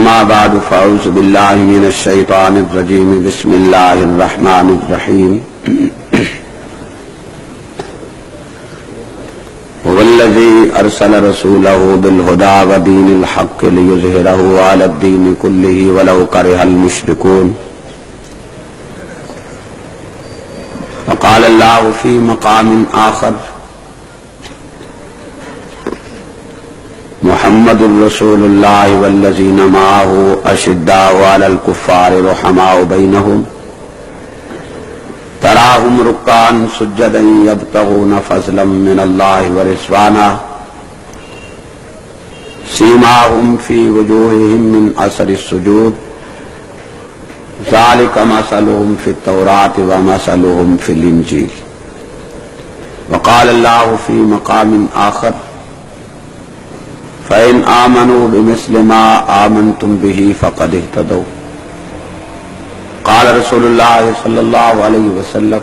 أما بعد فأعوذ بالله من الشيطان الرجيم بسم الله الرحمن الرحيم هو الذي أرسل رسوله بالهدى ودين الحق ليظهره على الدين كله ولو كره المشركون وقال الله في مقام آخر محمد رسول الله والذين معه أشداء على الكفار رحماء بينهم تراهم ركعا سجدا يبتغون فضلا من الله ورضوانا سيماهم في وجوههم من أثر السجود ذلك مثلهم في التوراة ومثلهم في الإنجيل وقال الله في مقام آخر فإن آمنوا بمثل ما آمنتم به فقد اهتدوا قال رسول الله صلى الله عليه وسلم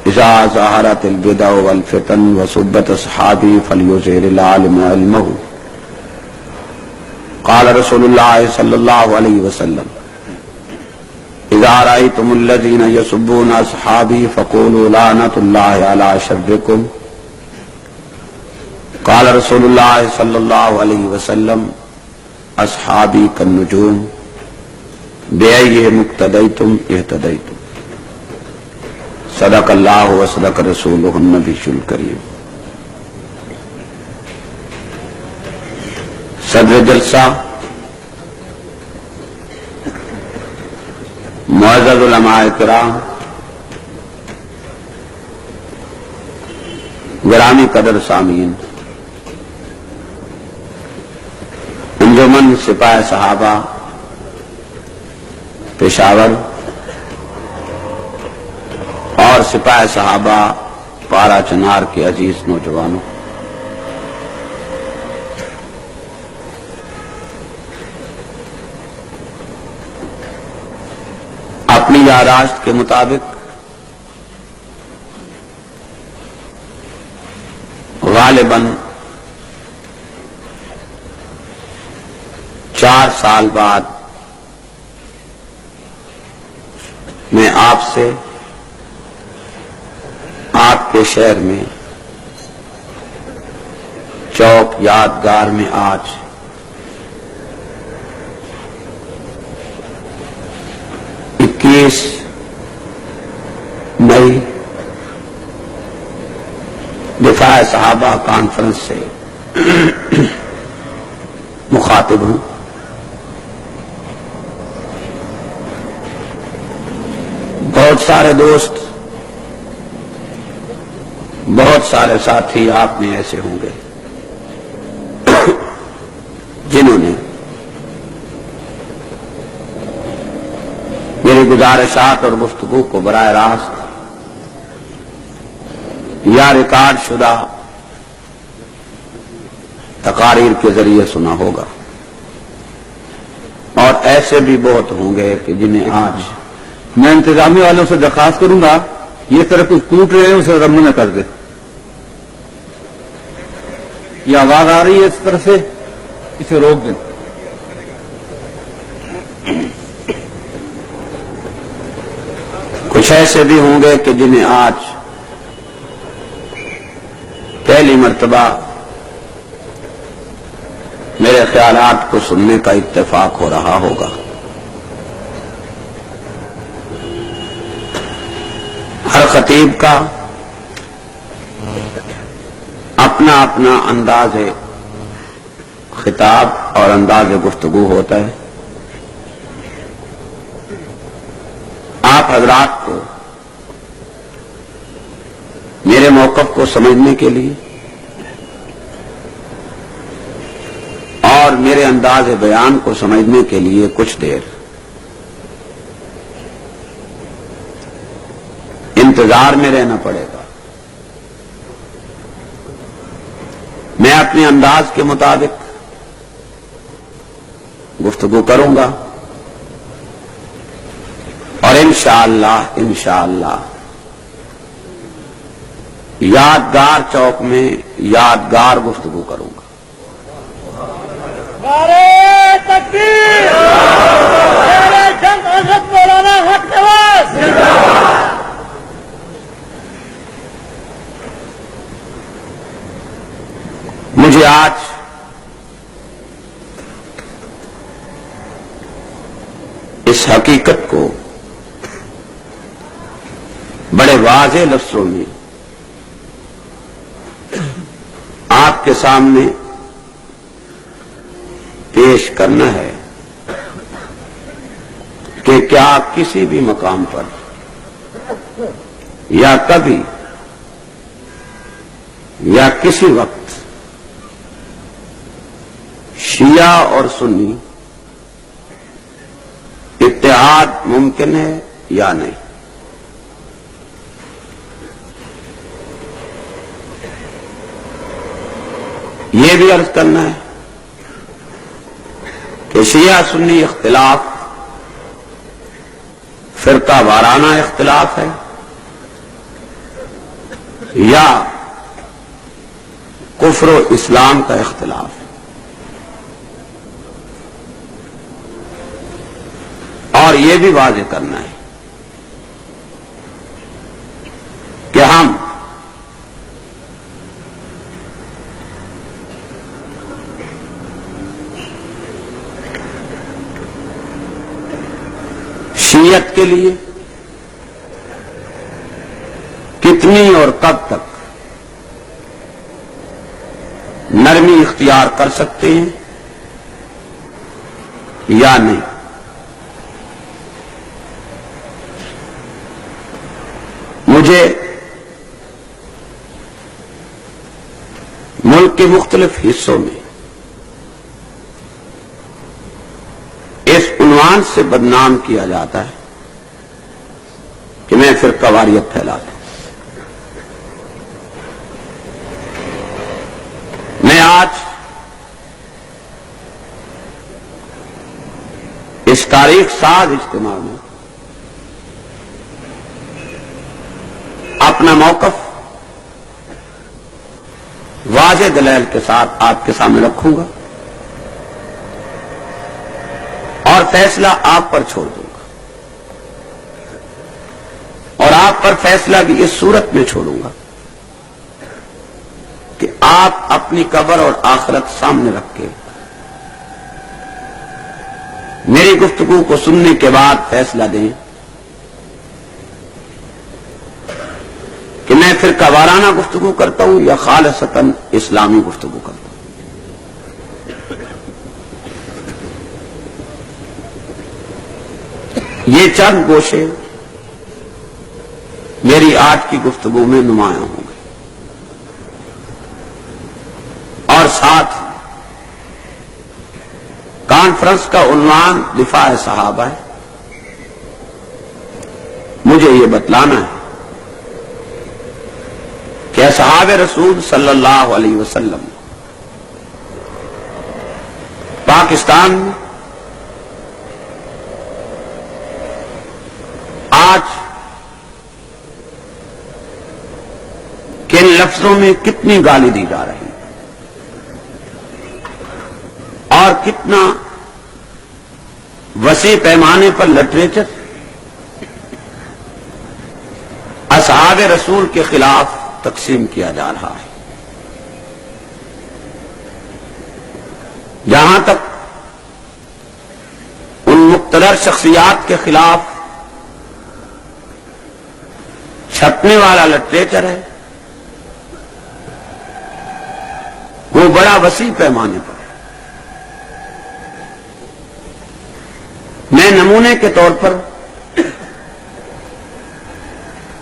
إذا ظهرت البدع والفتن وسبت أصحابي فليظهر العالم علمه قال رسول الله صلى الله عليه وسلم إذا رأيتم الذين يسبون أصحابي فقولوا لعنة الله على شركم قال رسول الله صلى الله عليه وسلم اصحابی کالنجوم بأیہم اقتدیتم اہتدیتم صدق اللہ وصدق رسولہ النبی الکریم۔ صدر جلسہ معزز علماء کرام، گرامی قدر سامعین، انجمن سپاہ صحابہ پشاور اور سپاہ صحابہ پارا چنار کے عزیز نوجوانوں، اپنی یادداشت کے مطابق غالباً 4 سال بعد میں آپ سے آپ کے شہر میں چوک یادگار میں آج مئی دفاع صحابہ کانفرنس سے مخاطب ہوں۔ بہت سارے دوست، بہت سارے ساتھی آپ میں ایسے ہوں گے جنہوں نے میری گزارشات اور گفتگو کو براہ راست یا ریکارڈ شدہ تقاریر کے ذریعے سنا ہوگا، اور ایسے بھی بہت ہوں گے کہ جنہیں آج میں انتظامیہ والوں سے درخواست کروں گا یہ طرح کچھ ٹوٹ رہے ہیں اسے ضم نہ کر دے۔ یہ آواز آ رہی ہے اس طرح سے، اسے روک دیں۔ کچھ ایسے بھی ہوں گے کہ جنہیں آج پہلی مرتبہ میرے خیالات کو سننے کا اتفاق ہو رہا ہوگا۔ ہر خطیب کا اپنا اپنا انداز خطاب اور انداز گفتگو ہوتا ہے۔ آپ حضرات کو میرے موقف کو سمجھنے کے لیے اور میرے انداز بیان کو سمجھنے کے لیے کچھ دیر انتظار میں رہنا پڑے گا۔ میں اپنے انداز کے مطابق گفتگو کروں گا اور انشاءاللہ یادگار چوک میں یادگار گفتگو کروں گا۔ نعرہ تکبیر! اس حقیقت کو بڑے واضح لفظوں میں آپ کے سامنے پیش کرنا ہے کہ کیا کسی بھی مقام پر یا کبھی یا کسی وقت شیعہ اور سنی اتحاد ممکن ہے یا نہیں؟ یہ بھی عرض کرنا ہے کہ شیعہ سنی اختلاف فرقہ وارانہ اختلاف ہے یا کفر و اسلام کا اختلاف ہے، اور یہ بھی واضح کرنا ہے کہ ہم شیعت کے لیے کتنی اور کب تک نرمی اختیار کر سکتے ہیں یا نہیں؟ مجھے ملک کے مختلف حصوں میں اس عنوان سے بدنام کیا جاتا ہے کہ میں فرقہ واریت پھیلاتا ہوں۔ میں آج اس تاریخ ساز اجتماع میں اپنا موقف واضح دلائل کے ساتھ آپ کے سامنے رکھوں گا اور فیصلہ آپ پر چھوڑ دوں گا، اور آپ پر فیصلہ بھی اس صورت میں چھوڑوں گا کہ آپ اپنی قبر اور آخرت سامنے رکھ کے میری گفتگو کو سننے کے بعد فیصلہ دیں کہ میں فرقہ وارانہ گفتگو کرتا ہوں یا خالصتاً اسلامی گفتگو کرتا ہوں۔ یہ چند گوشے میری آج کی گفتگو میں نمایاں ہوں گے، اور ساتھ کانفرنس کا عنوان دفاع صحابہ ہے۔ مجھے یہ بتلانا ہے کہ اصحاب رسول صلی اللہ علیہ وسلم پاکستان میں آج کن لفظوں میں کتنی گالی دی جا رہی ہے اور کتنا وسیع پیمانے پر لٹریچر اصحاب رسول کے خلاف تقسیم کیا جا رہا ہے۔ جہاں تک ان مقتدر شخصیات کے خلاف چھپنے والا لٹریچر ہے وہ بڑا وسیع پیمانے پر ہے۔ میں نمونے کے طور پر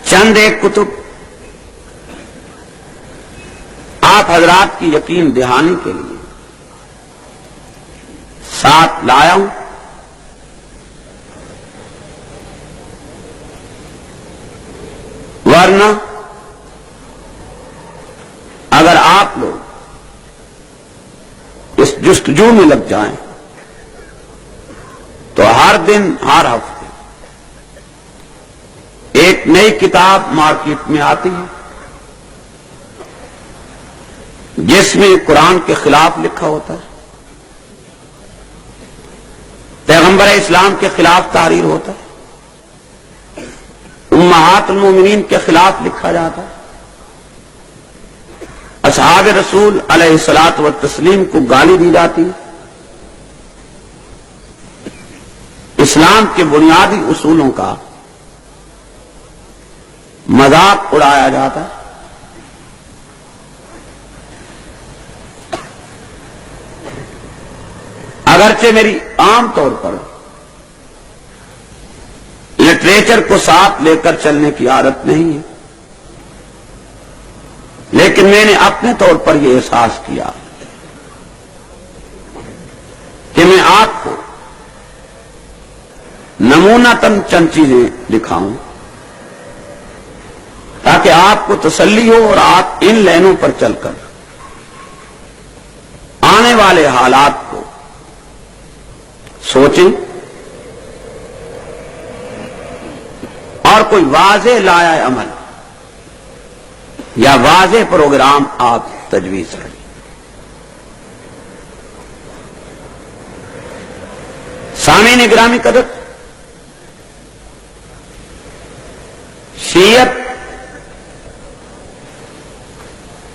چند ایک کتب آپ حضرات کی یقین دہانی کے لیے ساتھ لایا ہوں، ورنہ اگر آپ لوگ اس جستجو میں لگ جائیں تو ہر دن ہر ہفتے ایک نئی کتاب مارکیٹ میں آتی ہے جس میں قرآن کے خلاف لکھا ہوتا ہے، پیغمبر اسلام کے خلاف تحریر ہوتا ہے، امہات المومنین کے خلاف لکھا جاتا ہے، اصحاب رسول علیہ الصلاۃ والتسلیم کو گالی دی جاتی ہے، اسلام اسلام کے بنیادی اصولوں کا مذاق اڑایا جاتا ہے. اگرچہ میری عام طور پر لٹریچر کو ساتھ لے کر چلنے کی عادت نہیں ہے، لیکن میں نے اپنے طور پر یہ احساس کیا کہ میں آپ کو نمونتاً چند چیزیں دکھاؤں تاکہ آپ کو تسلی ہو اور آپ ان لائنوں پر چل کر آنے والے حالات کو سوچیں اور کوئی واضح لائحہ عمل یا واضح پروگرام آپ تجویز کریں. سامعین گرامی قدر، شیعت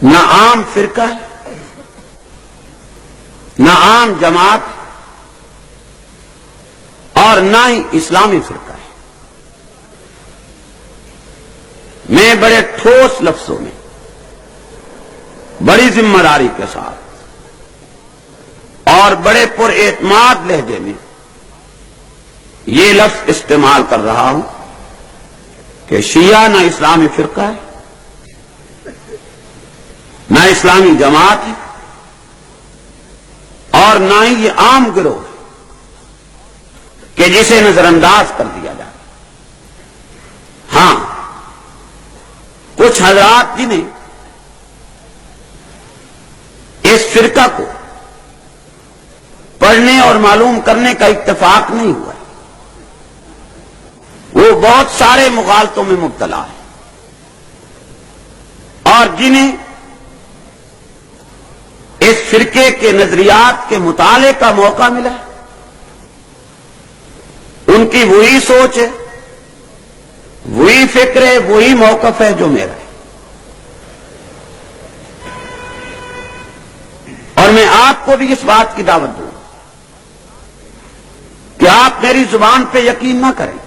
نہ عام فرقہ ہے نہ عام جماعت اور نہ ہی اسلامی فرقہ ہے. میں بڑے ٹھوس لفظوں میں بڑی ذمہ داری کے ساتھ اور بڑے پر اعتماد لہجے میں یہ لفظ استعمال کر رہا ہوں کہ شیعہ نہ اسلامی فرقہ ہے نہ اسلامی جماعت ہے اور نہ ہی یہ عام گروہ ہے کہ جسے نظر انداز کر دیا جائے. ہاں، کچھ حضرات جنہیں اس فرقہ کو پڑھنے اور معلوم کرنے کا اتفاق نہیں ہوا ہے، وہ بہت سارے مغالطوں میں مبتلا ہے، اور جنہیں اس فرقے کے نظریات کے مطالعے کا موقع ملا ہے ان کی وہی سوچ ہے، وہی فکر ہے، وہی موقف ہے جو میرا ہے. اور میں آپ کو بھی اس بات کی دعوت دوں کہ آپ میری زبان پہ یقین نہ کریں،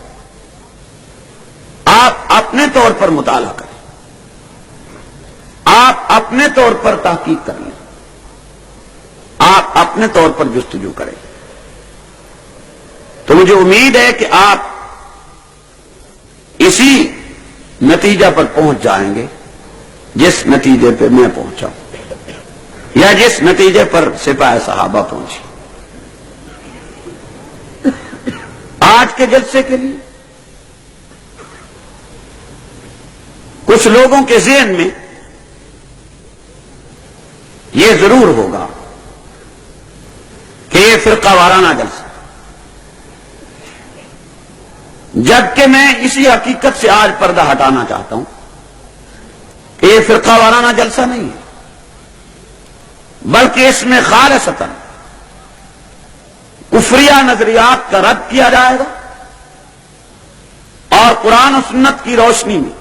آپ اپنے طور پر مطالعہ کریں، آپ اپنے طور پر تحقیق کریں، آپ اپنے طور پر جستجو کریں. تو مجھے امید ہے کہ آپ اسی نتیجہ پر پہنچ جائیں گے جس نتیجے پہ میں پہنچا ہوں یا جس نتیجے پر سپاہ صحابہ پہنچی. آج کے جلسے کے لیے کچھ لوگوں کے ذہن میں یہ ضرور ہوگا کہ یہ فرقہ وارانہ جلسہ، جبکہ میں اسی حقیقت سے آج پردہ ہٹانا چاہتا ہوں کہ یہ فرقہ وارانہ جلسہ نہیں ہے، بلکہ اس میں خالصتاً کفریہ نظریات کا رد کیا جائے گا اور قرآن و سنت کی روشنی میں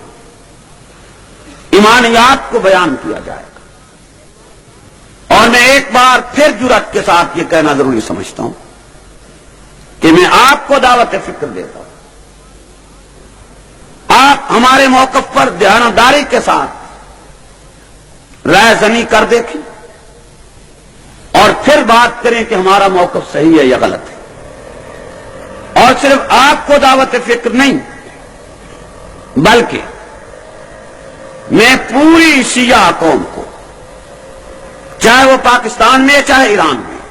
ایمانیات کو بیان کیا جائے گا. اور میں ایک بار پھر جرأت کے ساتھ یہ کہنا ضروری سمجھتا ہوں کہ میں آپ کو دعوت فکر دیتا ہوں، آپ ہمارے موقف پر دیانتداری کے ساتھ رائے زنی کر دیکھیں اور پھر بات کریں کہ ہمارا موقف صحیح ہے یا غلط ہے. اور صرف آپ کو دعوت فکر نہیں بلکہ میں پوری شیعہ قوم کو، چاہے وہ پاکستان میں چاہے ایران میں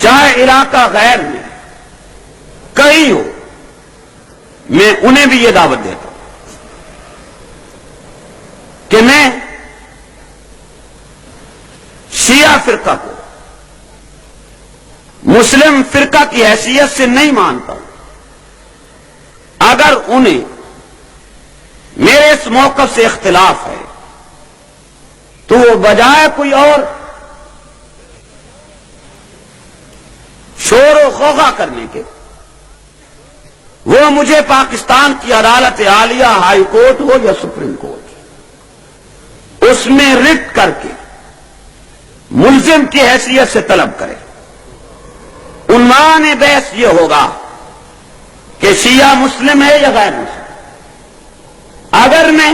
چاہے علاقہ غیر میں کہیں ہو، میں انہیں بھی یہ دعوت دیتا ہوں کہ میں شیعہ فرقہ کو مسلم فرقہ کی حیثیت سے نہیں مانتا ہوں. اگر انہیں میرے اس موقف سے اختلاف ہے تو وہ بجائے کوئی اور شور و غوغا کرنے کے وہ مجھے پاکستان کی عدالت عالیہ ہائی کورٹ ہو یا سپریم کورٹ اس میں رٹ کر کے ملزم کی حیثیت سے طلب کرے، عنوان بحث یہ ہوگا کہ شیعہ مسلم ہے یا غیر مسلم۔ اگر میں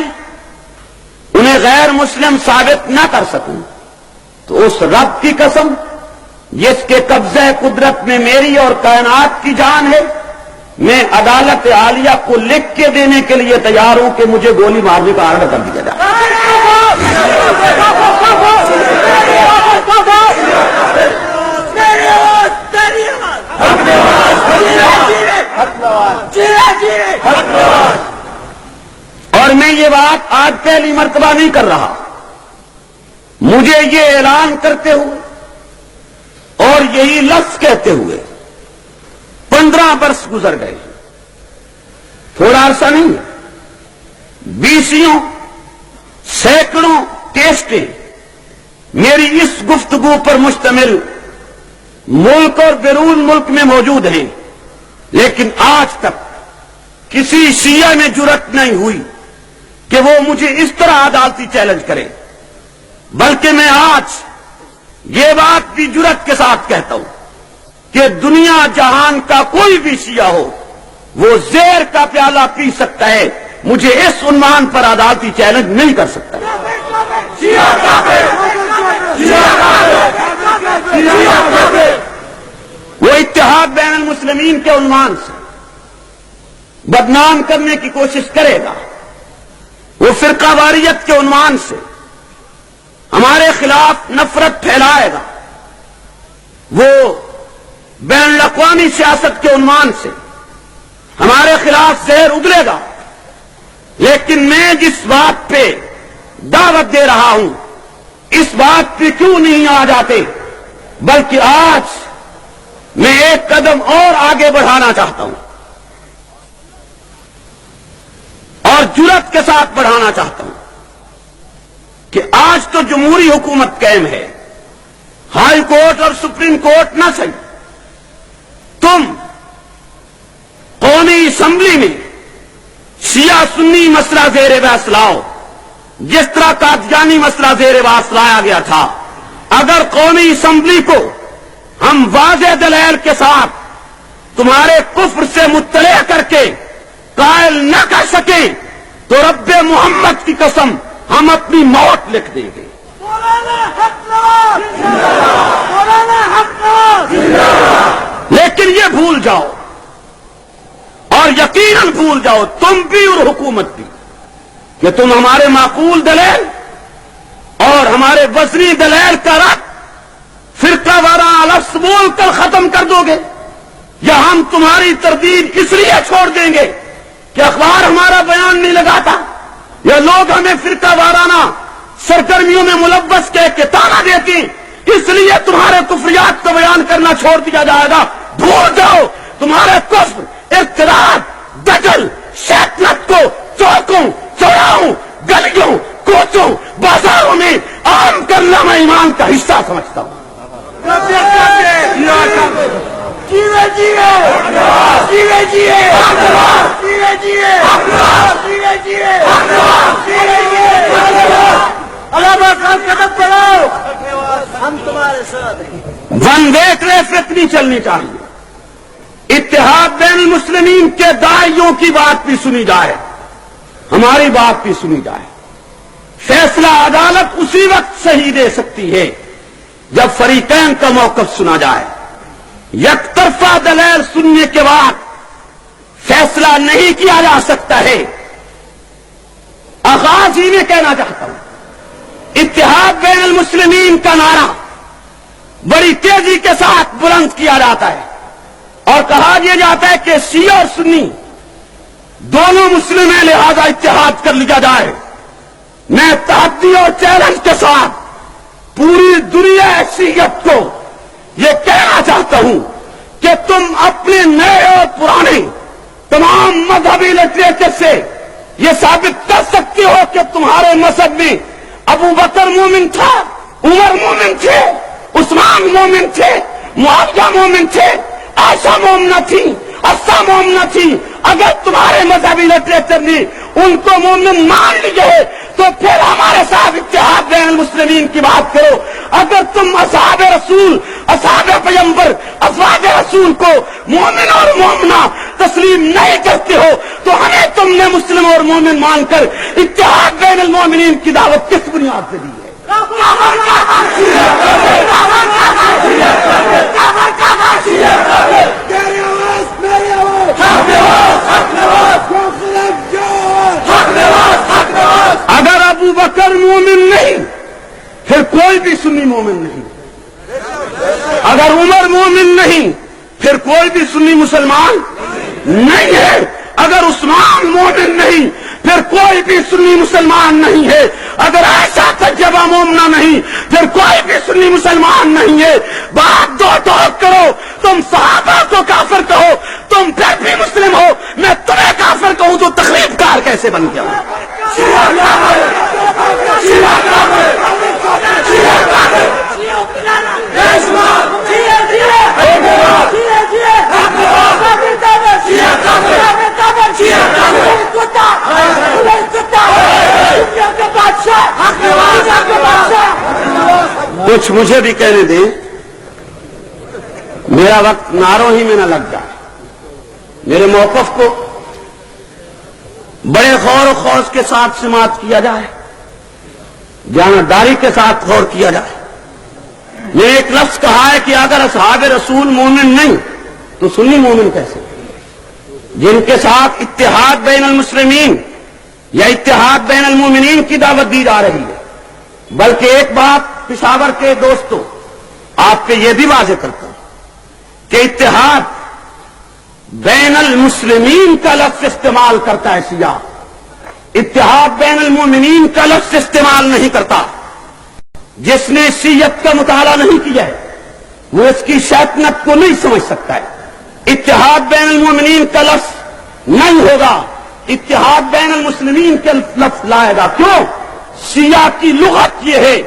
انہیں غیر مسلم ثابت نہ کر سکوں تو اس رب کی قسم جس کے قبضہ قدرت میں میری اور کائنات کی جان ہے، میں عدالت عالیہ کو لکھ کے دینے کے لیے تیار ہوں کہ مجھے گولی مارنے کا آرڈر کر دیا جائے۔ اور میں یہ بات آج پہلی مرتبہ نہیں کر رہا، مجھے یہ اعلان کرتے ہوئے اور یہی لفظ کہتے ہوئے 15 برس گزر گئے، تھوڑا عرصہ نہیں ہے۔ 20 سینکڑوں کیسٹیں میری اس گفتگو پر مشتمل ملک اور بیرون ملک میں موجود ہیں، لیکن آج تک کسی شیعہ میں جرأت نہیں ہوئی کہ وہ مجھے اس طرح عدالتی چیلنج کرے، بلکہ میں آج یہ بات بھی جرأت کے ساتھ کہتا ہوں کہ دنیا جہان کا کوئی بھی شیعہ ہو وہ زہر کا پیالہ پی سکتا ہے، مجھے اس عنوان پر عدالتی چیلنج نہیں کر سکتا۔ وہ اتحاد بین المسلمین کے عنوان سے بدنام کرنے کی کوشش کرے گا، وہ فرقہ واریت کے عنوان سے ہمارے خلاف نفرت پھیلائے گا، وہ بین الاقوامی سیاست کے عنوان سے ہمارے خلاف زہر اگلے گا، لیکن میں جس بات پہ دعوت دے رہا ہوں اس بات پہ کیوں نہیں آ جاتے، بلکہ آج میں ایک قدم اور آگے بڑھانا چاہتا ہوں اور جرأت کے ساتھ بڑھانا چاہتا ہوں کہ آج تو جمہوری حکومت قائم ہے، ہائی کورٹ اور سپریم کورٹ نہ صحیح، تم قومی اسمبلی میں شیعہ سنی مسئلہ زیر بحث لاؤ، جس طرح قادیانی مسئلہ زیر بحث لایا گیا تھا۔ اگر قومی اسمبلی کو ہم واضح دلائل کے ساتھ تمہارے کفر سے مطلع کر کے قائل نہ کر سکیں تو رب محمد کی قسم ہم اپنی موت لکھ دیں گے۔ لیکن یہ بھول جاؤ اور یقیناً بھول جاؤ تم بھی اور حکومت بھی کہ تم ہمارے معقول دلائل اور ہمارے وزنی دلائل کا رد فرقہ وارانہ لفظ بول کر ختم کر دو گے، یا ہم تمہاری تردید اس لیے چھوڑ دیں گے کہ اخبار ہمارا بیان نہیں لگاتا، یا لوگ ہمیں فرقہ وارانہ سرگرمیوں میں ملوث کہہ کے تانا دیتے ہیں اس لیے تمہارے کفریات کو بیان کرنا چھوڑ دیا جائے گا۔ بھول جاؤ تمہارے کفر، ارتداد، دجل، شیطنت کو چوکوں، چوراہوں، گلیوں، کوچوں، بازاروں میں عام کرنا میں ایمان کا حصہ سمجھتا ہوں۔ ون وے ٹریفک نہیں چلنی چاہیے، اتحاد بین المسلمین کے داعیوں کی بات بھی سنی جائے، ہماری بات بھی سنی جائے۔ فیصلہ عدالت اسی وقت صحیح دے سکتی ہے جب فریقین کا موقف سنا جائے، یک طرفہ دلائل سننے کے بعد فیصلہ نہیں کیا جا سکتا ہے۔ آغاز ہی میں کہنا چاہتا ہوں اتحاد بین المسلمین کا نعرہ بڑی تیزی کے ساتھ بلند کیا جاتا ہے اور کہا دیا جاتا ہے کہ شیعہ اور سنی دونوں مسلم ہیں، لہذا اتحاد کر لیا جائے۔ میں تحدی اور چیلنج کے ساتھ پوری دنیا شیعت کو یہ کہنا چاہتا ہوں کہ تم اپنے نئے اور پرانے تمام مذہبی لٹریچر سے یہ ثابت کر سکتے ہو کہ تمہارے مذہب میں ابو بکر مومن تھا، عمر مومن تھے، عثمان مومن تھے، معاویہ مومن تھے، عائشہ مومنہ تھی، حفصہ مومنہ تھی۔ اگر تمہارے مذہبی لٹریچر نے ان کو مومن مان لیے تو پھر ہمارے ساتھ اتحاد بین المسلمین کی بات کرو۔ اگر تم اصحاب رسول، اصحاب پیغمبر، ازواج رسول کو مومن اور مومنہ تسلیم نہیں کرتے ہو تو ہمیں تم نے مسلم اور مومن مان کر اتحاد بین المومنین کی دعوت کس بنیاد سے دی ہے؟ اگر ابو بکر مومن نہیں پھر کوئی بھی سنی مومن نہیں، اگر عمر مومن نہیں پھر کوئی بھی سنی مسلمان نہیں ہے، اگر عثمان مومن نہیں پھر کوئی بھی سنی مسلمان نہیں ہے، اگر عائشہ طیبہ مومنہ نہیں پھر کوئی بھی سنی مسلمان نہیں ہے۔ بات دو ٹوک کرو، تم صحابہ کو کافر کہو، تم پھر بھی مسلم ہو، میں تمہیں کافر کہوں تو تخریب کار کیسے بن گیا؟ کچھ مجھے بھی کہنے دیں، میرا وقت نعروں ہی میں نہ لگ جائے، میرے موقف کو بڑے غور و خوض کے ساتھ سماعت کیا جائے، جانبداری کے ساتھ غور کیا جائے۔ میں ایک لفظ کہا ہے کہ اگر اصحاب رسول مومن نہیں تو سنی مومن کیسے؟ جن کے ساتھ اتحاد بین المسلمین یا اتحاد بین المومنین کی دعوت دی جا رہی ہے۔ بلکہ ایک بات پشاور کے دوستوں آپ کے یہ بھی واضح کرتا ہوں کہ اتحاد بین المسلمین کا لفظ استعمال کرتا ہے سیاہ، اتحاد بین المومنین کا لفظ استعمال نہیں کرتا۔ جس نے شیعت کا مطالعہ نہیں کیا ہے وہ اس کی شیطنت کو نہیں سمجھ سکتا ہے۔ اتحاد بین المومنین کا لفظ نہیں ہوگا، اتحاد بین المسلمین کا لفظ لائے گا۔ کیوں؟ شیعہ کی لغت یہ ہے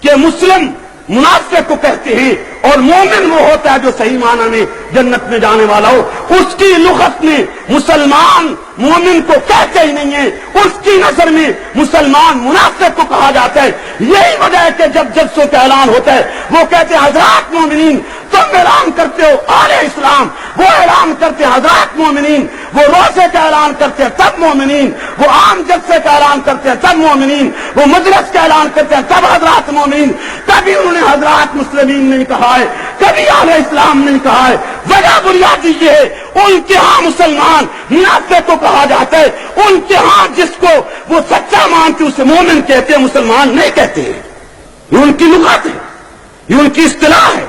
کہ مسلم منافق کو کہتے ہیں اور مومن وہ ہوتا ہے جو صحیح معنی میں جنت میں جانے والا ہو۔ اس کی لغت میں مسلمان مومن کو کہتے ہی نہیں ہے، اس کی نظر میں مسلمان منافق کو کہا جاتا ہے۔ یہی وجہ ہے کہ جب جلسوں کا اعلان ہوتا ہے وہ کہتے ہیں حضرات مومنین، تم اعلان کرتے ہو آل اسلام، وہ اعلان کرتے ہیں حضرات مومنین، وہ روزے کا اعلان کرتے ہیں تب مومنین، وہ عام جلسے کا اعلان کرتے ہیں تب مومنین، وہ مجلس کا اعلان کرتے ہیں تب حضرات مومنین۔ کبھی انہوں نے حضرات مسلمین نہیں کہا ہے، کبھی اہل اسلام نہیں کہا ہے۔ وجہ بنیادی یہ ہے ان کے ہاں مسلمان منافق کو کہا جاتا ہے، ان کے ہاں جس کو وہ سچا مانتے اسے مومن کہتے ہیں، مسلمان نہیں کہتے ہیں۔ یہ ان کی لغت ہے، یہ ان کی اصطلاح ہے۔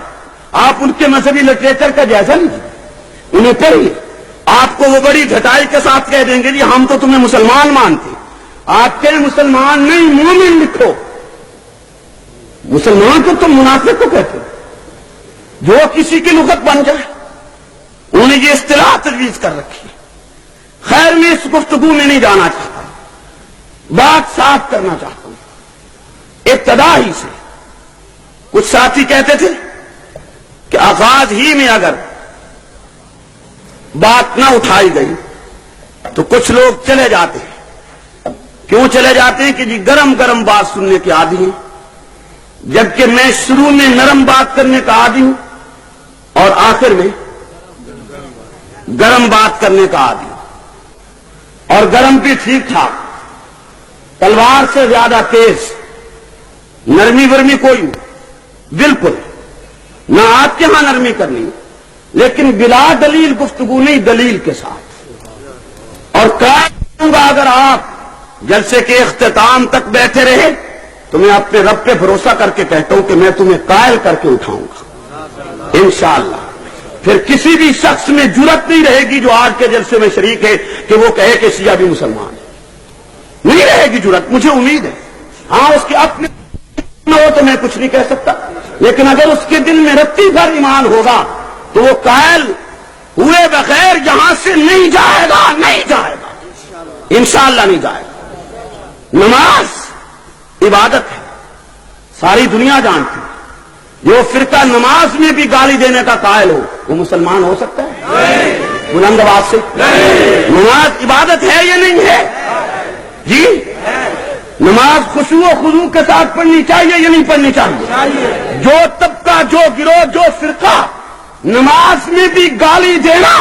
آپ ان کے مذہبی لٹریچر کا جائزہ لیجیے، انہیں پڑھیے، آپ کو وہ بڑی گھٹائی کے ساتھ کہہ دیں گے جی ہم تو تمہیں مسلمان مانتے۔ آپ کہیں مسلمان نہیں مومن لکھو، مسلمان کو تم منافق کو کہتے ہو۔ جو کسی کی لغت بن جائے، انہوں نے یہ اصطلاح تجویز کر رکھی ہے۔ خیر میں اس گفتگو میں نہیں جانا چاہتا، بات صاف کرنا چاہتا ہوں۔ ابتدا ہی سے کچھ ساتھی کہتے تھے کہ آغاز ہی میں اگر بات نہ اٹھائی گئی تو کچھ لوگ چلے جاتے ہیں۔ کیوں چلے جاتے ہیں؟ کہ جی گرم گرم بات سننے کے عادی ہیں، جبکہ میں شروع میں نرم بات کرنے کا عادی ہوں اور آخر میں گرم بات کرنے کا عادی ہوں، اور گرم بھی ٹھیک ٹھاک، تلوار سے زیادہ تیز، نرمی ورمی کوئی نہیں، بالکل نہ آپ کے ہاں نرمی کرنی، لیکن بلا دلیل گفتگو نہیں، دلیل کے ساتھ۔ اور کہوں گا اگر آپ جلسے کے اختتام تک بیٹھے رہے تو میں اپنے رب پہ بھروسہ کر کے کہتا ہوں کہ میں تمہیں قائل کر کے اٹھاؤں گا انشاءاللہ۔ پھر کسی بھی شخص میں جرأت نہیں رہے گی جو آج کے جلسے میں شریک ہے کہ وہ کہے کہ شیعہ بھی مسلمان ہے، نہیں رہے گی جرأت، مجھے امید ہے۔ ہاں اس کے اپنے نہ ہو تو میں کچھ نہیں کہہ سکتا، لیکن اگر اس کے دل میں رتی بھر ایمان ہوگا تو وہ قائل ہوئے بغیر یہاں سے نہیں جائے گا، نہیں جائے گا، انشاءاللہ نہیں جائے گا۔ نماز عبادت ہے، ساری دنیا جانتی ہے۔ جو فرقہ نماز میں بھی گالی دینے کا قائل ہو وہ مسلمان ہو سکتا ہے؟ بلند آواز سے، نماز عبادت ہے یا نہیں ہے؟ جی نماز خشوع و خضوع کے ساتھ پڑھنی چاہیے یا نہیں پڑھنی چاہیے؟ جو طبقہ، جو گروہ، جو فرقہ نماز میں بھی گالی دینا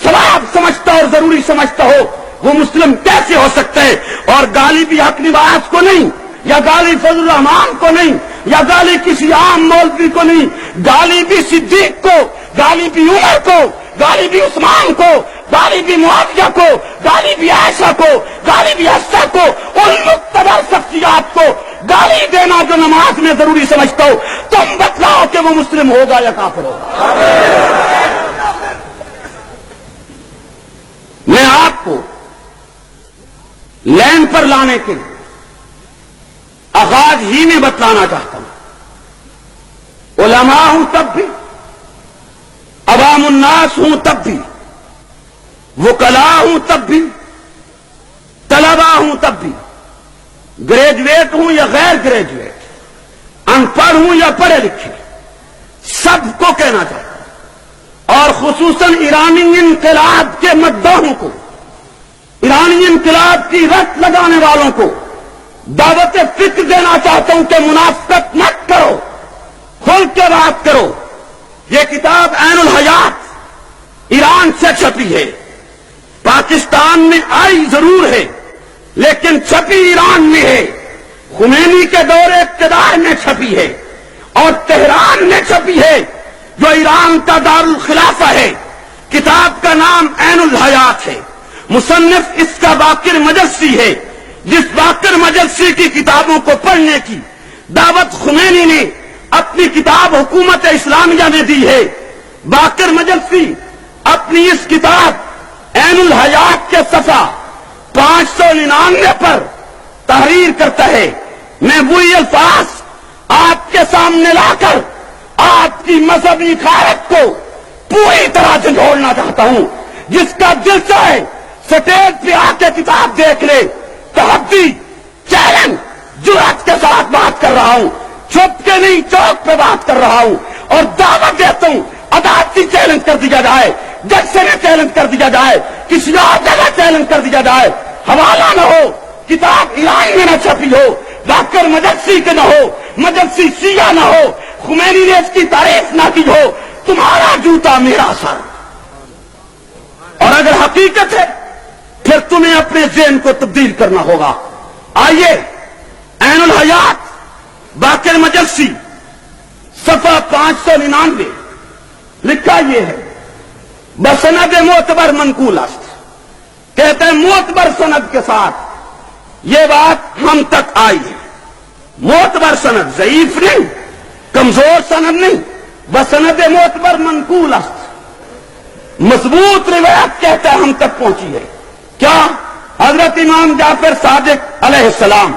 ثواب سمجھتا اور ضروری سمجھتا ہو، وہ مسلم کیسے ہو سکتا ہے؟ اور گالی بھی حق نواز کو نہیں، یا گالی فضل الرحمان کو نہیں، یا گالی کسی عام مولوی کو نہیں، گالی بھی صدیق کو، گالی بھی عمر کو، گالی بھی عثمان کو، گالی بھی معاویہ کو، گالی بھی عائشہ کو، گالی بھی حفصہ کو، ان مقتدر شخصیات کو گالی دینا جو نماز میں ضروری سمجھتا ہو، تم بتلاؤ کہ وہ مسلم ہوگا یا کافر ہوگا؟ میں آپ کو لین پر لانے کے لیے آغاز ہی میں بتلانا چاہتا ہوں، علماء ہوں تب بھی، عوام الناس ہوں تب بھی، وکلاء ہوں تب بھی، طلباء ہوں تب بھی، گریجویٹ ہوں یا غیر گریجویٹ، ان پڑھ ہوں یا پڑھے لکھے، سب کو کہنا چاہتا ہوں، اور خصوصاً ایرانی انقلاب کے مداحوں کو، ایرانی انقلاب کی رٹ لگانے والوں کو دعوت فکر دینا چاہتا ہوں کہ منافقت مت کرو، کھل کے بات کرو۔ یہ کتاب عین الحیات ایران سے چھپی ہے، پاکستان میں آئی ضرور ہے لیکن چھپی ایران میں ہے، خمینی کے دور اقتدار میں چھپی ہے اور تہران میں چھپی ہے جو ایران کا دارالخلافہ ہے۔ کتاب کا نام عین الحیات ہے، مصنف اس کا باقر مجلسی ہے، جس باقر مجلسی کی کتابوں کو پڑھنے کی دعوت خمینی نے اپنی کتاب حکومت اسلامیہ میں دی ہے۔ باقر مجلسی اپنی اس کتاب عین الحیات کے صفحہ 599 پر تحریر کرتا ہے، میں وہی الفاظ آپ کے سامنے لا کر آپ کی مذہبی خیرت کو پوری طرح جھنجھوڑنا چاہتا ہوں۔ جس کا دل چاہے سٹیج پہ آ کے کتاب دیکھ لے، تحدی، چیلنج، جرأت کے ساتھ بات کر رہا ہوں، چھپ کے نہیں چوک پہ بات کر رہا ہوں، اور دعوت دیتا ہوں عدالت سے چیلنج کر دیا جائے، جج سے چیلنج کر دیا جائے، کسی اور جگہ چیلنج کر دیا جائے، حوالہ نہ ہو، کتاب ایران میں نہ چھپی ہو، باقر مجلسی کے نہ ہو، مجلسی شیعہ نہ ہو، خمینی نے اس کی تعریف نہ کی ہو، تمہارا جوتا میرا سر۔ اور اگر حقیقت ہے پھر تمہیں اپنے ذہن کو تبدیل کرنا ہوگا۔ آئیے عین الحیات باقر مجلسی صفحہ 599 لکھا یہ ہے، بسند معتبر منقول است، کہتے ہیں معتبر سند کے ساتھ یہ بات ہم تک آئی ہے۔ معتبر سند، ضعیف نہیں، کمزور سند نہیں، بسند معتبر منقول است، مضبوط روایت کہتا ہے ہم تک پہنچی ہے۔ کیا؟ حضرت امام جعفر صادق علیہ السلام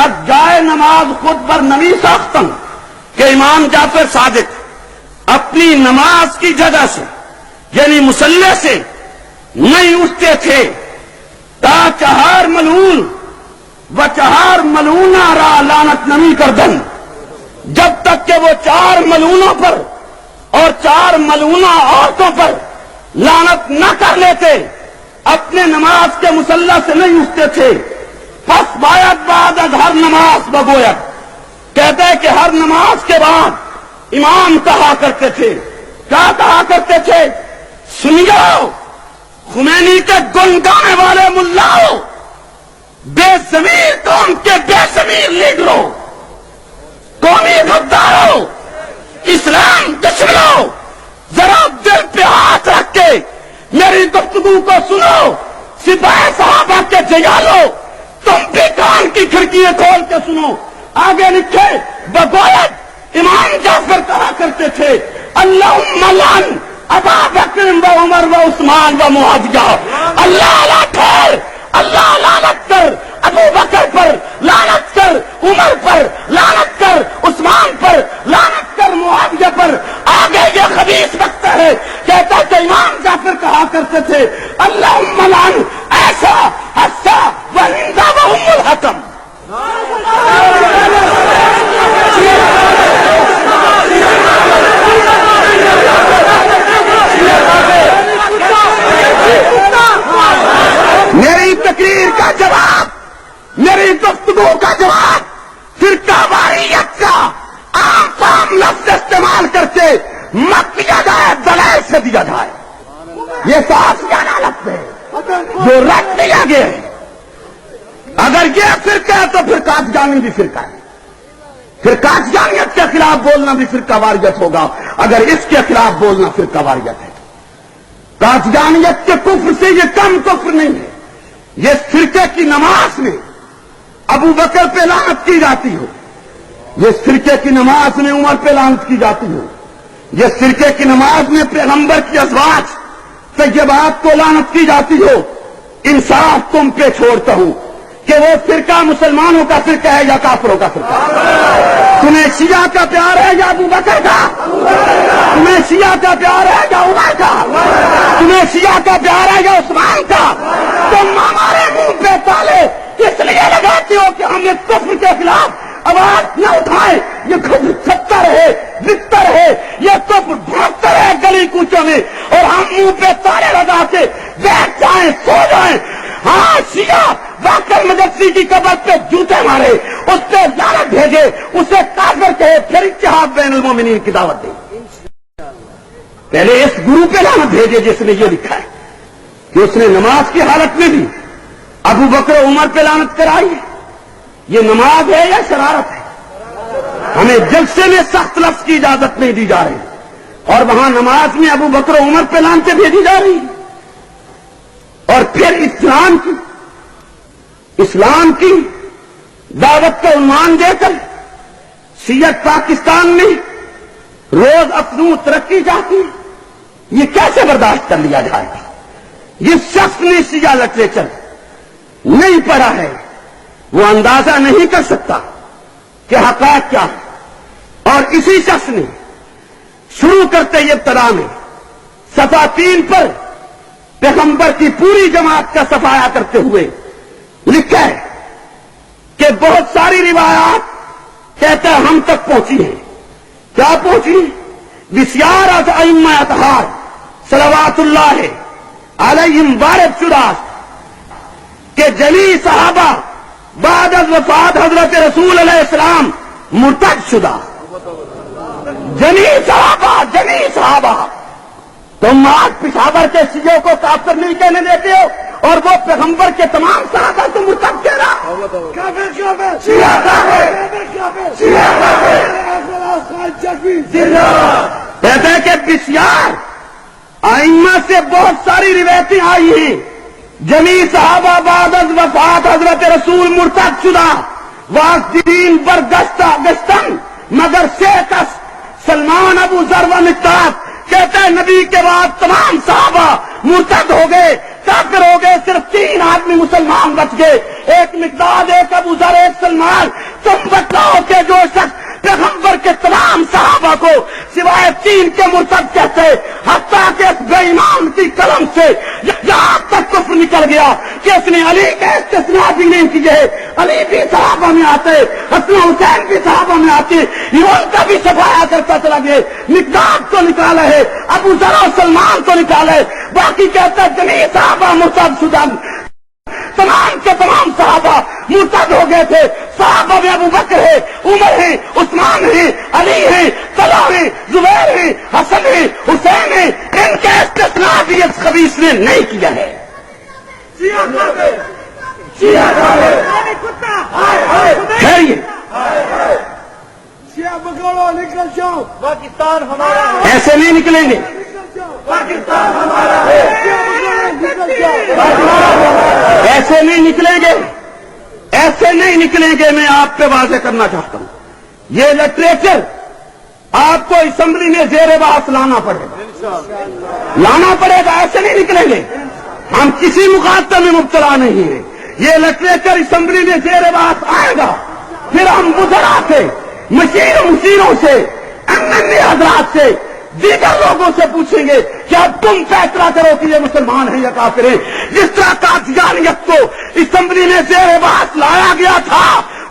از جائے نماز خود بر نمی ساختن کہ امام جعفر صادق اپنی نماز کی جگہ سے یعنی مصلی سے نہیں اٹھتے تھے تا چہار ملعون و چہار ملعونہ را لعنت نمی کردن، جب تک کہ وہ 4 ملعونوں پر اور 4 ملعونہ عورتوں پر لعنت نہ کر لیتے، اپنے نماز کے مصلی سے نہیں اٹھتے تھے۔ پس باید بعد از ہر نماز بگوید، کہتے ہیں کہ ہر نماز کے بعد امام کہا کرتے تھے، کیا کہا کرتے تھے؟ سنیو خمینی کے گن گانے والے ملاؤ، بے ضمیر قوم کے بے ضمیر لیڈروں، قومی غداروں، اسلام دشمنوں، ذرا دل پہ ہاتھ رکھ کے میری گفتگو کو سنو، سپاہی صحابہ کے جیالو، تم بھی کان کی کھڑکیاں کھول کے سنو۔ آگے لکھے بگوید امام جعفر کہا کرتے تھے، اللہم لعن ابا بکر و عمر و عثمان و معاویہ، اللہ لا ٹھہر، اللہ لعنت کر ابو بکر پر، لعنت کر عمر پر، لعنت کر عثمان پر، لعنت کر معاویہ پر۔ آگے یہ خبیث رکھتا ہے، کہتا کہ امام جعفر کہا کرتے تھے، اللہم لعن ایسا حفصہ و ہندہ و ام الحکم۔ میری تقریر کا جواب، میری گفتگو مت دیا جائے، دلائل سے دیا جائے. یہ تو آسیان حالت ہے جو رکھ دیا گیا ہے. اگر یہ فرقہ ہے تو پھر قادیانی بھی فرقہ ہے، پھر قادیانیت کے خلاف بولنا بھی فرقہ واریت ہوگا. اگر اس کے خلاف بولنا فرقہ واریت ہے. قادیانیت کے کفر سے یہ کم کفر نہیں ہے. یہ فرقے کی نماز میں ابو بکر پہ لعنت کی جاتی ہو، یہ فرقے کی نماز میں عمر پہ لعنت کی جاتی ہو، یہ فرقے کی نماز میں پیغمبر کی ازواج طیبات کو لعنت کی جاتی ہو. انصاف تم پہ چھوڑتا ہوں کہ وہ فرقہ مسلمانوں کا فرقہ ہے یا کافروں کا فرقہ ہے. تمہیں شیعہ کا پیار ہے یا ابو بکر کا؟ تمہیں شیعہ کا پیار ہے یا عمر کا؟ تمہیں شیعہ کا پیار ہے یا عثمان کا؟ تم ہمارے منہ پہ تالے اس لیے لگاتے ہو کہ ہم اس کفر کے خلاف آواز نہ اٹھائیں. یہ کفر چھپتا رہے، بکتا رہے، یہ کفر بھاگتا رہے گلی کوچوں میں، اور ہم منہ پہ تالے لگا کے بیٹھ جائیں، سو جائیں. ہاں شیعہ باقر مجدسی کی قبر پہ جوتے مارے، اس پہ لعنت بھیجے، اسے کافر کہے، پھر اتحاد بین المومنین کی دعوت دے. پہلے اس گرو پہ لعنت بھیجے جس نے یہ لکھا ہے کہ اس نے نماز کی حالت میں بھی ابو بکر عمر پہ لعنت کرائی ہے. یہ نماز ہے یا شرارت ہے؟ ہمیں جلسے میں سخت لفظ کی اجازت نہیں دی جا رہی، اور وہاں نماز میں ابو بکر عمر پہ لعنتیں بھیجی جا رہی ہیں. اور پھر اسلام کی دعوت کا عنوان دے کر شیعت پاکستان میں روز اپنوں ترقی چاہتی ہے. یہ کیسے برداشت کر لیا جائے گا؟ جس شخص نے شیعہ لٹریچر نہیں پڑھا ہے وہ اندازہ نہیں کر سکتا کہ حقائق کیا ہے. اور اسی شخص نے شروع کرتے ہی ابتدا میں صفحہ 3 پر پیغمبر کی پوری جماعت کا صفایا کرتے ہوئے لکھا ہے کہ بہت ساری روایات کہتا ہے ہم تک پہنچی ہیں. کیا پہنچی؟ بسیار از ائمہ اطہار صلوات اللہ علیہم وارد شدہ کہ جلی صحابہ بعد از وفات حضرت رسول علیہ السلام مرتد شدہ. جلی صحابہ تم آج پشاور کے شیعوں کو کافر نہیں کہنے دیتے ہو، اور وہ پیغمبر کے تمام صحابہ کو مرتد کہہ رہا. کہتے ہیں کہ بسیار ائمہ سے بہت ساری روایتیں آئی ہیں، جمی صحابہ بعد از وفات حضرت رسول مرتد شدہ، واسدین برگشتن مگر شیخ سلمان ابو ذر و مقداد. کہتا ہے نبی کے بعد تمام صحابہ مرتد ہو گئے، کافر ہو گئے، صرف 3 آدمی مسلمان بچ گئے، ایک مقداد، ایک ابو ذر، ایک سلمان. تم بتلاؤ کہ جو شخص پیغمبر کے تمام صحابہ کو سوائے 3 کے مرتد کہتے، حتیٰ کہ اس بے ایمان کی قلم سے یہاں تک کفر نکل گیا کہ اس نے علی کا استثناء بھی نہیں کیے. علی بھی صحابہ میں آتے، حسن حسین بھی صحابہ میں آتے، ان کا بھی صفایا کرتا چلا گیا. مقداد کو نکالا ہے، ابو ذر اور سلمان کو نکالا ہے، باقی کہتا ہے جمی صحابہ مرتد شدہ. تمام کے تمام صحابہ مرتد ہو گئے تھے. صحابہ میں ابو بکر ہے، عمر ہے، عثمان ہے، علی ہے، طلحہ ہے، زبیر ہے، حسن ہے، حسین ہے. ان کا استثناء بھی اس خبیث نے نہیں کیا ہے. پاکستان ہمارا ہے، ایسے نہیں نکلیں گے، پاکستان ہمارا ہے، ایسے نہیں نکلیں گے، ایسے نہیں نکلیں گے. میں آپ پہ واضح کرنا چاہتا ہوں، یہ لٹریچر آپ کو اسمبلی میں زیر بحث لانا پڑے گا، ایسے نہیں نکلیں گے. ہم کسی مخاطب میں مبتلا نہیں ہیں. یہ لٹریچر اسمبلی میں زیر بحث آئے گا، پھر ہم وزراء سے، مشیروں سے، MLA حضرات سے، دیگر لوگوں سے پوچھیں گے کہ اب تم فیصلہ کرو کہ یہ مسلمان ہیں یا کافر ہیں. جس طرح قادیانیت کو اسمبلی میں زیر بحث لایا گیا تھا،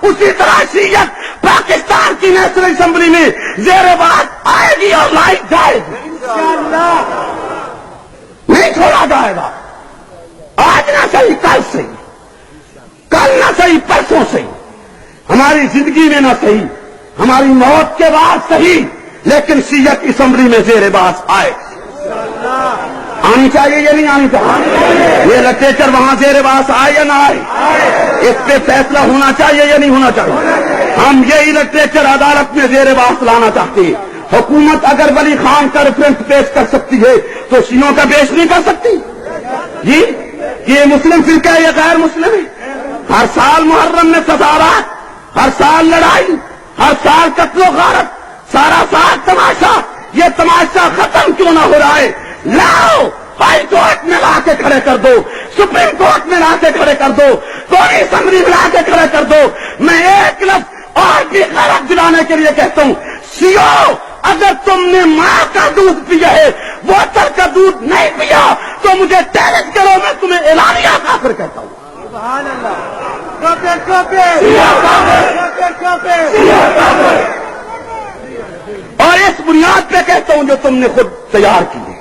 اسی طرح شیعت پاکستان کی نیشنل اسمبلی میں زیر بحث آئے گی اور لائی جائے گی. نہیں چھوڑا جائے گا. آج نہ صحیح کل سے، کل نہ صحیح پرسوں سے، ہماری زندگی میں نہ صحیح، ہماری موت کے بعد صحیح، لیکن شیعت اسمبلی میں زیر بحث آئے. آنی چاہیے یا نہیں آنی چاہیے؟ یہ لٹریچر وہاں زیر بحث آئے یا نہ آئے؟ اس پہ فیصلہ ہونا چاہیے یا نہیں ہونا چاہیے؟ ہم یہی لٹریچر عدالت میں زیر بحث لانا چاہتے ہیں. حکومت اگر ولی خان کا ریفرنس پیش کر سکتی ہے تو شیعوں کا پیش نہیں کر سکتی. جی یہ مسلم فرقہ ہے یا غیر مسلم ہے؟ ہر سال محرم میں تظاہرات، ہر سال لڑائی، ہر سال قتل و غارت، سارا سال تماشا. یہ تماشا ختم کیوں نہ ہو رہا ہے؟ لاؤ ہائی کورٹ میں لا کے کھڑے کر دو، سپریم کورٹ میں لا کے کھڑے کر دو، قومی اسمبلی میں لا کے کھڑے کر دو. میں ایک لفظ اور بھی غیرت دلانے کے لیے کہتا ہوں، شیعو اگر تم نے ماں کا دودھ پیا ہے، بوتل کا دودھ نہیں پیا تو مجھے چیلنج کرو، میں تمہیں اعلانیہ کافر کہتا ہوں. سبحان اللہ. کافر. اور اس بنیاد پہ کہتا ہوں جو تم نے خود تیار کی ہے.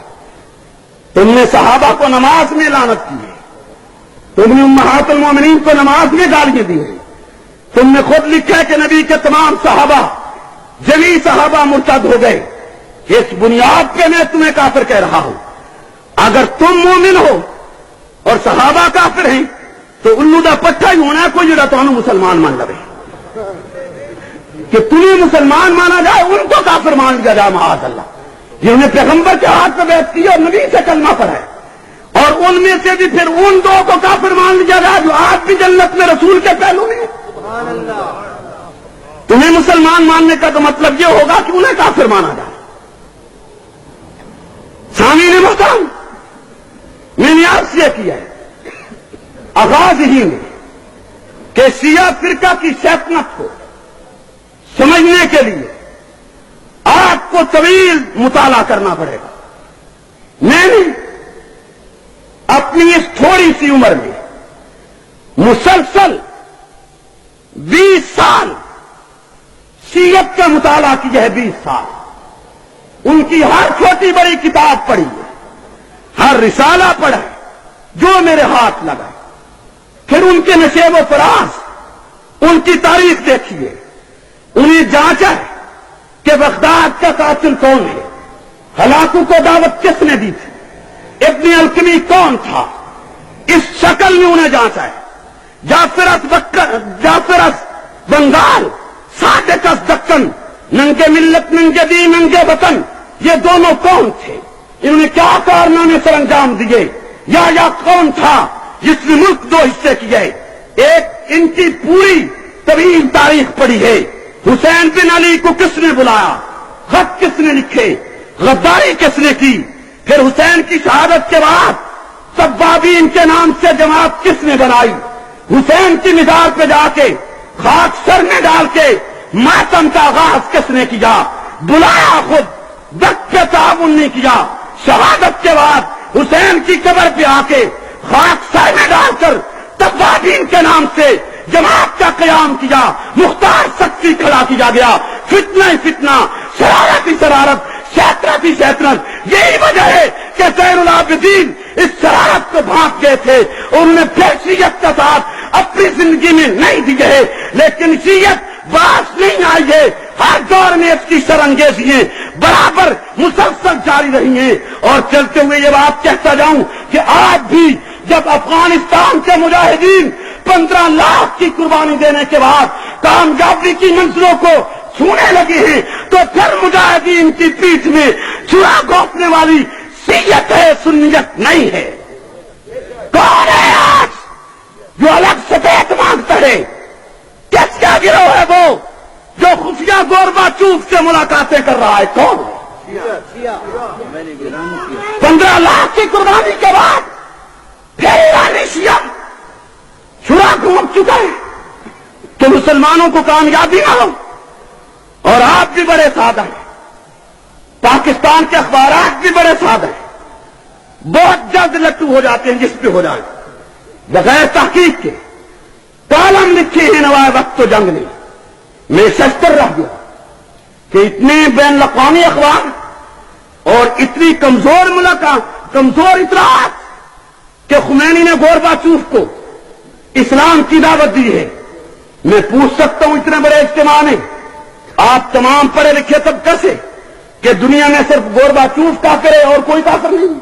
تم نے صحابہ کو نماز میں لعنت کی ہے، تم نے امہات المومنین کو نماز میں گالیاں دی ہے، تم نے خود لکھا ہے کہ نبی کے تمام صحابہ، جمی صحابہ مرتد ہو گئے. اس بنیاد پہ میں تمہیں کافر کہہ رہا ہوں. اگر تم مومن ہو اور صحابہ کافر ہیں تو الو دا پٹھا ہی ہونا ہے کوئی جڑا تمہیں مسلمان مان لے کہ تمہیں مسلمان مانا جائے، ان کو کافر مان لیا جائے معاذ اللہ، جنہوں نے پیغمبر کے ہاتھ میں بیعت کی اور نبی سے کلمہ پڑھا ہے. اور ان میں سے بھی پھر ان دو کو کافر مان لیا جائے جو آج بھی جنت میں رسول کے پہلو میں. تمہیں مسلمان ماننے کا تو مطلب یہ ہوگا کہ انہیں کافر مانا جائے. سامعین محترم، میں نے آپ سے کیا ہے آغاز ہی میں کہ شیعہ فرقہ کی شیطنت کو سمجھنے کے لیے آپ کو طویل مطالعہ کرنا پڑے گا. میں نے اپنی اس تھوڑی سی عمر میں مسلسل 20 سال شیعت کا مطالعہ کیا ہے. 20 سال ان کی ہر چھوٹی بڑی کتاب پڑھی ہے، ہر رسالہ پڑھا ہے جو میرے ہاتھ لگا. پھر ان کے نشیب و فراز، ان کی تاریخ دیکھیے، انہیں جانچا ہے کہ بغداد کا قاتل کون ہے، ہلاکو کو دعوت کس نے دی تھی، ابن القمی کون تھا، اس شکل میں انہیں جانچا ہے. جعفرس بنگال، صادقس دکن، ننگے ملت ننگے دین ننگے وطن، یہ دونوں کون تھے، انہوں نے کیا کارنامے سر انجام دیے، یا کون تھا جس نے ملک دو حصے کیے. ایک ان کی پوری طویل تاریخ پڑی ہے. حسین بن علی کو کس نے بلایا، خط کس نے لکھے، غداری کس نے کی، پھر حسین کی شہادت کے بعد سبابین کے نام سے جماعت کس نے بنائی، حسین کی مزار پہ جا کے خاک سر میں ڈال کے ماتم کا آغاز کس نے کیا، بلایا خود، وقت پہ تعاون نہیں کیا. شہادت کے بعد حسین کی قبر پہ آ کے خاک سر میں ڈال کر تبابین کے نام سے جماعت کا قیام کیا، مختار سختی کھڑا کیا گیا. فتنہ ہی فتنہ، شرارت ہی شرارت، شیطنت ہی شیطنت. یہی وجہ ہے کہ زین العابدین اس شرارت کو بھانپ گئے تھے اور انہیں پھر شیعت کا ساتھ اپنی زندگی میں نہیں دیے ہے. لیکن شیعت باس نہیں آئی ہے، ہر دور میں اس کی شرانگیزیاں برابر مسلسل جاری رہی ہیں. اور چلتے ہوئے یہ بات کہتا جاؤں کہ آج بھی جب افغانستان کے مجاہدین 15 لاکھ کی قربانی دینے کے بعد کامیابی کی منزلوں کو چھونے لگے ہیں تو پھر مجاہدین کی پیٹھ میں چھرا گھونپنے والی شیعت ہے، سنیت نہیں ہے. کون ہے آج جو الگ سے بیت مانگتا ہے؟ کس کا گروہ ہے وہ جو خفیہ گوربا چوف سے ملاقاتیں کر رہا ہے؟ کون ہے؟ 15 لاکھ کی قربانی کے بعد پھر ایرانی شیعہ چھرا گھونپ چکا ہے کہ مسلمانوں کو کامیابی نہ ہو. اور آپ بھی بڑے سادہ ہیں، پاکستان کے اخبارات بھی بڑے سادہ ہیں، بہت جلد لٹو ہو جاتے ہیں جس پہ ہو جائے، بغیر تحقیق کے کالم لکھے ہیں نوائے وقت تو جنگ نہیں. میں ششتر رہ گیا کہ اتنے بین الاقوامی اخبار اور اتنی کمزور ملاقات، کمزور اطلاعات کہ خمینی نے گوربا چوف کو اسلام کی دعوت دی ہے. میں پوچھ سکتا ہوں اتنے بڑے اجتماع میں آپ تمام پڑھے لکھے طبقے سے کہ دنیا میں صرف گورباچوف کافر ہے اور کوئی کافر نہیں؟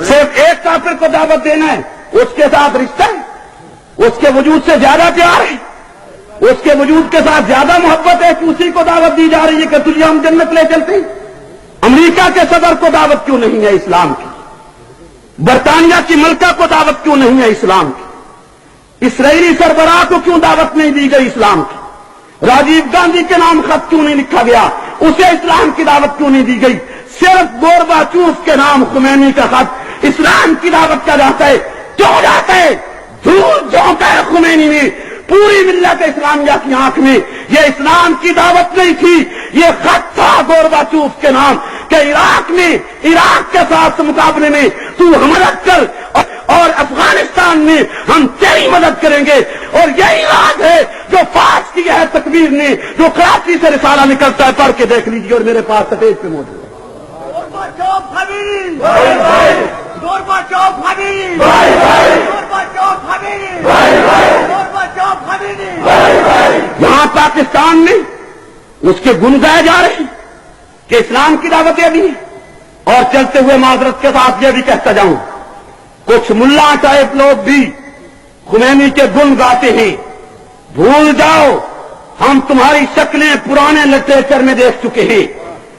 صرف ایک کافر کو دعوت دینا ہے، اس کے ساتھ رشتہ ہے، اس کے وجود سے زیادہ پیار ہے، اس کے وجود کے ساتھ زیادہ محبت ہے کہ اسی کو دعوت دی جا رہی ہے کہ تجھے ہم جنت لے چلتے ہیں۔ امریکہ کے صدر کو دعوت کیوں نہیں ہے اسلام کی؟ برطانیہ کی ملکہ کو دعوت کیوں نہیں ہے اسلام کی؟ اسرائیلی سربراہ کو کیوں دعوت نہیں دی گئی اسلام کی؟ راجیو گاندھی کے نام خط کیوں نہیں لکھا گیا؟ اسے اسلام کی دعوت کیوں نہیں دی گئی؟ صرف گورباچوف کے نام خمینی کا خط اسلام کی دعوت کا جاتا ہے۔ کیوں جاتا ہے؟ دھول جھونکا ہے خمینی نے پوری ملت اسلامیہ کی آنکھ میں۔ یہ اسلام کی دعوت نہیں تھی، یہ خط تھا گورباچوف کے نام کہ عراق میں، عراق کے ساتھ مقابلے میں تو مدد کر، اور افغانستان میں ہم تیری مدد کریں گے۔ اور یہی راز ہے جو فاش کی ہے تکبیر نے، جو کراچی سے رسالہ نکلتا ہے، پڑھ کے دیکھ لیجیے، اور میرے پاس سٹیج پہ موجود ہے۔ گورباچوف حبیب، گورباچوف حبیب، گورباچوف حبیب، گورباچوف حبیب۔ یہاں پاکستان میں اس کے گن گائے جا رہے ہیں کہ اسلام کی دعوت یہ بھی ہے۔ اور چلتے ہوئے معذرت کے ساتھ یہ بھی کہتا جاؤں، کچھ ملا ٹائپ لوگ بھی خمینی کے گن گاتے ہیں۔ بھول جاؤ، ہم تمہاری شکلیں پرانے لٹریچر میں دیکھ چکے ہیں۔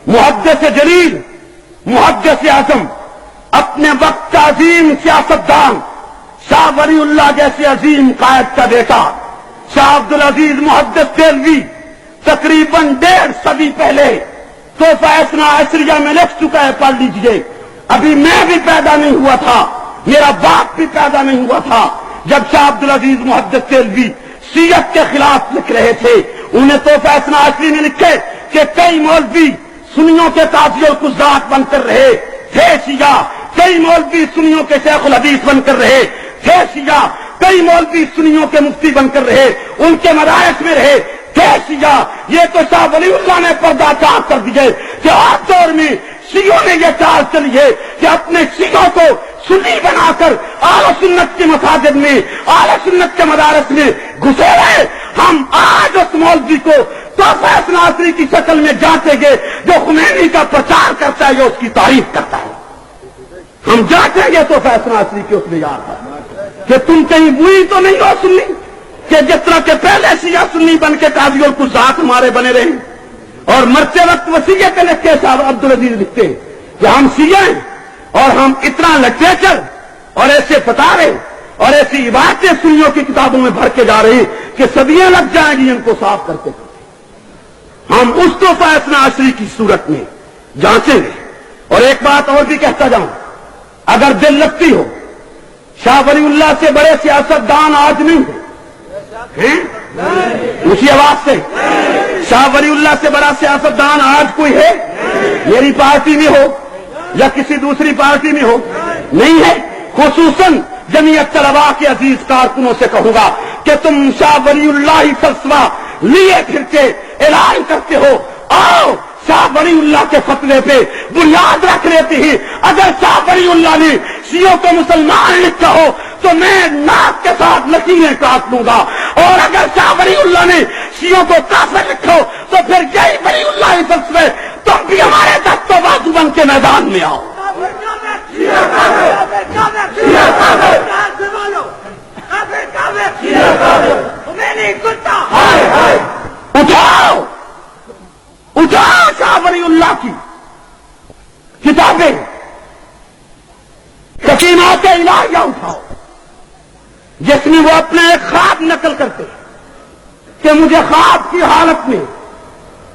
محدث جلیل، محدث اعظم، اپنے وقت کا عظیم سیاستدان شاہ ولی اللہ جیسے عظیم قائد کا بیٹا شاہ عبدالعزیز محدث دہلوی تقریباً 1.5 صدی پہلے تحفہ اثنا عشریہ میں لکھ چکا ہے، پڑھ لیجئے۔ ابھی میں بھی پیدا نہیں ہوا تھا، میرا باپ بھی پیدا نہیں ہوا تھا جب شاہ عبدالعزیز محدث دہلوی شیعت کے خلاف لکھ رہے تھے۔ انہیں تحفہ اثنا عشری میں لکھے کہ کئی مولوی سنیوں کے قاضی القضات بن کر رہے تھے شیعہ، کئی مولوی سنیوں کے شیخ الحدیث بن کر رہے تھے شیعہ، کئی مولوی سنیوں کے مفتی بن کر رہے، ان کے مدارس میں رہے تھے شیعہ۔ یہ تو شاہ ولی اللہ نے پردہ چاک کر دیے کہ آج دور میں شیعوں نے یہ چال چلی ہے کہ اپنے شیعوں کو سنی بنا کر اہل سنت کی مساجد میں، اہل سنت کے مدارس میں گھسے رہے۔ ہم آج اس مولوی کو تحفہ اثنا عشری کی شکل میں جانچیں گے جو خمینی کا پرچار کرتا ہے یا اس کی تعریف کرتا ہے۔ ہم جانچیں گے تحفہ اثنا عشری کی اس میں یاد ہے کہ تم کہیں وہی تو نہیں ہو سنی کہ جس طرح کے پہلے شیعہ سنی بن کے قاضی القضات ہمارے بنے رہے، اور مرتے وقت وصیت لکھ کے صاحب عبدالعزیز لکھتے کہ ہم شیعہ ہیں اور ہم اتنا لٹریچر اور ایسے فتاوے اور ایسی عبادتیں سنیوں کی کتابوں میں بھر کے جا رہے ہیں کہ صدیاں لگ جائیں گی ان کو صاف کرتے کرتے۔ ہم اس تحفہ اثنا عشری کی صورت میں جانچیں گے۔ اور ایک بات اور بھی کہتا جاؤں، اگر دل لگتی ہو، شاہ ولی اللہ سے بڑے سیاستدان آج نہیں ہیں، اسی آواز سے، شاہ ولی اللہ سے بڑا سیاستدان آج کوئی ہے؟ میری پارٹی میں ہو یا کسی دوسری پارٹی میں ہو؟ نہیں ہے۔ خصوصاً جمعیت طلباء کے عزیز کارکنوں سے کہوں گا کہ تم شاہ ولی اللہ ہی فلسفہ لیے پھر کے اعلان کرتے ہو، آؤ شاہ ولی اللہ کے فتوے پہ بنیاد رکھ لیتے ہیں۔ اگر شاہ ولی اللہ نے شیعوں کو مسلمان لکھا ہو تو میں ناک کے ساتھ لکیریں کاٹ لوں گا، اور اگر شاہ ولی اللہ نے شیعوں کو کافر لکھا ہو تو پھر یہی ولی اللہ فلسفے تم بھی ہمارے دست و بازو بن کے میدان میں آؤ۔ اٹھاؤ اٹھاؤ شاہ ولی اللہ کی کتابیں، سکینات الہیہ اٹھاؤ، جس میں وہ اپنے ایک خواب نقل کرتے کہ مجھے خواب کی حالت میں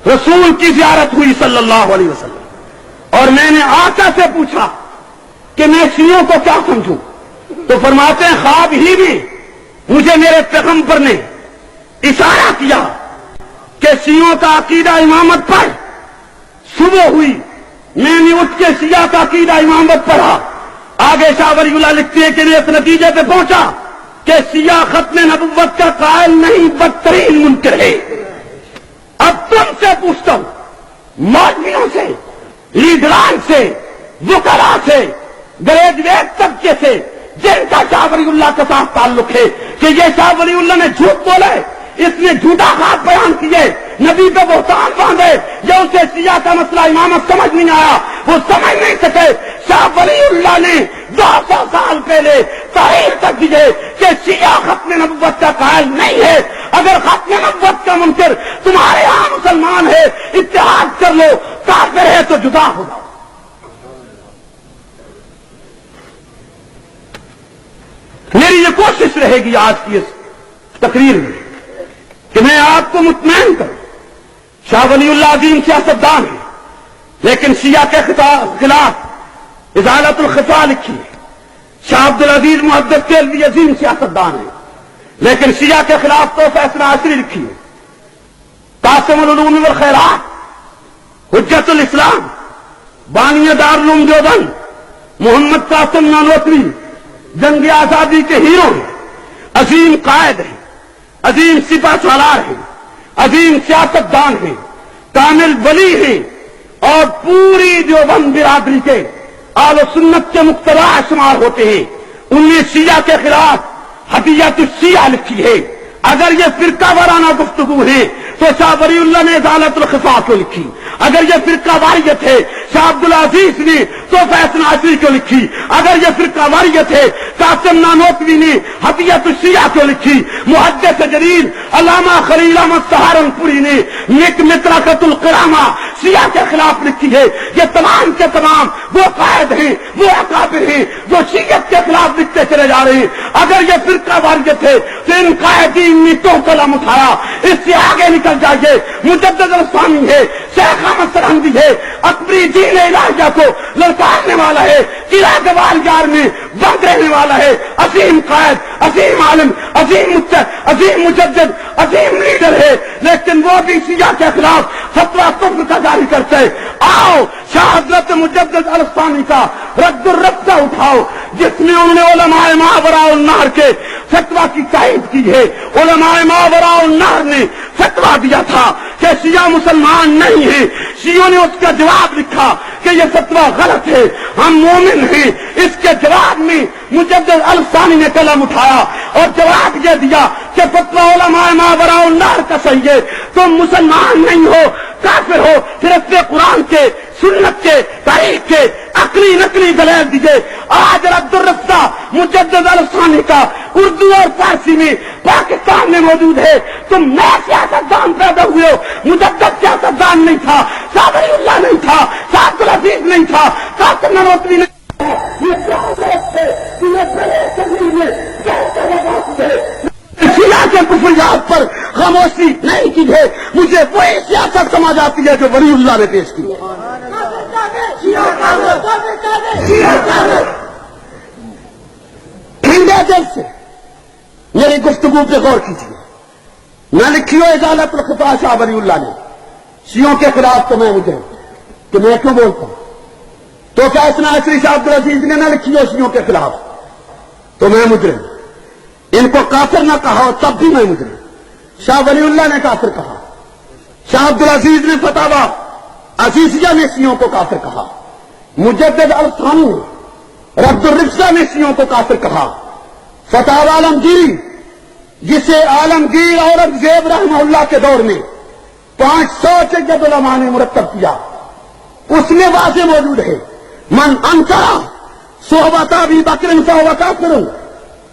رسول کی زیارت ہوئی صلی اللہ علیہ وسلم، اور میں نے آقا سے پوچھا کہ میں شیعوں کو کیا سمجھوں، تو فرماتے ہیں خواب ہی بھی مجھے میرے پیغمبر نے اشارہ کیا کہ شیعوں کا عقیدہ امامت پر، صبح ہوئی میں نے اٹھ کے شیعہ کا عقیدہ امامت پڑھا۔ آگے شاہ ولی اللہ لکھتے ہیں کہ میں اس نتیجے پہ پہنچا کہ شیعہ ختم نبوت کا قائل نہیں، بدترین منکر ہے۔ اب تم سے پوچھتا ہوں، مولویوں سے، لیڈران سے، وکلاء سے، گریجویٹ طبقے سے، جن کا شاہ ولی اللہ کے ساتھ تعلق ہے کہ یہ شاہ ولی اللہ نے جھوٹ بولا ہے، اس نے جھوٹا خواب بیان کیے، نبی پہ بہتان باندھے یا اسے شیعہ کا مسئلہ امامت سمجھ نہیں آیا، وہ سمجھ نہیں سکے، شاہ ولی اللہ نے 200 سال پہلے تحریر تک دیے کہ شیعہ ختم نبوت کا قائل نہیں ہے۔ اگر ختم نبوت کا منکر تمہارے یہاں مسلمان ہے، اتحاد کر لو، کافر ہے تو جدا ہو جاؤ۔ میری یہ کوشش رہے گی آج کی اس تقریر میں کہ میں آپ کو مطمئن کروں، شاہ ولی اللہ عظیم سیاستدان ہے، لیکن شیعہ کے خلاف ازالت الخفا لکھی ہے۔ شاہ عبدالعزیز محدث کیلوی عظیم سیاستدان ہے، لیکن شیعہ کے خلاف تو فیصلہ عصری لکھی ہے۔ قاسم العلوم والخیرات، حجت الاسلام، بانی دارالعلوم دیوبند، محمد قاسم نانوتوی جنگ آزادی کے ہیرو ہیں، عظیم قائد ہیں، عظیم سپہ سالار ہیں، عظیم سیاستدان ہیں، کامل ولی ہیں، اور پوری دیوبند برادری کے اہل سنت کے مقتدی شمار ہوتے ہیں۔ ان نے شیعہ کے خلاف ہدیت الشیعہ لکھی ہے۔ اگر یہ فرقہ وارانہ گفتگو ہے تو شاہ ولی اللہ نے ازالت الخفا کیوں لکھی؟ اگر یہ فرقہ واریت ہے شاہ عبدالعزیز نے تو فیصلہ عصری کیوں لکھی؟ اگر یہ فرقہ واریت ہے قاسم نانوتوی نے ہدیت الشیعہ کیوں لکھی؟ محدث جلیل علامہ خلیل احمد سہارنپوری نے مطرقۃ القرامہ شیعہ کے خلاف لکھی ہے۔ یہ تمام کے تمام وہ قائد ہیں، وہ اکابر ہیں جو شیعت کے خلاف لکھتے چلے جا رہے ہیں۔ اگر یہ فرقہ واریت ہے تو ان قائدین نے تو قلم اٹھایا، اس سے آگے نکل جائیے۔ مجدد الثانی ہے، شیخ احمد سرہندی ہے، اکبری دین الہیہ کو للکارنے والا ہے، قلعہ گوال یار میں بند رہنے والا ہے، عظیم قائد، عظیم عالم، عظیم مجدد، عظیم لیڈر ہے، لیکن وہ بھی شیعہ کے خلاف فتویٰ کفر کا جاری کرتے ہیں۔ آؤ شاہ حضرت مجدد الثانی کا رد الرفتہ اٹھاؤ، جس میں انہوں نے علماء ماوراء النہر کے فتویٰ کی تائید کی ہے۔ علماء ماوراء النہر نے فتویٰ دیا تھا کہ شیعہ مسلمان نہیں ہیں، شیعوں نے اس کا جواب لکھا کہ یہ فتویٰ غلط ہے، ہم مومن ہیں۔ اس کے جواب میں مجدد الثانی نے قلم اٹھایا اور جواب یہ دیا کہ فتویٰ علماء ماوراء النہر کا صحیح ہے، تم مسلمان نہیں ہو، کافر ہو۔ پھر اپنے قرآن کے، سنت کے، تاریخ کے عقلی نقلی دلائل دیجئے۔ آج رد الرفتہ مجدد الثانی کا اردو اور فارسی میں پاکستان میں موجود ہے۔ تم نیا سیاستدان پیدا ہوئے ہو، مجدد سیاستدان نہیں تھا، شاہ ولی اللہ نہیں تھا، شاہ عبدالعزیز نہیں تھا، قاسم نانوتوی نہیں تھا۔ شیعہ کے کفریات پر خاموشی نہیں کی ہے، مجھے وہی سیاست سمجھ آتی ہے جو ولی اللہ نے پیش کی۔ ٹھنڈے دل سے میری گفتگو پہ غور کیجیے۔ نہ لکھی ہو ازالت الخفا شاہ ولی اللہ نے شیعوں کے خلاف، تو میں مجھے کہ میں کیوں بولتا ہوں؟ تو کیا اسنا عصری شاہ عبدالعزیز نے نہ لکھی ہو شیعوں کے خلاف تو میں مجرم؟ ان کو کافر نہ کہا ہو تب بھی میں مجرم۔ شاہ ولی اللہ نے کافر کہا، شاہ عبدالعزیز نے فتاوی عزیزیہ نے شیعوں کو کافر کہا، مجدد الثانی نے رد الرفتہ نے شیعوں کو کافر کہا، فتاوی عالمگیری جسے عالمگیر اورنگزیب رحمہ اللہ کے دور میں 500 جد علماء نے مرتب کیا، اس میں واضح موجود ہے من انکر صحبت ابی بکر فہو کافر،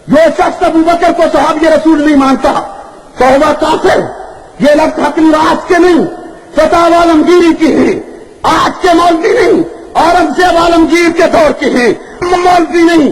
جو شخص ابو بکر کو صحابی رسول نہیں مانتا فہو کافر۔ یہ لفظ حقیقی آج کے نہیں، فتاوی عالمگیری کی ہے، آج کے مولوی نہیں، اورنگزیب عالمگیر کے دور کے ہیں، مولوی نہیں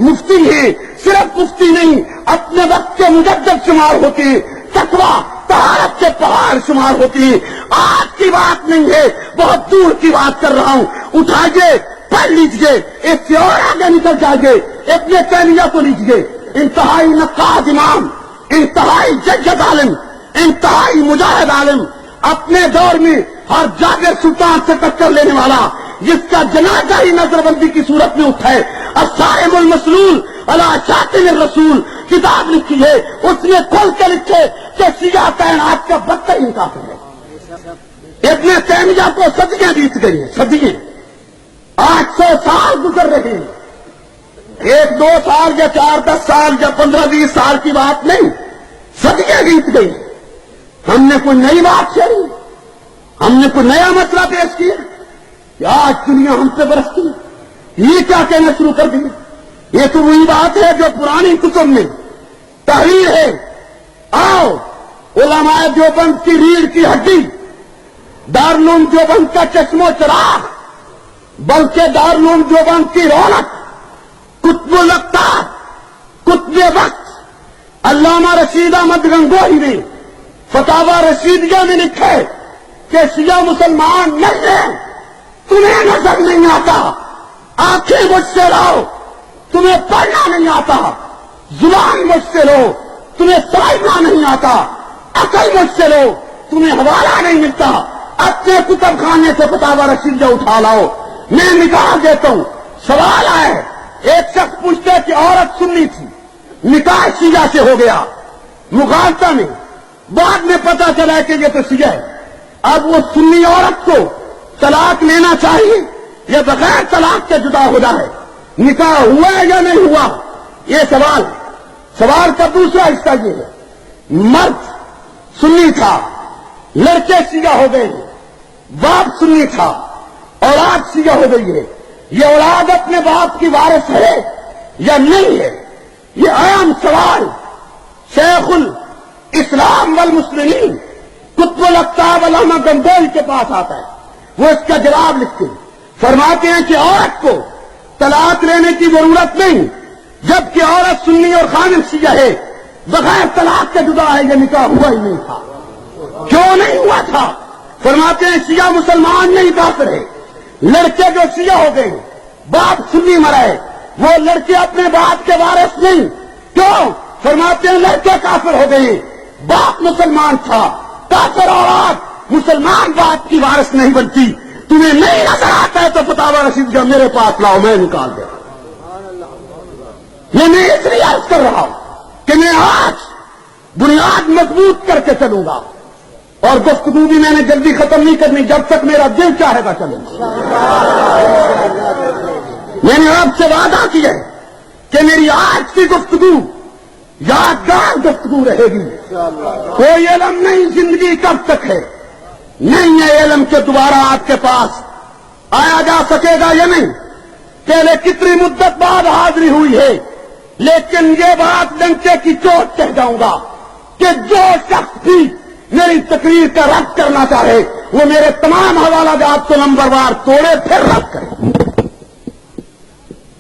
مفتی ہیں، صرف مفتی نہیں اپنے وقت کے مجدد شمار ہوتے ہیں، تقویٰ طہارت کے پہاڑ شمار ہوتی ہیں۔ آج کی بات نہیں ہے، بہت دور کی بات کر رہا ہوں، اٹھائیے پڑھ لیجئے، اس سے اور آگے نکل جائیے، ابن تیمیہ کو لیجئے، انتہائی نقاد امام، انتہائی جد عالم، انتہائی مجاہد عالم، اپنے دور میں ہر جابر سلطان سے ٹکر لینے والا، جس کا جنازہ ہی نظر بندی کی صورت میں اٹھا ہے، الصائم المسلول علی شاتم الرسول کتاب لکھی ہے، اس نے کھول کے لکھے کہ شیعہ کائنات کا بدترین کافر ہے۔ ابن تیمیہ کو صدیاں بیت گئی ہیں، صدیاں، 800 سال گزر رہے ہیں، 1-2 سال یا 4-10 سال یا 15-20 سال کی بات نہیں، صدیاں بیت گئی۔ ہم نے کوئی نئی بات چھیڑی؟ ہم نے کوئی نیا مسئلہ پیش کیا کہ آج دنیا ہم سے برستی ہے؟ یہ کیا کہنا شروع کر دیا؟ یہ تو وہی بات ہے جو پرانی کتب میں تحریر ہے. آؤ علماء دیوبند کی ریڑھ کی ہڈی، دارالعلوم دیوبند کا چشم و چراغ، بلکہ دارالعلوم دیوبند کی رونق، قطب الاقطاب، قطب وقت علامہ رشید احمد گنگوہی نے فتاوی رشیدیہ میں لکھے کہ شیعہ مسلمان نہیں ہیں، تمہیں نظر نہیں آتا، آنکھیں مجھ سے لاؤ، تمہیں پڑھنا نہیں آتا، زبان مجھ سے لو، تمہیں سمجھنا نہیں آتا، عقل مجھ سے لو، تمہیں حوالہ نہیں ملتا، اپنے کتب خانے سے فتاوی رشیدیہ اٹھا لاؤ، میں نکاح دیتا ہوں. سوال آئے، ایک شخص پوچھتے کہ عورت سنی تھی، نکاح شیعہ سے ہو گیا، مغالطہ میں بعد میں پتا چلا کہ یہ تو شیعہ ہے. اب وہ سنی عورت کو طلاق لینا چاہیے یا بغیر طلاق کے جدا ہو جائے؟ نکاح ہوا ہے یا نہیں ہوا؟ یہ سوال ہے. سوال کا دوسرا حصہ یہ ہے، مرد سنی تھا، لڑکے شیعہ ہو گئے ہیں، باپ سنی تھا، اولاد شیعہ ہو گئی ہے، یہ اولاد اپنے باپ کی وارث ہے یا نہیں ہے؟ یہ اہم سوال شیخ الاسلام والمسلمین قطب الاقطاب علامہ گنگوہی کے پاس آتا ہے. وہ اس کا جواب لکھتے ہیں، فرماتے ہیں کہ عورت کو طلاق لینے کی ضرورت نہیں، جبکہ عورت سنی اور خامل شیعہ ہے، بغیر طلاق کے جدا ہے، یہ نکاح ہوا ہی نہیں تھا. کیوں نہیں ہوا تھا؟ فرماتے ہیں شیعہ مسلمان نہیں کافر ہے. لڑکے جو شیعہ ہو گئے، باپ سنی مرا ہے، وہ لڑکے اپنے باپ کے وارث نہیں. کیوں؟ فرماتے ہیں لڑکے کافر ہو گئے، باپ مسلمان تھا، کافر اولاد مسلمان باپ کی وارث نہیں بنتی. تمہیں نہیں نظر آتا ہے تو فتاوی رشیدیہ میرے پاس لاؤ، میں نکال دے. یہ میں اس لیے عرض کر رہا ہوں کہ میں آج بنیاد مضبوط کر کے چلوں گا، اور گفتگو بھی میں نے جلدی ختم نہیں کرنی، جب تک میرا دل چاہے گا چلوں گا. میں نے آپ سے وعدہ کیا ہے کہ میری آج کی گفتگو یادگار گفتگو رہے گی. کوئی علم نہیں زندگی کب تک ہے، نہیں ہے علم کے دوبارہ آپ کے پاس آیا جا سکے گا یا نہیں. پہلے کتنی مدت بعد حاضری ہوئی ہے، لیکن یہ بات ڈنکے کی چوٹ کہہ جاؤں گا کہ جو شخص بھی میری تقریر کا رد کرنا چاہے وہ میرے تمام حوالہ جات کو نمبر وار توڑے پھر رد کرے.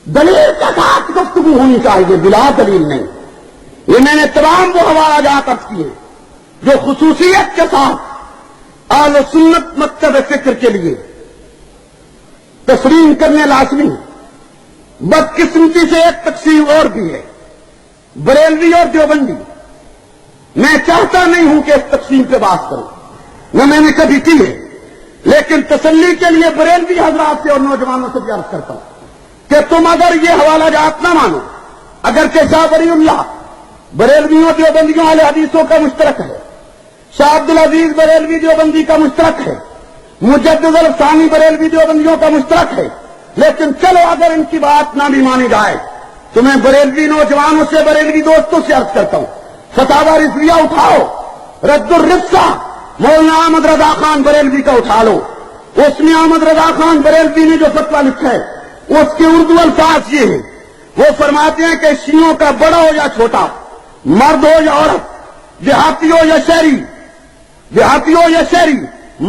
دلیل کے ساتھ گفتگو ہونی چاہیے، بلا دلیل نہیں. یہ میں نے تمام وہ حوالہ جات عرض کیے جو خصوصیت کے ساتھ اہل سنت مکتب فکر کے لیے تسلیم کرنے لازمی ہے. بدقسمتی سے ایک تقسیم اور بھی ہے، بریلوی اور دیوبندی. میں چاہتا نہیں ہوں کہ اس تقسیم پہ بات کروں، نہ میں نے کبھی کی ہے، لیکن تسلی کے لیے بریلوی حضرات سے اور نوجوانوں سے بھی عرض کرتا ہوں کہ تم اگر یہ حوالہ جات نہ مانو، اگر کہ شاہ ولی اللہ بریلویوں دیوبندیوں اہل حدیثوں کا مشترک ہے، شاہ عبدالعزیز بریلوی دیوبندی کا مشترک ہے، مجدد الثانی بریلوی دیوبندیوں کا مشترک ہے، لیکن چلو اگر ان کی بات نہ بھی مانی جائے تو میں بریلوی نوجوانوں سے، بریلوی دوستوں سے عرض کرتا ہوں، فتاوی رضویہ اٹھاؤ، رد الرفسہ مولانا احمد رضا خان بریلوی کا اٹھا لو. اس میں احمد رضا خان بریلوی نے جو فتویٰ لکھا ہے اس کے اردو الفاظ یہ ہیں، وہ فرماتے ہیں کہ شیعوں کا بڑا ہو یا چھوٹا، مرد ہو یا عورت، دیہاتی ہو یا شہری، دیہاتی ہو یا شہری،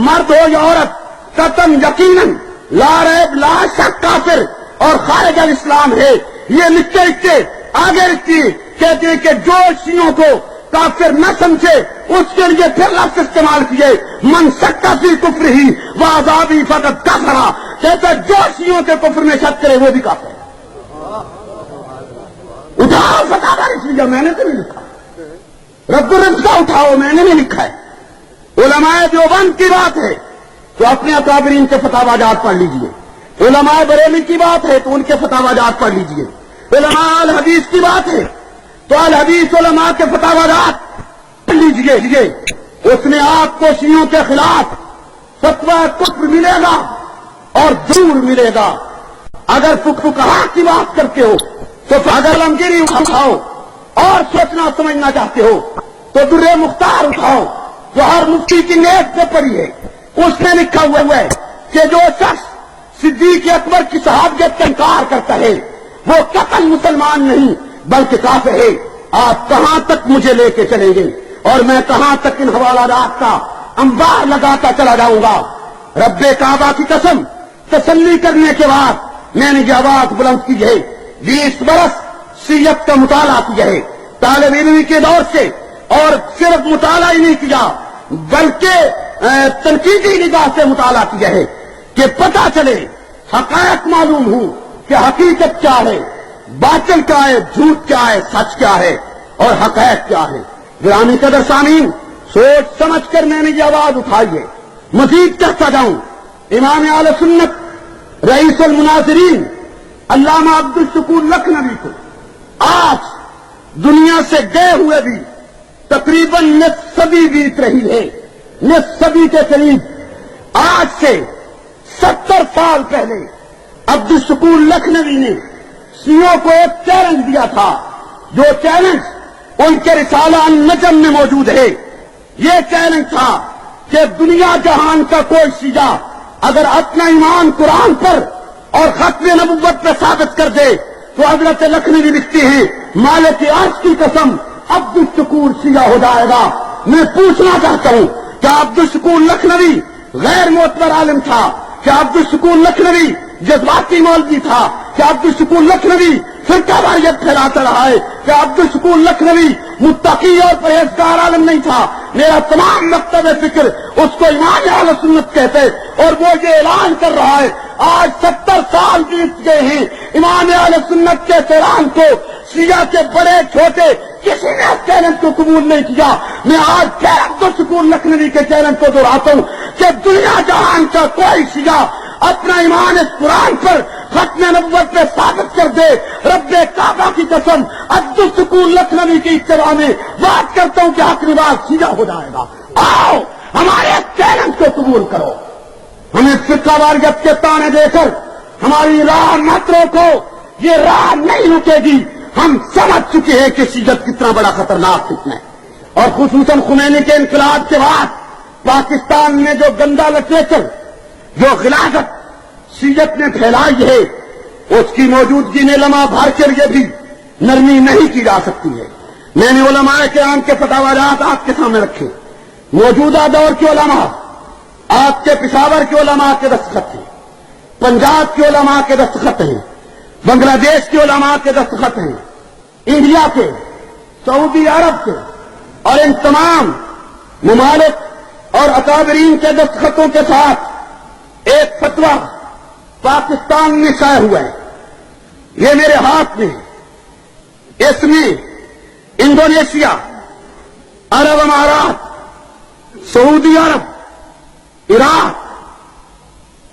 مرد ہو یا عورت، قطعاً یقیناً لا ریب لا شک کافر اور خارج الاسلام ہے. یہ لکھتے لکھتے آگے لکھتی کہتے ہیں کہ جو شیعوں کو کافر نہ سمجھے اس کے لیے پھر لفظ استعمال کیے، من شک فی کفر ہی وعذابی فقط کفرا. کہتے جو شیعوں کے کفر میں شک کرے وہ بھی کافر ہے. اٹھاؤ فتاوی رضویہ، میں نے تو نہیں لکھا. رد الرفسہ اٹھاؤ، میں نے نہیں لکھا ہے. علماء دیوبند کی بات ہے تو اپنے اکابرین کے فتاوی جات پڑھ لیجئے. علماء بریلی کی بات ہے تو ان کے فتاوی جات پڑھ لیجئے. علماء اہل حدیث کی بات ہے تو اہل حدیث علماء کے فتاوی جات پڑھ لیجئے. اس میں آپ کو شیعوں کے خلاف فتویٰ کفر ملے گا اور ضرور ملے گا. اگر فقہاء کی بات کرتے ہو تو اگر علمگیری اٹھاؤ اور سوچنا سمجھنا چاہتے ہو تو در مختار اٹھاؤ جو ہر مفتی کی نیت پہ پڑی ہے، اس میں لکھا ہوا ہے کہ جو شخص صدیق اکبر کی شہادت کا انکار کرتا ہے وہ قطعاً مسلمان نہیں بلکہ کافر ہے۔ آپ کہاں تک مجھے لے کے چلیں گے اور میں کہاں تک ان حوالات کا انبار لگاتا چلا جاؤں گا؟ رب کعبہ کی قسم، تسلی کرنے کے بعد میں نے یہ آواز بلند کی ہے، 20 برس سیرت کا مطالعہ کیا ہے طالب علم کے دور سے، اور صرف مطالعہ ہی نہیں کیا بلکہ تنقیدی نگاہ سے مطالعہ کیا ہے کہ پتہ چلے، حقائق معلوم ہوں کہ حقیقت کیا ہے، باطل کیا ہے، جھوٹ کیا ہے، سچ کیا ہے اور حقائق کیا ہے۔ گرامی قدر سامعین، سوچ سمجھ کر میں نے یہ آواز اٹھائی ہے۔ مزید کہتا جاؤں، امام اہل سنت رئیس المناظرین علامہ عبدالشکور لکھنوی کو آج دنیا سے گئے ہوئے بھی تقریباً نصف صدی بیت رہی ہے، نصف صدی کے قریب۔ آج سے 70 سال پہلے عبدالشکور لکھنوی نے شیعوں کو ایک چیلنج دیا تھا، جو چیلنج ان کے رسالہ النجم میں موجود ہے۔ یہ چیلنج تھا کہ دنیا جہان کا کوئی شیعہ اگر اپنا ایمان قرآن پر اور ختم نبوت پہ ثابت کر دے تو حضرت لکھنوی لکھتے ہیں مالک عرش کی قسم عبدالشکور شیعہ ہو جائے گا۔ میں پوچھنا چاہتا ہوں، کیا عبدالشکور لکھنوی غیر معتبر عالم تھا؟ کیا عبدالشکور لکھنوی جذباتی مولوی تھا؟ کیا عبدالشکور لکھنوی فرقہ واریت پھیلاتا رہا ہے؟ کیا عبدالشکور لکھنوی متقی اور پرہیزگار عالم نہیں تھا؟ میرا تمام مکتب فکر اس کو امام اہل سنت کہتے، اور وہ یہ اعلان کر رہا ہے آج 70 سال بیت گئے ہیں امام اہل سنت کے اعلان کو شیعہ کے بڑے چھوٹے کسی نے اس چیلنج کو قبول نہیں کیا۔ میں آج پھر عبدالشکور لکھنوی کے چیلنج کو دہراتا ہوں کہ دنیا جہان کا کوئی شیعہ اپنا ایمان اس قرآن پر ختم نبوت پہ ثابت کر دے، رب کعبہ کی قسم عبدالشکور لکھنوی کی اتباع میں بات کرتا ہوں کہ حق نواز شیعہ ہو جائے گا۔ آؤ ہمارے چیلنج کو قبول کرو، ہمیں فرقہ واریت کے تانے دے کر ہماری راہ مت روکو، یہ راہ نہیں رکے گی۔ ہم سمجھ چکے ہیں کہ شیعت کتنا بڑا خطرناک فتنہ ہے، اور خصوصاً خمینی کے انقلاب کے بعد پاکستان میں جو گندا لٹریچر، جو غلاظت شیعت نے پھیلائی ہے، اس کی موجودگی میں لمحہ بھر کے لیے بھی نرمی نہیں کی جا سکتی ہے۔ میں نے علماء کرام کے فتاویات آپ کے سامنے رکھے۔ موجودہ دور کے علماء، آپ کے پشاور کے علماء کے دستخط ہیں، پنجاب کے علماء کے دستخط ہیں، بنگلہ دیش کے علماء کے دستخط ہیں، انڈیا کے، سعودی عرب کے، اور ان تمام ممالک اور اکابرین کے دستخطوں کے ساتھ ایک فتویٰ پاکستان میں شائع ہوا ہے۔ یہ میرے ہاتھ میں، اس میں انڈونیشیا، عرب امارات، سعودی عرب، عراق،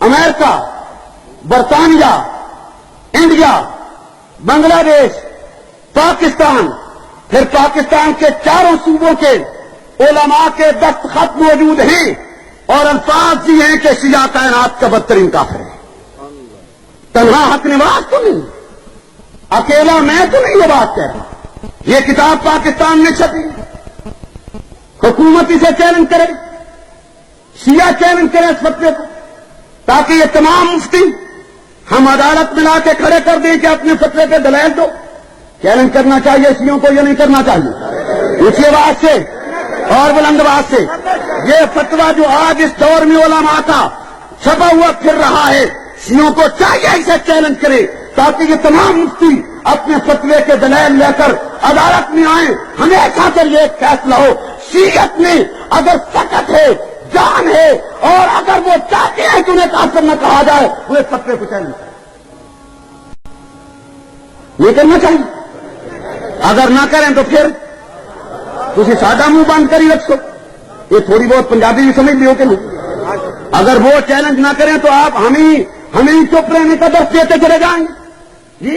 امریکہ، برطانیہ، انڈیا، بنگلہ دیش، پاکستان، پھر پاکستان کے چاروں صوبوں کے علماء کے دستخط موجود ہیں، اور الفاظ یہ ہیں کہ شیعہ کائنات کا بدترین کافر ہے۔ تنہا حق نواز تو نہیں، اکیلا میں تو نہیں یہ بات کہہ رہا، یہ کتاب پاکستان میں چھپی، حکومت اسے چیلنج کرے، شیعہ چیلنج کرے اس فتوے کو، تاکہ یہ تمام مفتی ہم عدالت میں لا کے کھڑے کر دیں کہ اپنے فتوے پہ دلائل دو۔ چیلنج کرنا چاہیے شیعوں کو، یہ نہیں کرنا چاہیے۔ اسی آواز سے اور بلند آواز سے یہ فتویٰ جو آج اس دور میں علماء کا چھپا ہوا پھر رہا ہے، شیعوں کو چاہیے اسے چیلنج کرے، تاکہ یہ تمام مفتی اپنے فتوے کے دلائل لے کر عدالت میں آئیں۔ ہمیشہ کے لیے ایک فیصلہ ہو، شیعت میں اگر سکت ہے، جان ہے، اور اگر وہ چاہتے ہیں کہ انہیں کافر نہ کہا جائے، وہ اس فتوے کو چیلنج کریں۔ یہ کرنا چاہیے، اگر نہ کریں تو پھر تھی سادہ منہ بند کری رکھو۔ یہ تھوڑی بہت پنجابی بھی سمجھ لیو کہ نہیں؟ اگر وہ چیلنج نہ کریں تو آپ ہمیں چپ رہنے کا درس دیتے چلے جائیں گے۔ جی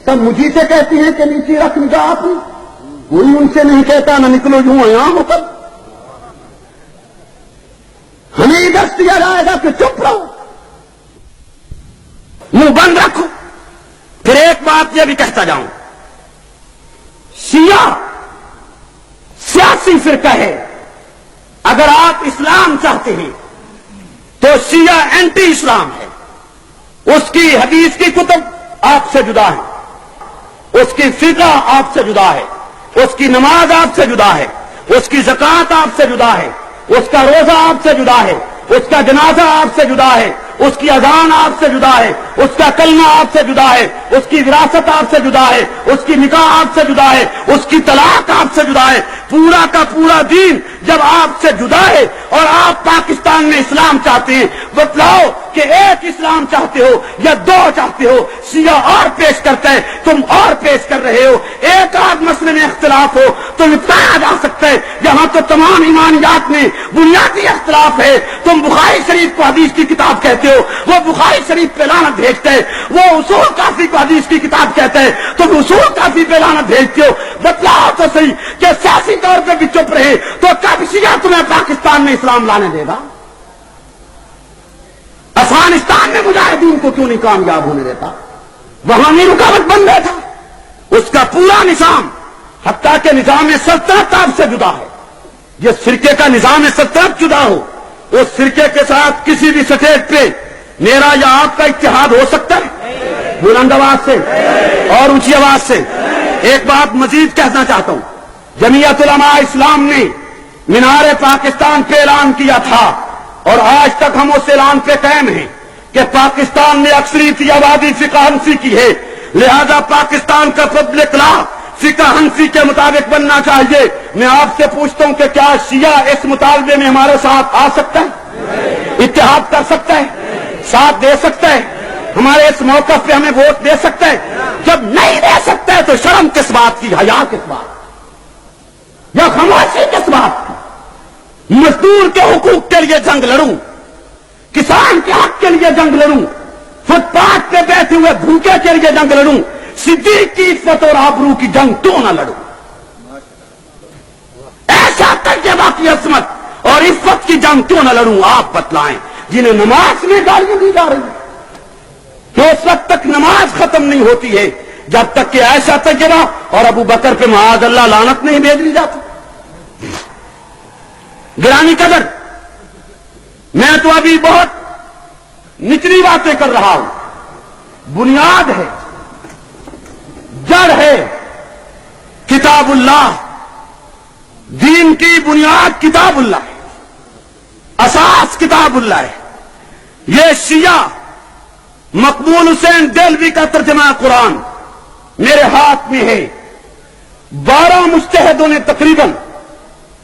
سب مجھے سے کہتی ہیں کہ نیچے رکھ نگاہ آپ، کوئی ان سے نہیں کہتا نہ نکلو یوں یہاں ہو کر، ہمیں درس دیا جائے گا کہ چپ رہو، منہ بند رکھو۔ پھر ایک بات یہ بھی کہتا جاؤں، شیعہ سیاسی فرقہ ہے، اگر آپ اسلام چاہتے ہیں تو شیعہ اینٹی اسلام ہے. اس کی حدیث کی کتب آپ سے جدا ہے، اس کی فقہ آپ سے جدا ہے، اس کی نماز آپ سے جدا ہے، اس کی زکوٰۃ آپ سے جدا ہے، اس کا روزہ آپ سے جدا ہے، اس کا جنازہ آپ سے جدا ہے، اس کی اذان آپ سے جدا ہے، اس کا کلمہ آپ سے جدا ہے، اس کی وراثت آپ سے جدا ہے، اس کی نکاح آپ سے جدا ہے، اس کی طلاق آپ سے جدا ہے. پورا کا پورا دین جب آپ سے جدا ہے اور آپ پاکستان میں اسلام چاہتے ہیں، بتلاؤ کہ ایک اسلام چاہتے ہو یا دو چاہتے ہو؟ شیعہ اور پیش کرتا ہے، تم اور پیش کر رہے ہو. ایک آدھ مسئلے میں اختلاف ہو تو نپٹایا جا سکتا ہے، یہاں تو تمام ایمانیات میں بنیادی اختلاف ہے. تم بخاری شریف کو حدیث کی کتاب کہتے ہو، وہ بخاری شریف پہ لعنت بھیجتے ہیں. وہ اصول کافی کو حدیث کی کتاب کہتے ہیں، تم اصول کافی پہ لعنت بھیجتے ہو. بتلاؤ تو صحیح کہ سیاسی طور پہ بھی چپ رہے تو کب شیعہ تمہیں پاکستان میں اسلام لانے دے گا؟ افغانستان میں مجاہدین کو کیوں نہیں کامیاب ہونے دیتا؟ وہاں نہیں رکاوٹ بن گیا تھا. اس کا پورا نظام، حتیٰ کہ نظام سلطنت آپ سے جدا ہے. جس فرقے کا نظام سلطنت جدا ہو، اس فرقے کے ساتھ کسی بھی سٹیج پہ میرا یا آپ کا اتحاد ہو سکتا ہے؟ بلند آواز سے اور اونچی آواز سے ایک بات مزید کہنا چاہتا ہوں. جمعیت علماء اسلام نے مینار پاکستان پہ اعلان کیا تھا اور آج تک ہم اس اعلان پہ قائم ہیں کہ پاکستان میں اکثریتی آبادی فقہ حنفی کی ہے، لہذا پاکستان کا پبلک لا فقہ حنفی کے مطابق بننا چاہیے. میں آپ سے پوچھتا ہوں کہ کیا شیعہ اس مطالبے میں ہمارے ساتھ آ سکتا ہے؟ اتحاد کر سکتا ہے؟ ساتھ دے سکتا ہے؟ ہمارے اس موقع پہ ہمیں ووٹ دے سکتا ہے؟ جب نہیں دے سکتا ہے تو شرم کس بات کی، حیا کس بات یا خاموشی کس بات کی؟ مزدور کے حقوق کے لیے جنگ لڑوں، کسان کے حق کے لیے جنگ لڑوں، فٹ پاتھ پہ بیٹھے ہوئے بھوکے کے لیے جنگ لڑوں، صدیق کی عزت اور آبرو کی جنگ کیوں نہ لڑوں؟ ایسا تجربہ کی عصمت اور عزت کی جنگ کیوں نہ لڑوں؟ آپ بتلائیں. جنہیں نماز میں گالیاں دی جا رہی ہیں کہ اس وقت تک نماز ختم نہیں ہوتی ہے جب تک کہ ایسا تجربہ اور ابو بکر پہ معاذ اللہ لعنت نہیں بھیج لی جاتی. گرامی قدر، میں تو ابھی بہت نچلی باتیں کر رہا ہوں. بنیاد ہے، جڑ ہے کتاب اللہ. دین کی بنیاد کتاب اللہ ہے، اساس کتاب اللہ ہے. یہ شیعہ مقبول حسین دہلوی کا ترجمہ قرآن میرے ہاتھ میں ہے. 12 مجتہدوں نے تقریباً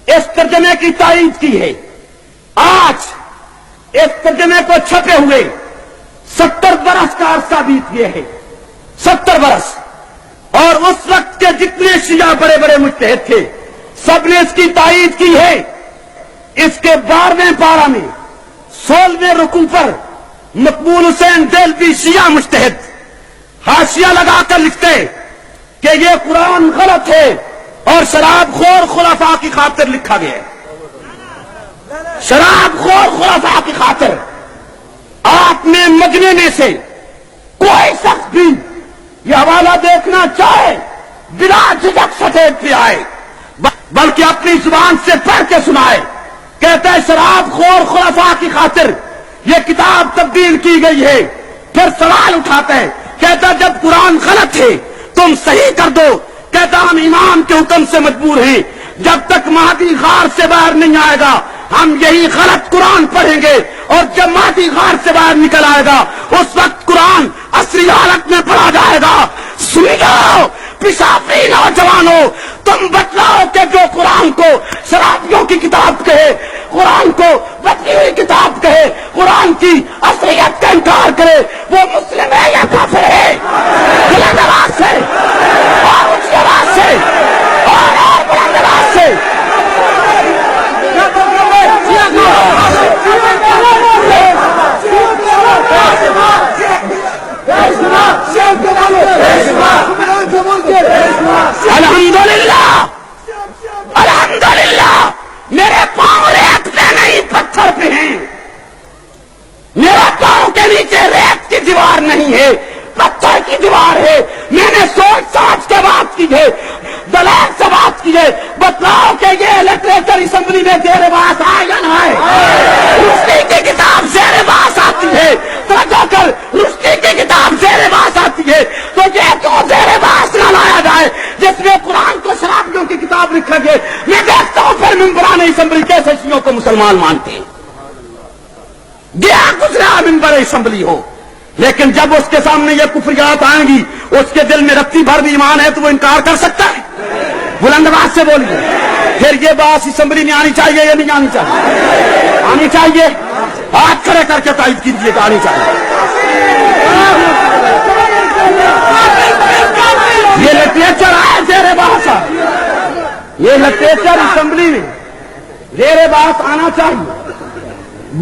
اس ترجمے کی تائید کی ہے. آج اس ترجمے کو چھپے ہوئے 70 برس کا عرصہ بیت گئے ہیں. 70 برس. اور اس وقت کے جتنے شیعہ بڑے بڑے مجتہد تھے سب نے اس کی تائید کی ہے. اس کے 12ویں پارہ میں 16ویں رکوع پر مقبول حسین دہلوی شیعہ مجتہد حاشیہ لگا کر لکھتے کہ یہ قرآن غلط ہے اور شراب خور خلفاء کی خاطر لکھا گیا ہے. شراب خور خلفاء کی خاطر. آپ میں مجمع میں سے کوئی شخص بھی یہ حوالہ دیکھنا چاہے بلا جھجک سٹیج پہ آئے، بلکہ اپنی زبان سے پڑھ کے سنائے. کہتا ہے شراب خور خلفاء کی خاطر یہ کتاب تبدیل کی گئی ہے. پھر سوال اٹھاتا ہے، کہتا جب قرآن غلط ہے تم صحیح کر دو. کہتا ہم امام کے حکم سے مجبور ہیں، جب تک مہدی غار سے باہر نہیں آئے گا ہم یہی غلط قرآن پڑھیں گے، اور جب مہدی غار سے باہر نکل آئے گا اس وقت قرآن اصلی حالت میں پڑھا جائے گا. سن جاؤ پیشافی نوجوانوں، تم بتلاؤ کہ جو قرآن کو شرابیوں کی کتاب کہے، قرآن کو بدلی ہوئی کتاب کہے، قرآن کی اصلیت کا انکار کرے، وہ مسلم ہے یا کافر ہے؟ بلند آواز سے اور اونچی آواز سے اور بلند آواز سے. الحمدللہ الحمدللہ میرے پاؤں ریت پہ نہیں پتھر پہ ہیں. میرے پاؤں کے نیچے ریت کی دیوار نہیں ہے، پتھر کی دیوار ہے. میں نے سوچ سمجھ کے بات کی ہے، دلائل سے بات کی ہے. بتلاؤ کہ یہ لٹریچر لٹریچر اسمبلی میں زیر بحث آئے یا نہ آئے؟ رشدی کی کتاب زیر بحث آتی ہے، توجہ کر، رشدی کی کتاب زیر بحث آتی ہے، تو یہ تو زیر بحث نہ لایا جائے جس میں قرآن کو شرابیوں کی کتاب لکھا گیا؟ میں دیکھتا ہوں پھر ممبران اسمبلی کیسے شیعوں کو مسلمان مانتے ہیں. گیا گزرا ممبر اسمبلی ہو، لیکن جب اس کے سامنے یہ کفریات آئیں گی، اس کے دل میں رتی بھر بھی ایمان ہے تو وہ انکار کر سکتا ہے؟ بلند آواز سے بولیے. پھر یہ بات اسمبلی میں آنی چاہیے یا نہیں آنی چاہیے؟ آنی چاہیے. ہاتھ کھڑے کر کے تائید کیجیے کہ آنی چاہیے. یہ لٹریچر آئے زیر بحث، یہ لٹریچر اسمبلی میں زیر بحث آنا چاہیے.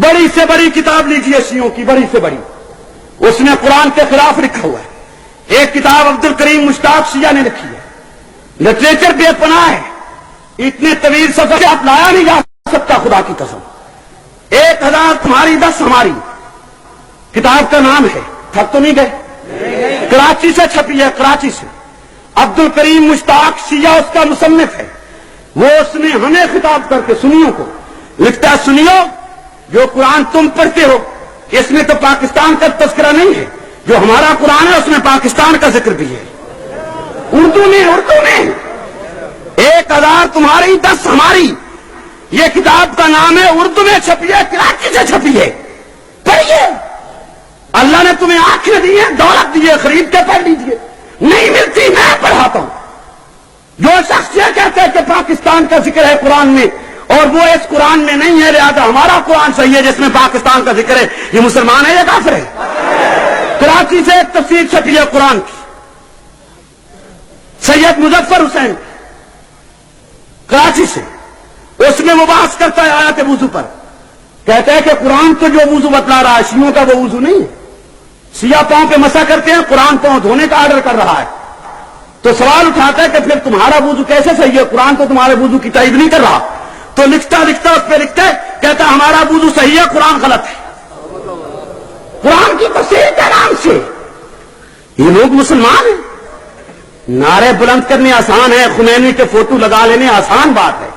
بڑی سے بڑی کتاب لیجیے شیعوں کی، بڑی سے بڑی، اس نے قرآن کے خلاف لکھا ہوا ہے. ایک کتاب عبد الکریم مشتاق شیعہ نے لکھی ہے، لٹریچر بے پناہ ہے، اتنے طویل سفر سے آپ لایا نہیں جا سکتا. خدا کی قسم، 1000 تمہاری 10 ہماری کتاب کا نام ہے. تھک تو نہیں گئے؟ کراچی سے چھپی ہے، کراچی سے. عبد الکریم مشتاق شیعہ اس کا مصنف ہے. وہ اس نے ہمیں خطاب کر کے سنیوں کو لکھتا ہے، سنیو جو قرآن تم پڑھتے ہو اس میں تو پاکستان کا تذکرہ نہیں ہے، جو ہمارا قرآن ہے اس میں پاکستان کا ذکر بھی ہے. اردو میں 1000 تمہاری 10 ہماری، یہ کتاب کا نام ہے، اردو میں چھپی ہے، کراچی سے چھپی ہے. پڑھیے. اللہ نے تمہیں آنکھیں دی ہیں، دولت دی ہے، خرید کے پڑھ لیجیے. نہیں ملتی میں پڑھاتا ہوں. جو شخص یہ کہتا ہے کہ پاکستان کا ذکر ہے قرآن میں اور وہ اس قرآن میں نہیں ہے لہذا ہمارا قرآن صحیح ہے جس میں پاکستان کا ذکر ہے، یہ مسلمان ہے یا کافر ہے؟ کراچی سے ایک تفسیر چھپی ہے قرآن کی، سید مظفر حسین کراچی سے. اس میں وہ بحث کرتا ہے آیات وضو پر، کہتا ہے کہ قرآن تو جو وضو بتلا رہا ہے شیعوں کا وہ وضو نہیں ہے. شیعہ پاؤں پہ مسا کرتے ہیں، قرآن پاؤں دھونے کا آرڈر کر رہا ہے. تو سوال اٹھاتا ہے کہ پھر تمہارا وضو کیسے صحیح ہے؟ قرآن تو تمہارے وضو کی تائید نہیں کر رہا. تو لکھتا اس پہ لکھتا ہے، کہتا ہمارا وضو صحیح ہے، قرآن غلط ہے. قرآن کی تفسیر کے نام سے یہ لوگ مسلمان ہیں. نعرے بلند کرنے آسان ہے، خمینی کے فوٹو لگا لینے آسان بات ہے.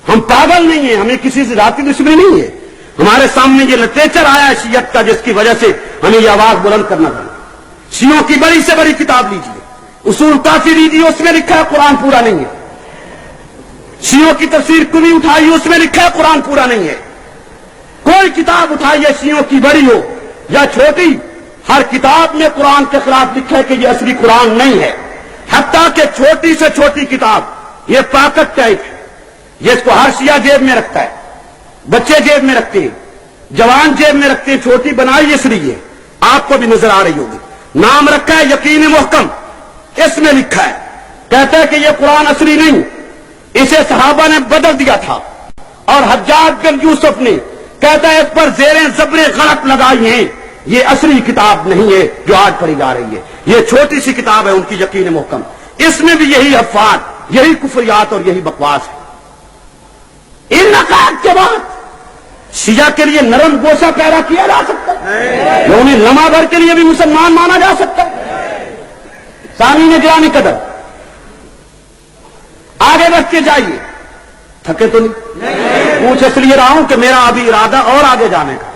ہم پاگل نہیں ہیں، ہمیں کسی سے ذاتی دشمنی نہیں ہے. ہمارے سامنے یہ لٹریچر آیا ہے شیعت کا جس کی وجہ سے ہمیں یہ آواز بلند کرنا پڑا. شیعوں کی بڑی سے بڑی کتاب لیجیے، اصول کافی لیجیے، اس میں لکھا ہے قرآن پورا نہیں ہے. شیعوں کی تفسیر کلی اٹھائیے، اس میں لکھا ہے قرآن پورا نہیں ہے. کوئی کتاب اٹھائیے شیعوں کی بڑی ہو یا چھوٹی، ہر کتاب میں قرآن کے خلاف لکھا ہے کہ یہ اصلی قرآن نہیں ہے. حتیٰ کہ چھوٹی سے چھوٹی کتاب یہ پاکٹ ٹائپ ہے، یہ اس کو ہر شیعہ جیب میں رکھتا ہے، بچے جیب میں رکھتے ہیں، جوان جیب میں رکھتے ہیں. چھوٹی بنائی اس لیے آپ کو بھی نظر آ رہی ہوگی. نام رکھا ہے یقین محکم، اس میں لکھا ہے، کہتا ہے کہ یہ قرآن اصلی نہیں، اسے صحابہ نے بدل دیا تھا. اور حجاج بن یوسف نے کہتا ہے اس پر زیریں زبریں غلط لگائی ہیں، یہ اصلی کتاب نہیں ہے جو آج پڑھی جا رہی ہے. یہ چھوٹی سی کتاب ہے ان کی یقین محکم، اس میں بھی یہی افواد، یہی کفریات اور یہی بکواس ہے. ان نقائد کے بعد شیعہ کے لیے نرم گوشہ پیدا کیا جا سکتا ہے، جو انہیں لمحہ بھر کے لیے بھی مسلمان مانا جا سکتا ہے. سامعین گرامی قدر، آگے بڑھ کے جائیے. تھکے تو نہیں؟ پوچھ اس لیے رہا ہوں کہ میرا ابھی ارادہ اور آگے جانے کا.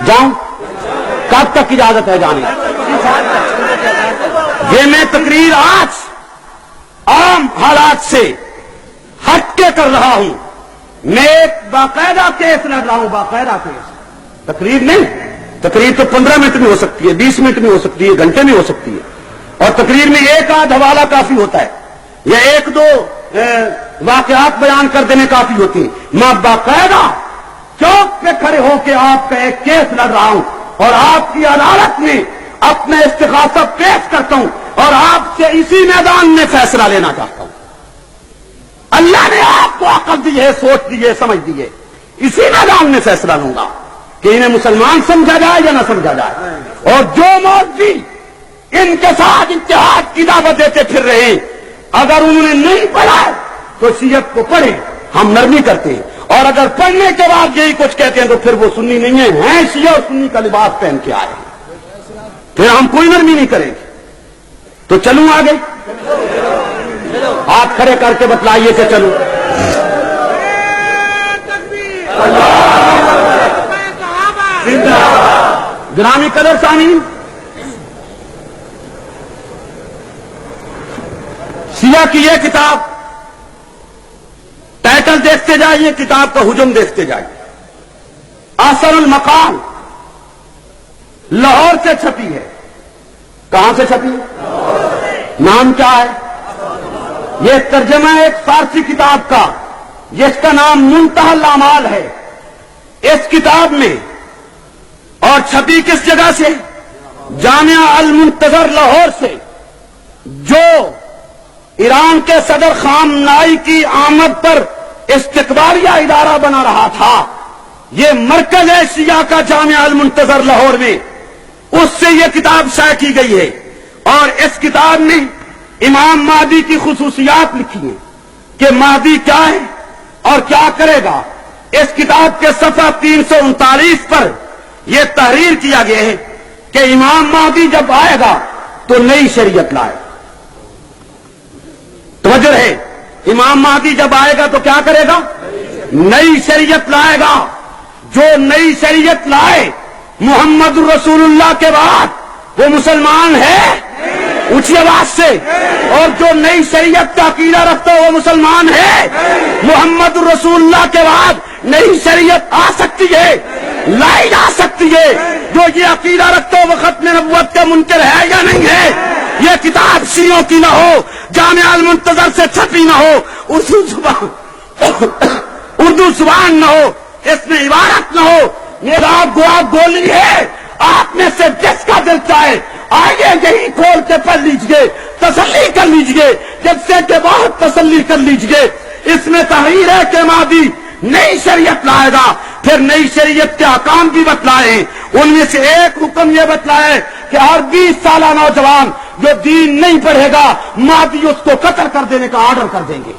جاؤں؟ کب تک اجازت ہے جانے کی؟ یہ میں تقریر آج عام حالات سے ہٹ کے کر رہا ہوں. میں ایک باقاعدہ کیس لڑ رہا ہوں، باقاعدہ کیس. تقریر نہیں، تقریر تو 15 منٹ میں ہو سکتی ہے، 20 منٹ میں ہو سکتی ہے، گھنٹے میں ہو سکتی ہے. اور تقریر میں ایک آدھ حوالہ کافی ہوتا ہے یا 1-2 واقعات بیان کر دینے کافی ہوتی ہیں. میں باقاعدہ چوک پہ کھڑے ہو کے آپ کا ایک کیس لڑ رہا ہوں اور آپ کی عدالت میں اپنا استغاثہ پیش کرتا ہوں اور آپ سے اسی میدان میں فیصلہ لینا چاہتا ہوں. اللہ نے آپ کو عقل دی ہے، سوچ دی ہے، سمجھ دی ہے، اسی میدان میں فیصلہ لوں گا کہ انہیں مسلمان سمجھا جائے یا نہ سمجھا جائے. اور جو مولوی ان کے ساتھ اتحاد کی دعوت دیتے پھر رہے ہیں، اگر انہوں نے نہیں پڑھا تو شیعت کو پڑھیں، ہم نرمی کرتے ہیں. اور اگر پڑھنے کے بعد یہی کچھ کہتے ہیں تو پھر وہ سنی نہیں ہیں شیعہ اور سنی کا لباس پہن کے آئے ہیں، پھر ہم کوئی نرمی نہیں کریں گے. تو چلوں آگے. ہاتھ کھڑے کر کے بتلائیے کہ چلو. گرامی قدر سامعین، سیاہ کی یہ کتاب، ٹائٹل دیکھتے جائیے، کتاب کا حجم دیکھتے جائیے. احسن المقال لاہور سے چھپی ہے. کہاں سے چھپی ہے؟ نام کیا ہے؟ یہ ترجمہ ہے ایک فارسی کتاب کا جس کا نام منتہی الاعمال ہے. اس کتاب میں، اور چھپی کس جگہ سے؟ جامعہ المنتظر لاہور سے، جو ایران کے صدر خامنائی کی آمد پر استقبالیہ ادارہ بنا رہا تھا. یہ مرکز ہے شیعہ کا جامعہ المنتظر لاہور میں، اس سے یہ کتاب شائع کی گئی ہے. اور اس کتاب میں امام مہدی کی خصوصیات لکھی ہیں کہ مہدی کیا ہے اور کیا کرے گا. اس کتاب کے صفحہ 339 پر یہ تحریر کیا گیا ہے کہ امام مہدی جب آئے گا تو نئی شریعت لائے. توجہ ہے، امام مہدی جب آئے گا تو کیا کرے گا؟ نئی شریعت لائے گا. جو نئی شریعت لائے محمد رسول اللہ کے بعد وہ مسلمان ہے؟ اونچی آواز سے. اور جو نئی شریعت کا عقیدہ رکھتا ہے وہ مسلمان ہے؟ محمد رسول اللہ کے بعد نئی شریعت آ سکتی ہے، لائی جا سکتی ہے. جو یہ عقیدہ رکھتا ہے وہ ختم نبوت کا منکر ہے یا نہیں ہے؟ یہ کتاب شیعوں کی نہ ہو، جامعہ المنتظر سے چھپی نہ ہو، اردو زبان نہ ہو، اس میں عبارت نہ ہو، یہ آپ گولی ہے. آپ میں سے جس کا دل چاہے آئیے یہی کھول کے پڑھ لیجئے، تسلی کر لیجئے، جلسے کے بعد تسلی کر لیجئے. اس میں تحریر ہے کہ مہدی نئی شریعت لائے گا. پھر نئی شریعت کے احکام بھی بتلائے ہیں. ان میں سے ایک حکم یہ بتلایا کہ ہر 20 سالہ نوجوان جو دین نہیں پڑھے گا مہدی اس کو قتل کر دینے کا آرڈر کر دیں گے.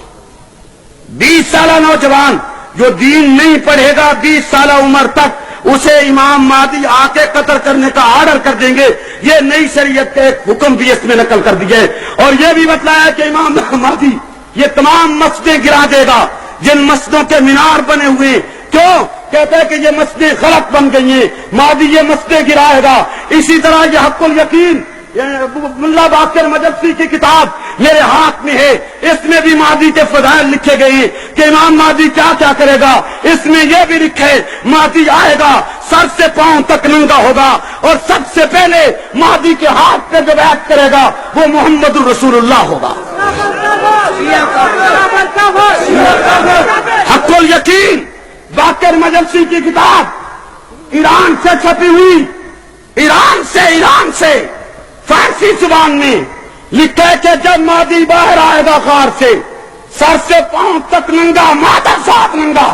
20 سالہ نوجوان جو دین نہیں پڑھے گا 20 سالہ عمر تک اسے امام مہدی آ کے قتل کرنے کا آرڈر کر دیں گے. یہ نئی شریعت کے ایک حکم بھی اس میں نقل کر دیے. اور یہ بھی بتلایا کہ امام مہدی یہ تمام مسجدیں گرا دے گا جن مسجدوں کے مینار بنے ہوئے. کیوں؟ کہتا ہے کہ یہ مسجدیں غلط بن گئی ہیں، مہدی یہ مسجدیں گرائے گا. اسی طرح یہ حق الیقین ملا باقر مجلسی کی کتاب میرے ہاتھ میں ہے، اس میں بھی مہدی کے فضائل لکھے گئے ہیں کہ امام مہدی کیا کیا کرے گا. اس میں یہ بھی لکھے مہدی آئے گا سر سے پاؤں تک ننگا ہوگا، اور سب سے پہلے مہدی کے ہاتھ پہ جو بیعت کرے گا وہ محمد رسول اللہ ہوگا. حق الیقین باقر مجلسی کی کتاب ایران سے چھپی ہوئی، ایران سے فارسی زبان میں لکھا ہے کہ جب مہدی باہر آئے گا غار سے سر سے پاؤں تک ننگا، مادر ساتھ ننگا،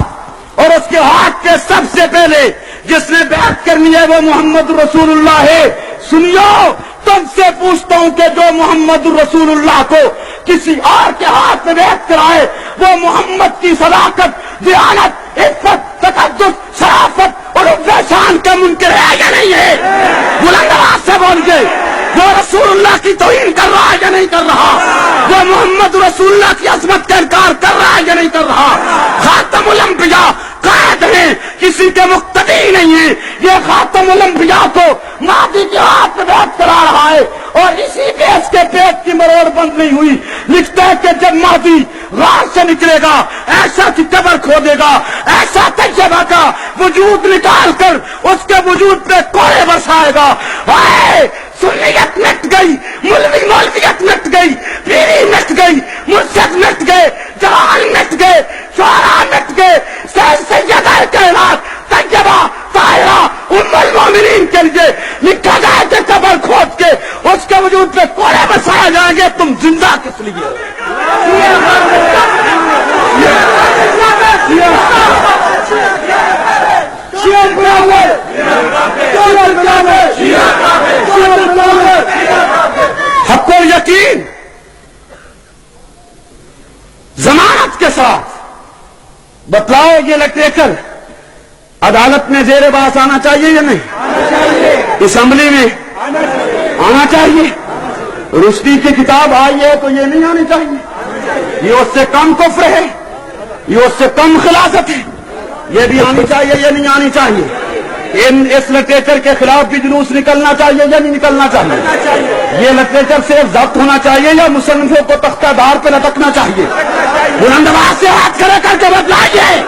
اور اس کے ہاتھ کے سب سے پہلے جس نے بیعت کرنی ہے وہ محمد رسول اللہ ہے. سنیو، تم سے پوچھتا ہوں کہ جو محمد رسول اللہ کو کسی اور کے ہاتھ میں بیعت کرائے وہ محمد کی صداقت، دیانت، عفت، تقدس، شرافت اور شان کا منکر ہے یا نہیں ہے؟ بلند آواز سے بولیے. وہ رسول اللہ کی توہین کر رہا ہے یا نہیں کر رہا؟ وہ محمد رسول اللہ کی عظمت کا انکار کر رہا ہے یا نہیں کر رہا؟ خاتم الانبیاء قائد ہیں، کسی کے مقتدی نہیں ہیں. یہ خاتم الانبیاء کو مہدی کے ہاتھ میں بیعت کرا رہا ہے، اور اسی پہ اس کے پیٹ کی مروڑ بند نہیں ہوئی. لکھتا ہے کہ جب مہدی غار سے نکلے گا ایسا کی قبر کھودے گا، ایسا طیبہ کا وجود نکال کر اس کے وجود پہ کوڑے برسائے گا. سنیت مٹ گئی، مولویت مٹ گئی، پیری مٹ گئی، مرشد مٹ گئے، جوان مٹ گئے، شعراء مٹ گئے. سیدہ کائنات طیبہ طاہرہ ام المومنین کے لیے لکھا جائے کہ قبر کھود کے اس کے وجود پہ کوڑے برسائے جائیں گے. تم زندہ کس لیے؟ حق الیقین ضمانت کے ساتھ بتلاؤ یہ لٹریچر عدالت میں زیر بحث آنا چاہیے یا نہیں؟ اسمبلی میں آنا چاہیے. رشدی کی کتاب آئی ہے تو یہ نہیں آنی چاہیے. یہ اس سے کم کفر ہے، یہ اس سے کم خلافت ہے. یہ بھی آنی چاہیے، یہ نہیں آنی چاہیے. اس لٹریچر کے خلاف بھی جلوس نکلنا چاہیے یا نہیں نکلنا چاہیے؟ یہ لٹریچر صرف ضبط ہونا چاہیے یا مصنفوں کو تختہ دار پہ لٹکنا چاہیے؟ بلند آواز سے ہاتھ کھڑے کر کے بتلائیے.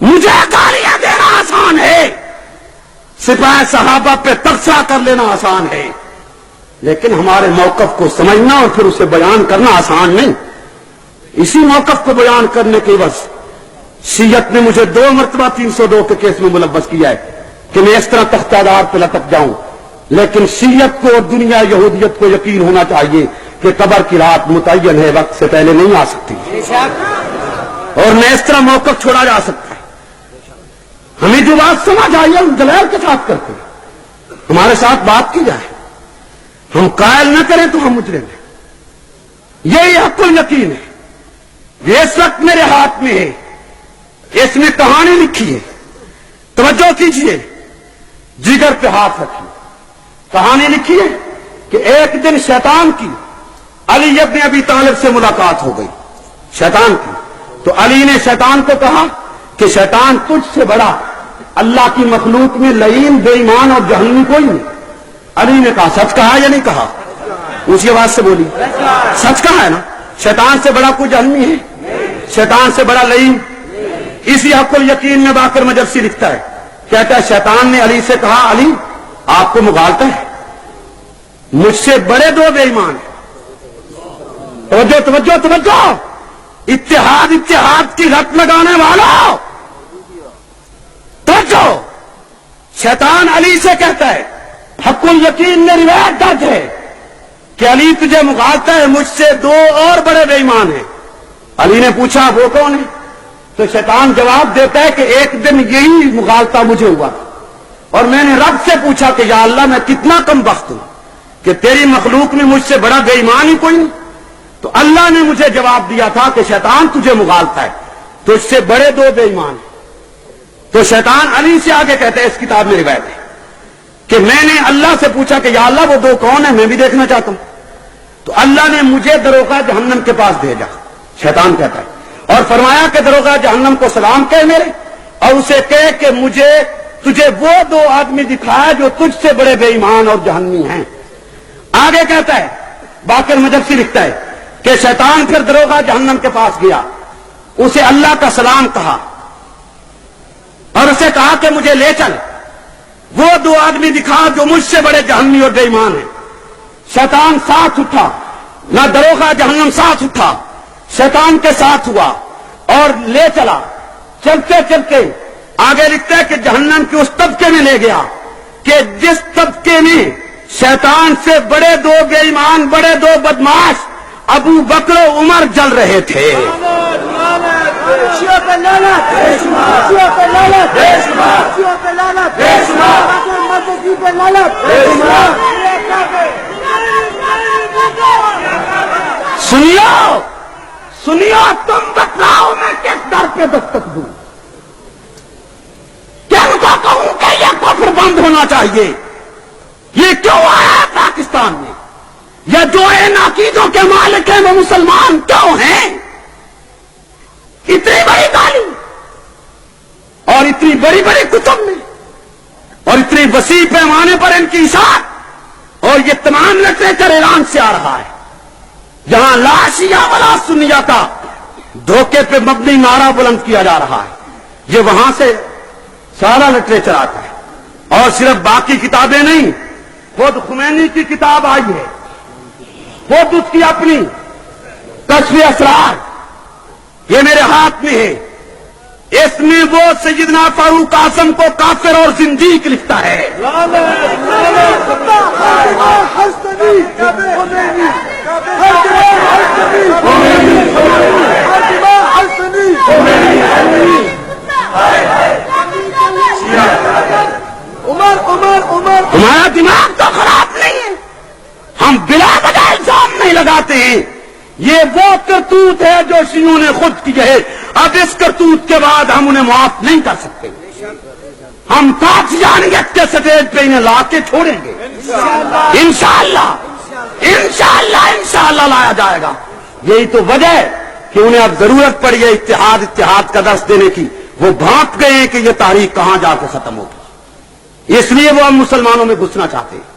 مجھے گالیاں دینا آسان ہے، سپاہ صحابہ پہ تبصرہ کر لینا آسان ہے، لیکن ہمارے موقف کو سمجھنا اور پھر اسے بیان کرنا آسان نہیں. اسی موقف کو بیان کرنے کی وجہ شیعت نے مجھے 2 مرتبہ 302 کے کیس میں ملوث کیا ہے کہ میں اس طرح تختہ دار پہ لٹک جاؤں. لیکن شیعت کو اور دنیا یہودیت کو یقین ہونا چاہیے کہ قبر کی رات متعین ہے، وقت سے پہلے نہیں آ سکتی، اور میں اس طرح موقف چھوڑا جا سکتا ہے. ہمیں جو بات سمجھ آئی ہے ہم دلائل کے ساتھ کرتے ہیں، ہمارے ساتھ بات کی جائے، ہم قائل نہ کریں تو ہم مجرم ہیں. یہی حق الیقین ہے. یہ اس وقت میرے ہاتھ میں ہے، اس میں کہانی لکھی ہے، توجہ کیجئے، جگر پہ ہاتھ رکھیے. کہانی لکھی ہے کہ ایک دن شیطان کی علی ابن ابی طالب سے ملاقات ہو گئی، شیطان کی. تو علی نے شیطان کو کہا کہ شیطان تجھ سے بڑا اللہ کی مخلوق میں لعین، بے ایمان اور جہنمی کوئی نہیں. علی نے کہا سچ کہا یا نہیں کہا؟ اسی آواز سے بولی، سچ کہا ہے نا؟ شیطان سے بڑا کوئی جہنمی ہے؟ شیطان سے بڑا لعین؟ اسی حق الیقین میں باقر مجلسی لکھتا ہے، کہتا ہے شیطان نے علی سے کہا علی آپ کو مغالطہ ہے، مجھ سے بڑے 2 بے ایمان ہیں. توجہ توجہ توجہ، اتحاد اتحاد کی رٹ لگانے والوں توجہ. شیطان علی سے کہتا ہے، حق الیقین میں روایت درج ہے کہ علی تجھے مغالطہ ہے، مجھ سے 2 اور بڑے بے ایمان ہیں. علی نے پوچھا وہ کون ہے؟ تو شیطان جواب دیتا ہے کہ ایک دن یہی مغالطہ مجھے ہوا اور میں نے رب سے پوچھا کہ یا اللہ میں کتنا کم بخت ہوں کہ تیری مخلوق میں مجھ سے بڑا بے ایمان ہی کوئی نہیں. تو اللہ نے مجھے جواب دیا تھا کہ شیطان تجھے مغالطہ ہے، تو اس سے بڑے 2 بے ایمان ہیں. تو شیطان علی سے آگے کہتا ہے، اس کتاب میں روایت ہے کہ میں نے اللہ سے پوچھا کہ یا اللہ وہ 2 کون ہیں، میں بھی دیکھنا چاہتا ہوں. تو اللہ نے مجھے دروغہ جہنم کے پاس بھیجا، شیطان کہتا ہے، اور فرمایا کہ دروغہ جہنم کو سلام کہے میرے، اور اسے کہے کہ مجھے تجھے وہ 2 آدمی دکھایا جو تجھ سے بڑے بے ایمان اور جہنمی ہیں. آگے کہتا ہے، باقر مجلسی لکھتا ہے کہ شیطان پھر دروغہ جہنم کے پاس گیا، اسے اللہ کا سلام کہا اور اسے کہا کہ مجھے لے چل، وہ 2 آدمی دکھا جو مجھ سے بڑے جہنمی اور بے ایمان ہیں. شیطان ساتھ اٹھا، نہ دروغہ جہنم ساتھ اٹھا، شیطان کے ساتھ ہوا اور لے چلا. چلتے چلتے آگے لکھتا ہے کہ جہنم کے اس طبقے میں لے گیا کہ جس طبقے میں شیطان سے بڑے 2 بے ایمان، بڑے 2 بدماش ابو بکر و عمر جل رہے تھے. سنیو سنیو، تم بتلاؤ میں کس در پہ دستک دوں، کن کو کہوں کہ یہ کفر بند ہونا چاہیے؟ یہ کیوں آیا پاکستان میں؟ یا جو ان عقیدوں کے مالک ہیں وہ مسلمان کیوں ہیں؟ اتنی بڑی گالی اور اتنی بڑی بڑی کتب میں اور اتنی وسیع پیمانے پر ان کی اشاعت، اور یہ تمام لٹریچر ایران سے آ رہا ہے جہاں لا شیعہ ولا سنیہ کا دھوکے پہ مبنی نعرہ بلند کیا جا رہا ہے. یہ وہاں سے سارا لٹریچر آتا ہے، اور صرف باقی کتابیں نہیں، خود خمینی کی کتاب آئی ہے، خود اس کی اپنی کشف اسرار، یہ میرے ہاتھ میں ہے. اس میں وہ سیدنا فاروق اعظم کو کافر اور زندیق لکھتا ہے. ہمارا دماغ تو خراب نہیں ہے، ہم بلا وجہ الزام نہیں لگاتے ہیں. یہ وہ کرتوت ہے جو شیعوں نے خود کی ہے. اب اس کرتوت کے بعد ہم انہیں معاف نہیں کر سکتے. ہم قادیانیت کے سٹیج پہ انہیں لا کے چھوڑیں گے انشاءاللہ. انشاءاللہ لایا جائے گا. یہی تو وجہ ہے کہ انہیں اب ضرورت پڑی ہے اتحاد کا درس دینے کی. وہ بھانپ گئے ہیں کہ یہ تاریخ کہاں جا کے ختم ہوگی، اس لیے وہ اب مسلمانوں میں گھسنا چاہتے ہیں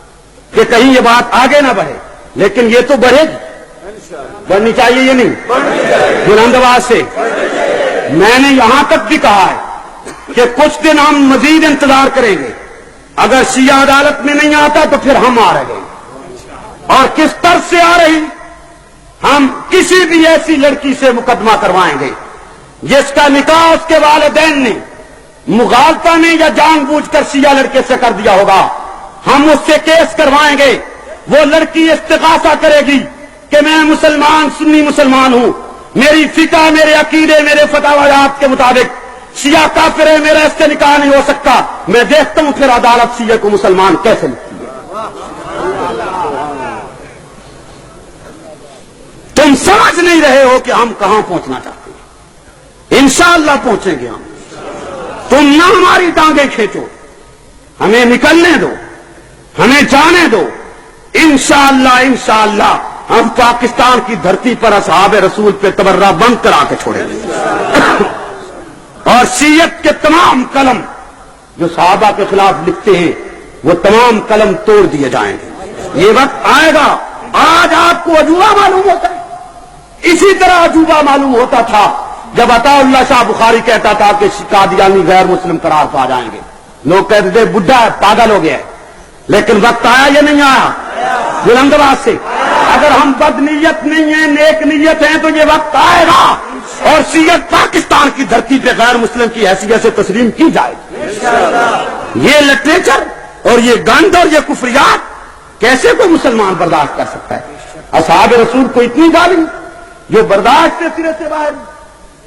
کہ کہیں یہ بات آگے نہ بڑھے. لیکن یہ تو بڑھے گی، بڑھنی چاہیے یہ نہیں بلند آواز سے. میں نے یہاں تک بھی کہا ہے کہ کچھ دن ہم مزید انتظار کریں گے. اگر شیعہ عدالت میں نہیں آتا تو پھر ہم آ رہے ہیں. اور کس طرح سے آ رہی؟ ہم کسی بھی ایسی لڑکی سے مقدمہ کروائیں گے جس کا نکاح اس کے والدین نے مغالطہ نے یا جان بوجھ کر شیعہ لڑکے سے کر دیا ہوگا. ہم اس سے کیس کروائیں گے. وہ لڑکی استغاثہ کرے گی کہ میں مسلمان سنی مسلمان ہوں، میری فقہ میرے عقیدے میرے فتاویات کے مطابق شیعہ کافر ہے، میرا اس سے نکاح نہیں ہو سکتا. میں دیکھتا ہوں پھر عدالت شیعہ کو مسلمان کیسے لکھتی ہے. تم سمجھ نہیں رہے ہو کہ ہم کہاں پہنچنا چاہتے ہیں. انشاءاللہ پہنچیں گے ہم. تم نہ ہماری ٹانگیں کھینچو، ہمیں نکلنے دو، ہمیں جانے دو. انشاءاللہ ہم پاکستان کی دھرتی پر اصحاب رسول پہ تبرہ بند کرا کے چھوڑیں گے. اور شیعت کے تمام قلم جو صحابہ کے خلاف لکھتے ہیں وہ تمام قلم توڑ دیے جائیں گے. یہ وقت آئے گا. آج آپ کو عجوبہ معلوم ہوتا ہے، اسی طرح عجوبہ معلوم ہوتا تھا جب عطا اللہ شاہ بخاری کہتا تھا کہ قادیانی غیر مسلم قرار پا جائیں گے. لوگ کہتے تھے بڈھا ہے، پاگل ہو گیا ہے. لیکن وقت آیا یا نہیں آیا؟ بلند آواز سے. اگر ہم بد نیت نہیں ہیں، نیک نیت ہیں تو یہ وقت آئے گا اور شیعت پاکستان کی دھرتی پہ غیر مسلم کی حیثیت سے تسلیم کی جائے گی. یہ لٹریچر اور یہ گند اور یہ کفریات کیسے کوئی مسلمان برداشت کر سکتا ہے؟ اصحاب رسول کو اتنی گالی جو برداشت سے سرے سے باہر.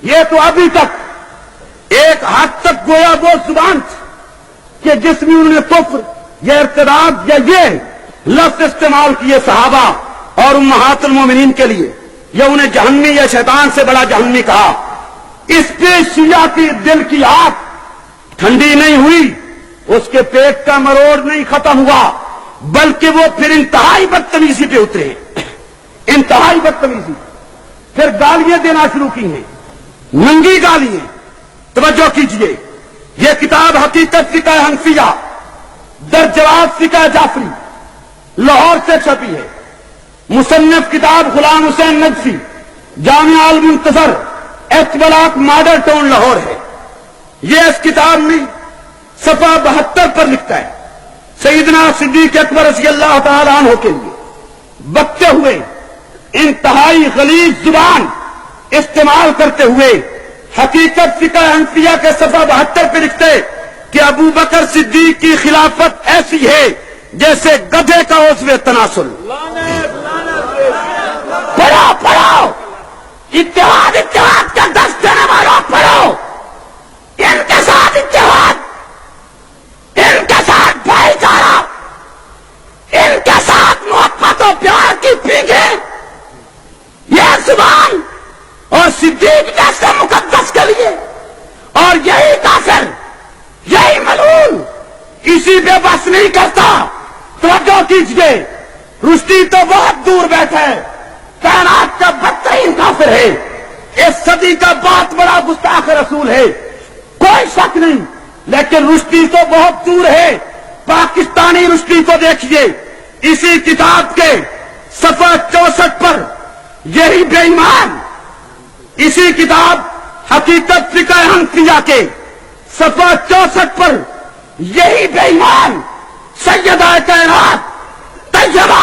یہ تو ابھی تک ایک حد تک گویا وہ زبان کہ جس میں انہوں نے کفر یا ارتداد یا یہ لفظ استعمال کیے صحابہ اور امہات المومنین کے لیے، یا انہیں جہنمی یا شیطان سے بڑا جہنمی کہا. اس پہ شیعہ کی دل کی آگ ٹھنڈی نہیں ہوئی، اس کے پیٹ کا مروڑ نہیں ختم ہوا، بلکہ وہ پھر انتہائی بدتمیزی پہ اترے. انتہائی بدتمیزی. پھر گالیاں دینا شروع کی ہیں، ننگی گالیاں. توجہ کیجئے، یہ کتاب حقیقت فقہ حنفیہ در جواد فقہ جعفری لاہور سے چھپی ہے. مصنف کتاب Ghulam Hussain Najafi, Jamia Al-Muntazar, H block Model Town Lahore ہے. یہ اس کتاب میں صفحہ 72 پر لکھتا ہے سیدنا صدیق اکبر رضی اللہ تعالی عنہ کے لیے بکتے ہوئے انتہائی غلیظ زبان استعمال کرتے ہوئے حقیقت فقہ حنفیہ کے صفحہ 72 پہ لکھتے کہ ابو بکر صدیق کی خلافت ایسی ہے جیسے گدھے کا عضو تناسل. پڑھو پڑھو، اتحاد کا درس دینے والوں پڑھو. ان کے ساتھ اتحاد، ان کے ساتھ بھائی چارہ، ان کے ساتھ محبت و پیار کی پیگے. یہ زبان اور صدیق جیسے مقدس کے لیے، اور یہی کافر یہی ملعون کسی پہ بس نہیں کرتا. توجہ کیجئے، رشدی تو بہت دور بیٹھا ہے، کائنات کا بدترین کافر ہے، اس صدی کا بہت بڑا گستاخ رسول ہے، کوئی شک نہیں. لیکن رشدی تو بہت دور ہے. پاکستانی رشدی کو دیکھیے، اسی کتاب کے صفحہ 64 پر یہی بے ایمان، اسی کتاب حقیقت فقہ حنفیہ کے صفحہ 64 پر یہی بے ایمان سیدہ کائنات طیبہ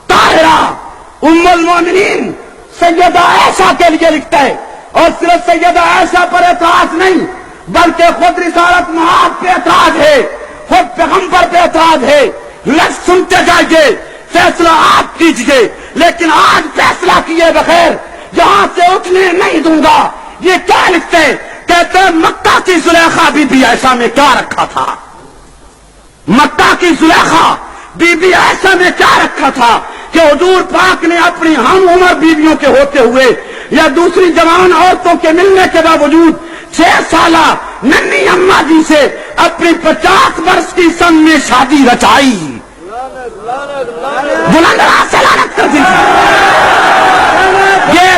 طاہرہ ام المومنین سیدہ عائشہ کے لیے لکھتا ہے. اور صرف سیدہ عائشہ پر اعتراض نہیں بلکہ خود رسالت معاد پہ اعتراض ہے، خود پیغمبر پہ اعتراض ہے. لفظ سنتے جائیے، فیصلہ آپ کیجئے. لیکن آج فیصلہ کیے بغیر یہاں سے اٹھنے نہیں دوں گا. یہ کیا لکھتے؟ کہتے ہیں مکہ کی زلیخا بی بی عائشہ میں کیا رکھا تھا؟ مکہ کی زلیخا بی بی عائشہ میں کیا رکھا تھا کہ حضور پاک نے اپنی ہم عمر بیویوں کے ہوتے ہوئے یا دوسری جوان عورتوں کے ملنے کے باوجود 6 سالہ ننھی اماں جی سے اپنی 50 برس کی سن میں شادی رچائی. بلند آواز سے لعنت کر دیجیے. یہ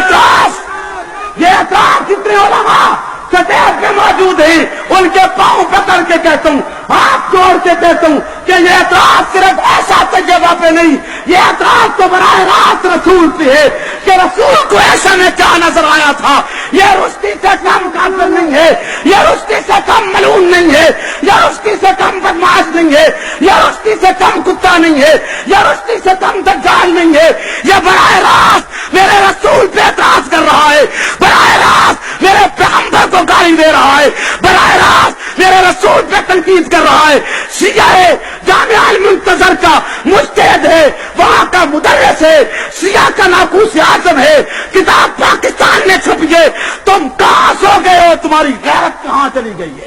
اعتراض جتنے علماء سطح پہ موجود ہیں ان کے پاؤں پکڑ کے کہتا ہوں, ہاتھ جوڑ کے کہتا ہوں کہ یہ اعتراض صرف ایسا جگہ پہ نہیں, یہ اعتراض تو براہ راست رسول پہ ہے کہ رسول کو ایسا میں کیا نظر آیا تھا. یہ رشتی سے کم کافر نہیں ہے, یہ رشتی سے کم ملعون نہیں ہے, یہ رشتی سے کم بدماش نہیں ہے, یہ رشتی سے کم کتا نہیں ہے, یہ رشتی سے کم دجال نہیں ہے. یہ براہ راست میرے رسول پہ اعتراض کر رہا ہے, براہ راست میرے پیغمبر کو گالی دے رہا ہے, براہ راست میرے رسول پہ تنقید کر رہا ہے. شیعہ ہے, جامعہ المنتظر کا مجتہد ہے, وہاں کا مدرس ہے, شیعہ کا ناقوس اعظم ہے, کتاب پاکستان میں چھپی ہے. تم کہاں سو گئے ہو, تمہاری غیرت کہاں چلی گئی ہے؟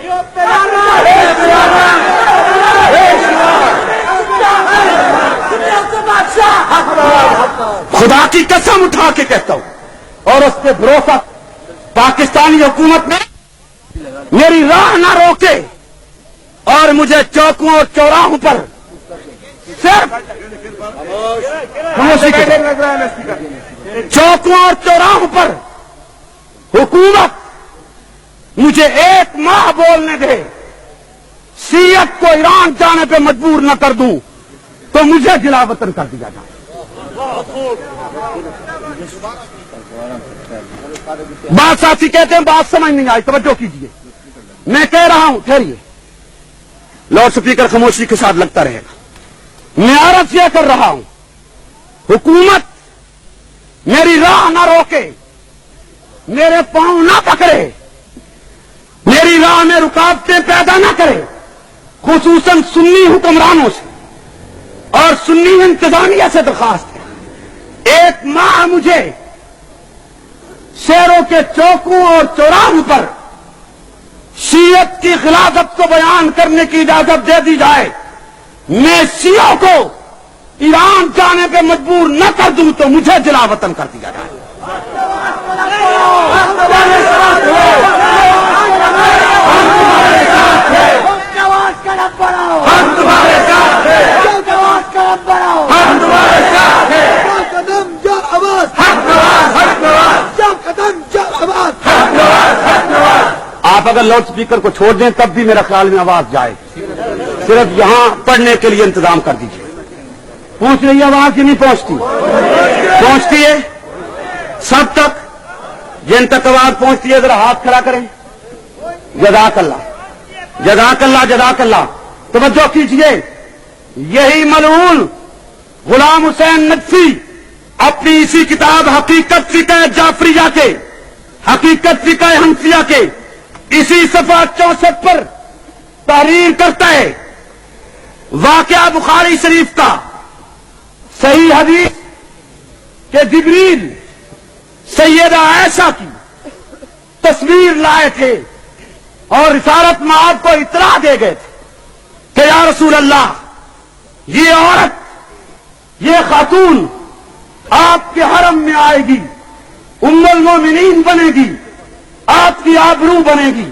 خدا کی قسم اٹھا کے کہتا ہوں اور اس پہ بھروسہ, پاکستانی حکومت نے میری راہ نہ روکے اور مجھے چوکوں اور چوراہوں پر صرف چوکوں اور چوراہوں پر حکومت مجھے 1 ماہ بولنے دے, شیعت کو ایران جانے پہ مجبور نہ کر دوں تو مجھے جلا وطن کر دیا جائے. بات ساتھی کہتے ہیں بات سمجھ نہیں آئی, توجہ کیجیے. میں کہہ رہا ہوں, ٹھہریے, لاؤڈ سپیکر خاموشی کے ساتھ لگتا رہے گا. میں عرض یہ کر رہا ہوں, حکومت میری راہ نہ روکے, میرے پاؤں نہ پکڑے, میری راہ میں رکاوٹیں پیدا نہ کرے, خصوصاً سنی حکمرانوں سے اور سنی انتظامیہ سے درخواست ہے. 1 ماہ مجھے شہروں کے چوکوں اور چوراہوں پر شیعت کی خلافت کو بیان کرنے کی اجازت دے دی جائے. میں شیعوں کو ایران جانے پہ مجبور نہ کر دوں تو مجھے جلا وطن کر دیا جائے. آپ اگر لاؤڈ سپیکر کو چھوڑ دیں تب بھی میرا خیال میں آواز جائے, صرف یہاں پڑھنے کے لیے انتظام کر دیجیے. پہنچ رہی آواز کہ نہیں پہنچتی؟ پہنچتی ہے سب تک. جن تک آواز پہنچتی ہے ذرا ہاتھ کھڑا کریں. جزاک اللہ, جزاک اللہ, جزاک اللہ. توجہ کیجیے, یہی ملعون غلام حسین نجفی اپنی اسی کتاب حقیقت فقہ جعفریہ کے, حقیقت فقہ حنفیہ کے اسی صفحہ 64 پر تحریر کرتا ہے. واقعہ بخاری شریف کا, صحیح حدیث کہ جبریل سیدہ عائشہ کی تصویر لائے تھے اور رسالت مآب کو اطلاع دے گئے تھے کہ یا رسول اللہ, یہ عورت, یہ خاتون آپ کے حرم میں آئے گی, ام المومنین بنے گی, آپ کی آبرو بنے گی.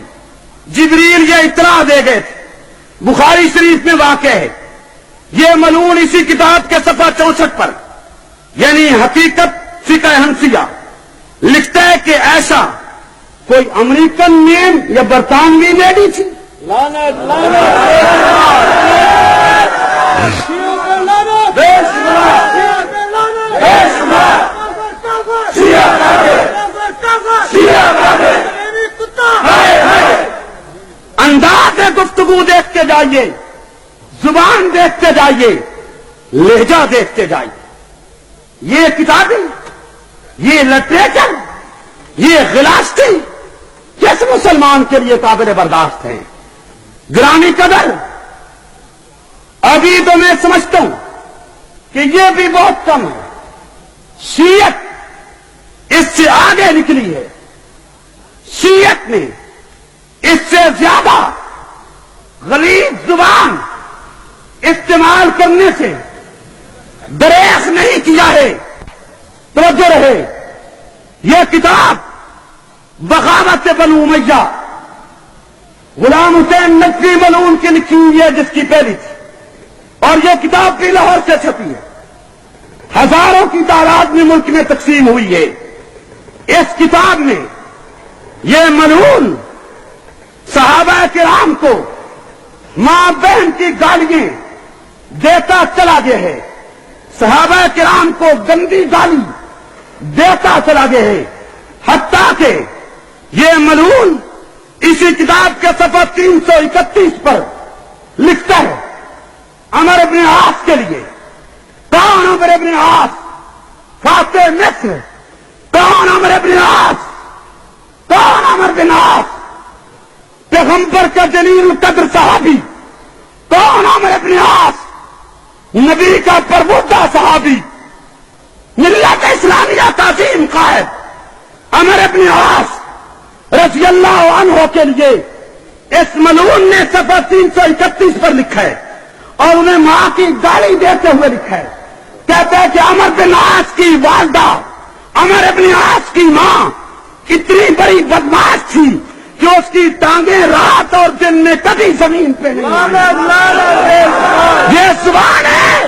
جبریل یہ اطلاع دے گئے تھے. بخاری شریف میں واقع ہے. یہ ملعون اسی کتاب کے صفحہ 64 پر یعنی حقیقت فقہ حنفیہ لکھتا ہے کہ ایسا کوئی امریکن مین یا برطانوی لیڈی تھی. انداز گفتگو دیکھتے جائیے, زبان دیکھتے جائیے, لہجہ دیکھتے جائیے. یہ کتابیں, یہ لٹریچر, یہ غلاستی کس مسلمان کے لیے قابل برداشت ہیں؟ گرامی قدر, ابھی تو میں سمجھتا ہوں کہ یہ بھی بہت کم ہے. شیعت اس سے آگے نکلی ہے. شیعت نے اس سے زیادہ غلیظ زبان استعمال کرنے سے دریغ نہیں کیا ہے. توجہ رہے, یہ کتاب بغاوت بنو امیہ غلام حسین نجفی ملعون کی لکھی ہوئی ہے جس کی پہلی تھی, اور یہ کتاب بھی لاہور سے چھپی ہے. ہزاروں کی تعداد میں ملک میں تقسیم ہوئی ہے. اس کتاب میں یہ ملعون صحابہ کرام کو ماں بہن کی گالیاں دیتا چلا گیا ہے. صحابہ کرام کو گندی گالی دیتا چلا گیا ہے. حتیٰ کہ یہ ملعون اسی کتاب کے صفحہ 331 پر لکھتا ہے عمر ابن عاص کے لیے. کون عمر ابن عاص؟ فاتح مصر. کون عمر ابن عاص؟ کون عمر بن عاص؟ پیغمبر کا جلیل القدر صحابی. کون عمر ابن عاص؟ نبی کا پربودہ صحابی، ملت اسلامیہ کا عظیم قائد عمر ابن عاص رضی اللہ عنہ کے لیے اس ملعون نے صفحہ 331 پر لکھا ہے اور انہیں ماں کی گالی دیتے ہوئے لکھا ہے. کہتے ہیں کہ عمر بن عاص کی والدہ عمر ابن عاص کی ماں اتنی بڑی بدماش تھی کہ اس کی ٹانگیں رات اور دن میں کبھی زمین پہ نہیں آئی. یہ زبان ہے،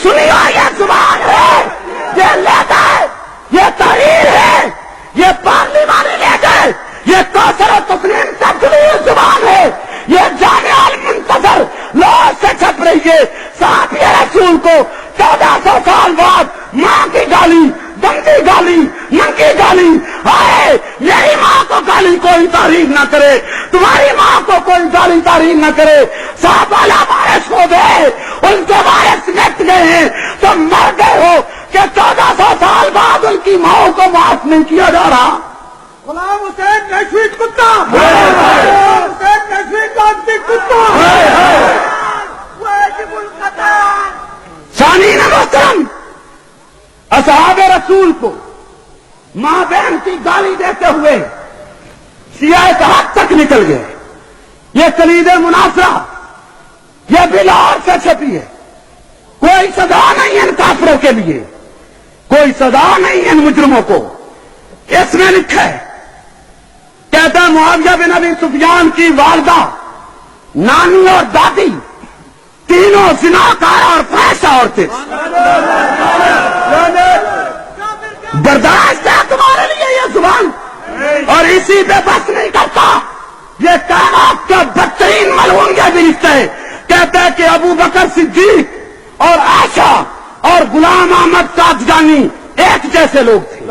سنیو یہ زبان ہے، یہ لیتا ہے، یہ تحریر ہے، یہ پارلیمانی لے گئے، یہ کوثر و تسلیم کا دلیل زبان ہے. یہ جامع المنتظر لاہور سے چھپ رہی ہے. صحابی رسول کو 1400 سال بعد ماں کی گالی، گندی گالی، ننگی گالی. آئے میری ماں کو گالی کوئی تعریف نہ کرے، تمہاری ماں کو کوئی گالی تعریف نہ کرے. صحابہ بارش ہو گئے، ان کے بارش مٹ گئے ہیں، تم مر گئے ہو کہ 1400 سال بعد ان کی ماں کو معاف نہیں کیا جا رہا. غلام حسین نشوید کتا، غلام حسین نشوید لانتی کتا، واجب القتل. ثانین محترم، اصحاب رسول کو ماں بہن کی گالی دیتے ہوئے سیاہ حد تک نکل گئے. یہ کلید مناظرہ یہ بھی لاہور سے چھپی ہے. کوئی سزا نہیں ان کافروں کے لیے، کوئی سزا نہیں ان مجرموں کو. اس میں لکھا ہے، کہتا ہے معاویہ بن ابی سفیان کی والدہ، نانی اور دادی تینوں زناکار اور فحش عورتیں. برداشت ہے تمہارے لیے یہ زبان، اور اسی پہ بس نہیں کرتا. یہ کائنات کا بدترین ملعون یہ بھی لکھتا ہے، کہتا ہے کہ ابو بکر صدیق اور عائشہ اور غلام احمد قادیانی ایک جیسے لوگ تھے.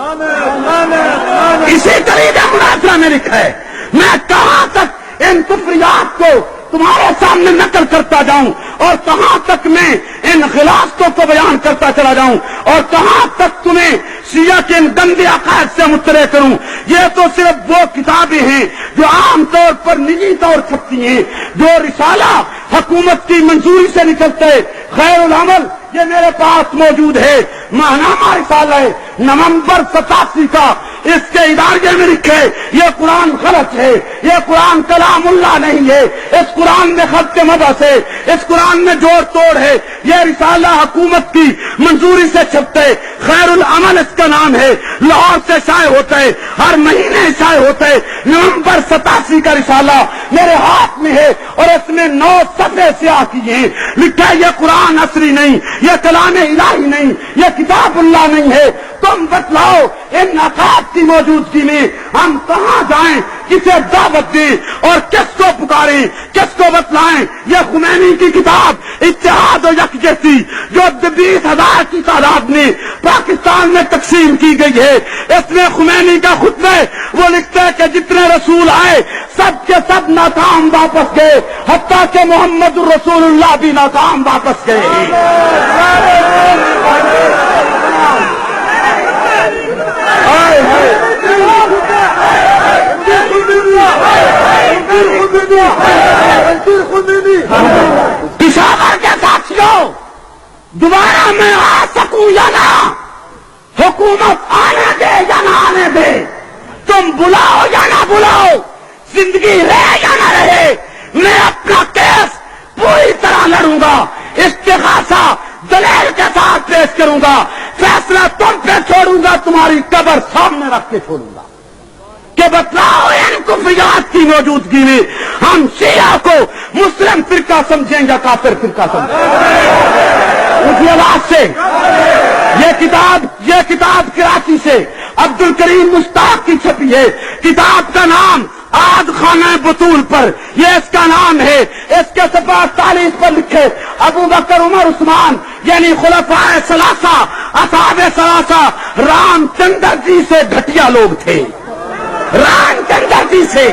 اسی طریقے مناظرہ میں لکھا ہے. میں کہاں تک ان کفریات کو تمہارے سامنے نقل کرتا جاؤں اور کہاں تک میں ان غلاستوں کو بیان کرتا چلا جاؤں اور کہاں تک تمہیں شیعہ کے ان گندے عقائد سے مطلع کروں. یہ تو صرف وہ کتابیں ہیں جو عام طور پر نجی طور چھپتی ہیں. جو رسالہ حکومت کی منظوری سے نکلتے خیر العمل یہ میرے پاس موجود ہے. ماہنامہ رسالہ ہے نومبر 87 کا. اس کے ادارے میں لکھے یہ قرآن غلط ہے، یہ قرآن کلام اللہ نہیں ہے، اس قرآن میں خط مبعث ہے، اس قرآن میں جوڑ توڑ ہے. یہ رسالہ حکومت کی منظوری سے چھپتے خیر العمل اس کا نام ہے. لاہور سے شائع ہوتا ہے، ہر مہینے شائع ہوتا ہے. نومبر 87 کا رسالہ میرے ہاتھ میں ہے اور اس میں 9 صفحے سیاہ کیے ہیں. لکھا ہے یہ قرآن عصری نہیں، یہ کلام الہی نہیں، یہ کتاب اللہ نہیں ہے. تم بتلاؤ ان عقائد کی موجودگی میں ہم کہاں جائیں، کسے دعوت دیں اور کس کو پکاریں، کس کو بتلائیں. یہ خمینی کی کتاب اتحاد و یکجہتی جو 20,000 کی تعداد میں پاکستان میں تقسیم کی گئی ہے، اس میں خمینی کا خطبہ وہ لکھتا ہے کہ جتنے رسول آئے سب کے سب ناکام واپس گئے، حتیٰ کہ محمد الرسول اللہ بھی ناکام واپس گئے. پشاور کے ساتھیوں، دوبارہ میں آ سکوں یا نہ، حکومت آنے دے یا نہ آنے دے، تم بلاؤ یا نہ بلاؤ، زندگی رہے یا نہ رہے، میں اپنا کیس پوری طرح لڑوں گا. استغاثہ دلیل کے ساتھ پیش کروں گا. فیصلہ تم پہ چھوڑوں گا، تمہاری قبر سامنے رکھ کے چھوڑوں گا کہ بتلاؤ ان کفریات کی موجودگی میں ہم شیعہ کو مسلم فرقہ سمجھیں یا کافر فرقہ سمجھیں. اسی آواز سے یہ کتاب کراچی سے عبد الکریم مشتاق کی چھپی ہے. کتاب کا نام آد خانہ بطول پر، یہ اس کا نام ہے. اس کے صفحہ 48 پر لکھے ابو بکر عمر عثمان یعنی خلفائے ثلاثہ اصحاب ثلاثہ رام چندر جی سے گھٹیا لوگ تھے. رام چندر جی سے.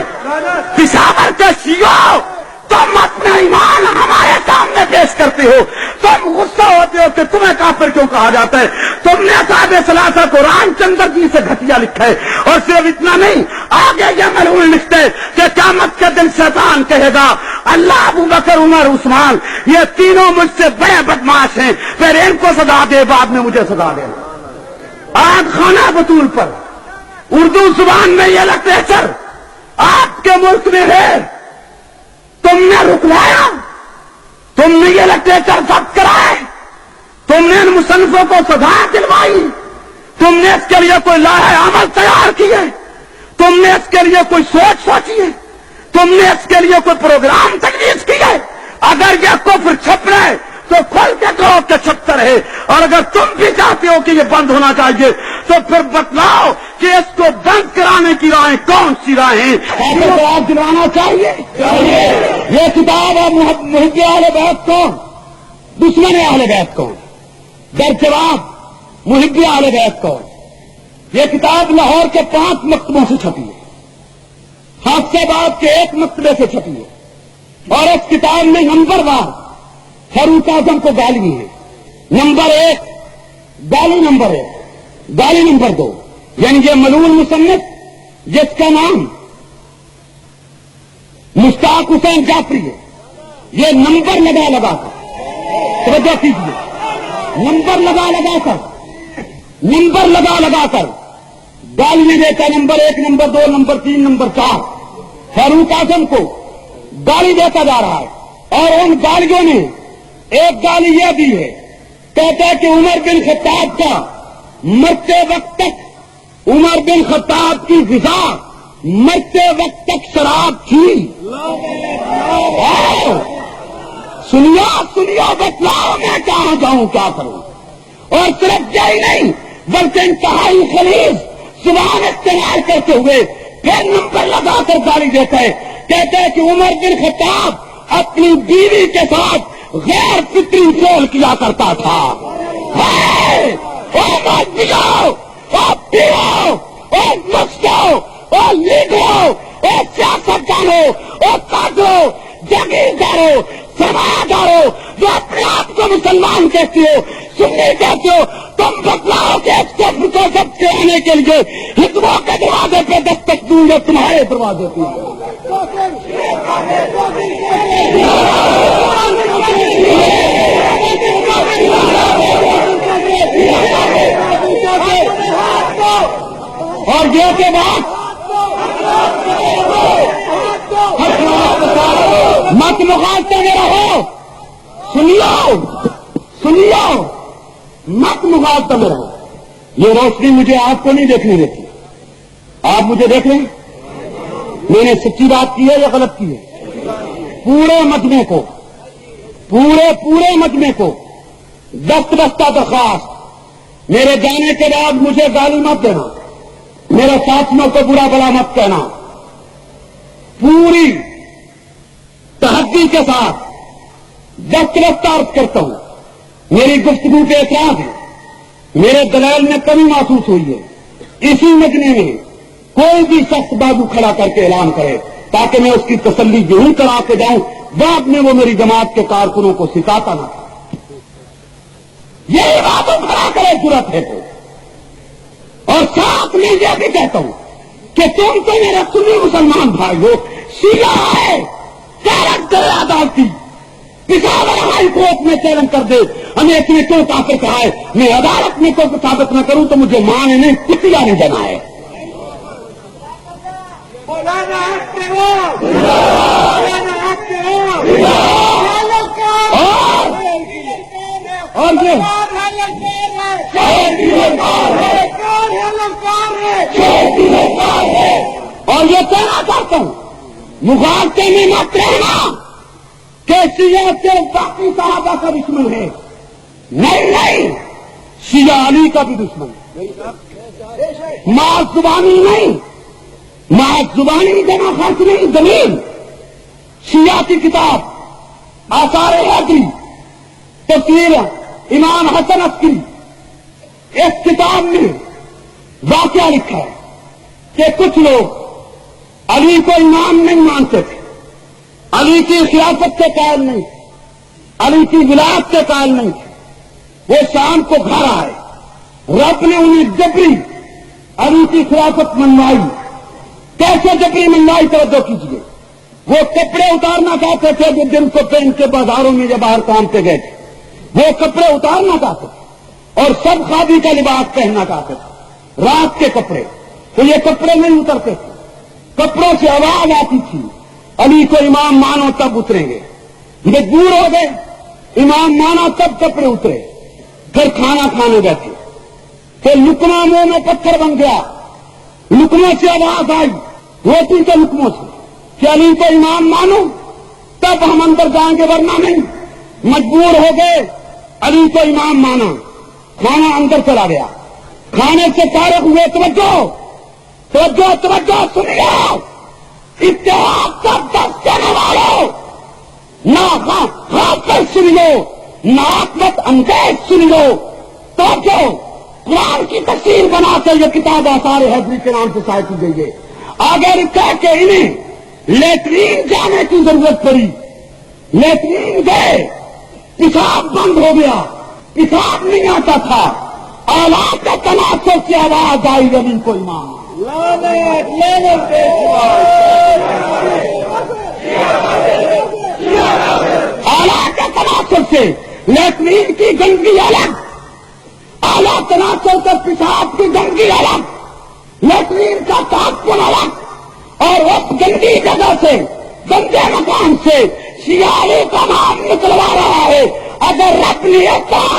پشاور کے شیعوں تم اپنا ایمان ہمارے سامنے پیش کرتے ہو، تم غصہ ہوتے ہو کہ تمہیں کافر کیوں کہا جاتا ہے. تم نے اصحاب ثلاثہ کو رام چندر جی سے گھٹیا لکھا ہے. اور صرف اتنا نہیں، آگے یہ ملعون لکھتے کہ قیامت کے دن شیطان کہے گا اللہ ابو بکر عمر عثمان یہ تینوں مجھ سے بڑے بدماش ہیں، پھر ان کو سزا دے بعد میں مجھے سزا دے. آج خانہ بطول پر اردو زبان میں یہ لٹریچر آپ کے ملک میں ہے، تم نے رکوایا، تم نے یہ لٹریچر ضبط کرائے، تم نے ان مصنفوں کو سزا دلوائی، تم نے اس کے لیے کوئی لاہ عمل تیار کیے، تم نے اس کے لیے کوئی سوچ سوچی ہے، تم نے اس کے لیے کوئی پروگرام تجویز کی ہے. اگر یہ کفر چھپ رہے تو کھل کے کہو کہ چھپتا رہے، اور اگر تم بھی چاہتے ہو کہ یہ بند ہونا چاہیے تو پھر بتلاؤ کہ اس کو بند کرانے کی راہیں کون سی راہیں. جواب دلانا چاہیے. یہ کتاب ہے محب اہل بیت کون، دشمن اہل بیت کون. در جواب محب اہل بیت کون. یہ کتاب لاہور کے 5 مکتبوں سے چھپی ہے، حادثہ باد کے 1 مکتبے سے چھپی ہے. اور اس کتاب میں نمبر وار فاروق اعظم کو گالی ہے. نمبر 1 گالی، نمبر 1 گالی، نمبر 2 یعنی یہ ملعون مصنف جس کا نام مشتاق حسین جعفری ہے، یہ نمبر لگا کر توجہ کیجیے، نمبر لگا کر گالی نے دیتا. نمبر 1 نمبر 2 نمبر 3 نمبر 4 فاروق اعظم کو گالی دیتا جا رہا ہے. اور ان گالیوں نے ایک گالی یہ دی ہے، کہتا ہے کہ عمر بن خطاب کا مرتے وقت تک، عمر بن خطاب کی غذا مرتے وقت تک شراب تھی. سنیا بتلاؤ میں کہاں جاؤں کیا کروں. اور صرف یہی نہیں بلکہ انتہائی خلیز زبان استعمال کرتے ہوئے پھر نمبر لگا کر گالی دیتا ہے. کہتے ہیں کہ عمر بن خطاب اپنی بیوی کے ساتھ غیر فطری فعل کیا کرتا تھا. مت پیو، پیو، مسکو، لیڈرو، سیاست دانو، کادرو، جاگیردارو، سرمایہ جو اپنے آپ کو مسلمان کہتے ہو، سنی کہتے ہو، تم بتلاؤ کہ اس کفر کو ضبط کرانے کے لیے ہندوؤں کے دروازے پہ دستک دوں گے تمہارے دروازے پہ. اور یہ کے بعد مت مخالفت میں رہو، سنیو مت مخالفت میں رہو. یہ روشنی مجھے آپ کو نہیں دیکھنے دیتی. آپ مجھے دیکھ لیں، میں نے سچی بات کی ہے یا غلط کی ہے. پورے مجمع کو دستہ درخواست، میرے جانے کے بعد مجھے گالی مت دینا، میرے ساتھیوں کو برا بلا مت کہنا. پوری تحقیق کے ساتھ دستہ عرض کرتا ہوں، میری گفتگو کے اعتراض ہے، میرے دلائل میں کمی محسوس ہوئی ہے. اسی مجمع میں کوئی بھی شخص بازو کھڑا کر کے اعلان کرے تاکہ میں اس کی تسلی یوں کرا کے جاؤں، بعد میں وہ میری جماعت کے کارکنوں کو سکھاتا نہ تھا. یہی بازو کھڑا کرے ضرورت ہے تو. اور ساتھ میں یہ بھی کہتا ہوں کہ تم تو میرے سنی مسلمان بھائی ہو، شیعہ ہے کیریکٹر عدالتی، پشاور ہائی کورٹ میں چیلنج کر دے ہمیں اس نے کیوں کافر کہا ہے، میں عدالت میں کوئی ثابت نہ کروں تو مجھے ماں نے نہیں کتیا نہیں جنا ہے. اور یہ کہنا چاہتا ہوں، مغالطے میں مت رہنا کہ شیعہ کے باقی صحابہ کا دشمن ہے. نہیں شیعہ علی کا بھی دشمن ہے، محض زبانی نہیں، محض زبانی جمع خرچ نہیں، دلیل شیعہ کی کتاب آثار حیدری تفسیر امام حسن عسکری، اس کتاب میں واقعہ لکھا ہے کہ کچھ لوگ علی کو امام نہیں مانتے تھے، علی کی خلافت کے قائل نہیں، علی کی ولایت کے قائل نہیں تھے، وہ شام کو گھر آئے، رب نے انہیں جبری علی کی خلافت منوائی۔ کیسے جبری منوائی توجہ کیجیے، وہ کپڑے اتارنا چاہتے تھے جو دن کو پہن کے بازاروں میں جب باہر کام پہ گئے تھے، وہ کپڑے اتارنا چاہتے تھے اور سب خادی کا لباس پہننا چاہتے تھے، رات کے کپڑے، تو یہ کپڑے نہیں اترتے تھے، کپڑوں سے آواز آتی تھی علی کو امام مانو تب اتریں گے، مجبور ہو گئے امام مانو تب کپڑے اترے، پھر کھانا کھانے بیٹھے، پھر لقمہ منہ میں پتھر بن گیا، لقموں سے آواز آئی روٹی کے لقموں سے کہ علی کو امام مانو تب ہم اندر جائیں گے ورنہ نہیں، مجبور ہو گئے علی کو امام مانا، کھانا اندر چلا گیا، کھانے سے فارغ ہوئے، توجہ سنیے، اتحاد کا دست دینے والوں نہ حافظ سن لو نہ عاقبت انگیز سن لو، توجہ قرآن کی تفسیر بنا کر یہ کتاب آثار حیدری کے نام سے شائع کی گئی ہے۔ آگے لکھا ہے کہ انہیں لیٹرین جانے کی ضرورت پڑی، لیٹرین گئے، پیشاب بند ہو گیا، پیشاب نہیں آتا تھا، آلات کا تناسب سے آواز آئی علی کو امام، آلات کا تناسب سے لیٹرین کی گندگی الگ، اعلیٰ تناسب سے پیشاب کی گندگی الگ، لیٹرین کا تعفن الگ، اور اس گندی جگہ سے گندے مکان سے شیعہ علی کا نام نکلوا رہا ہے۔ اگر رب نے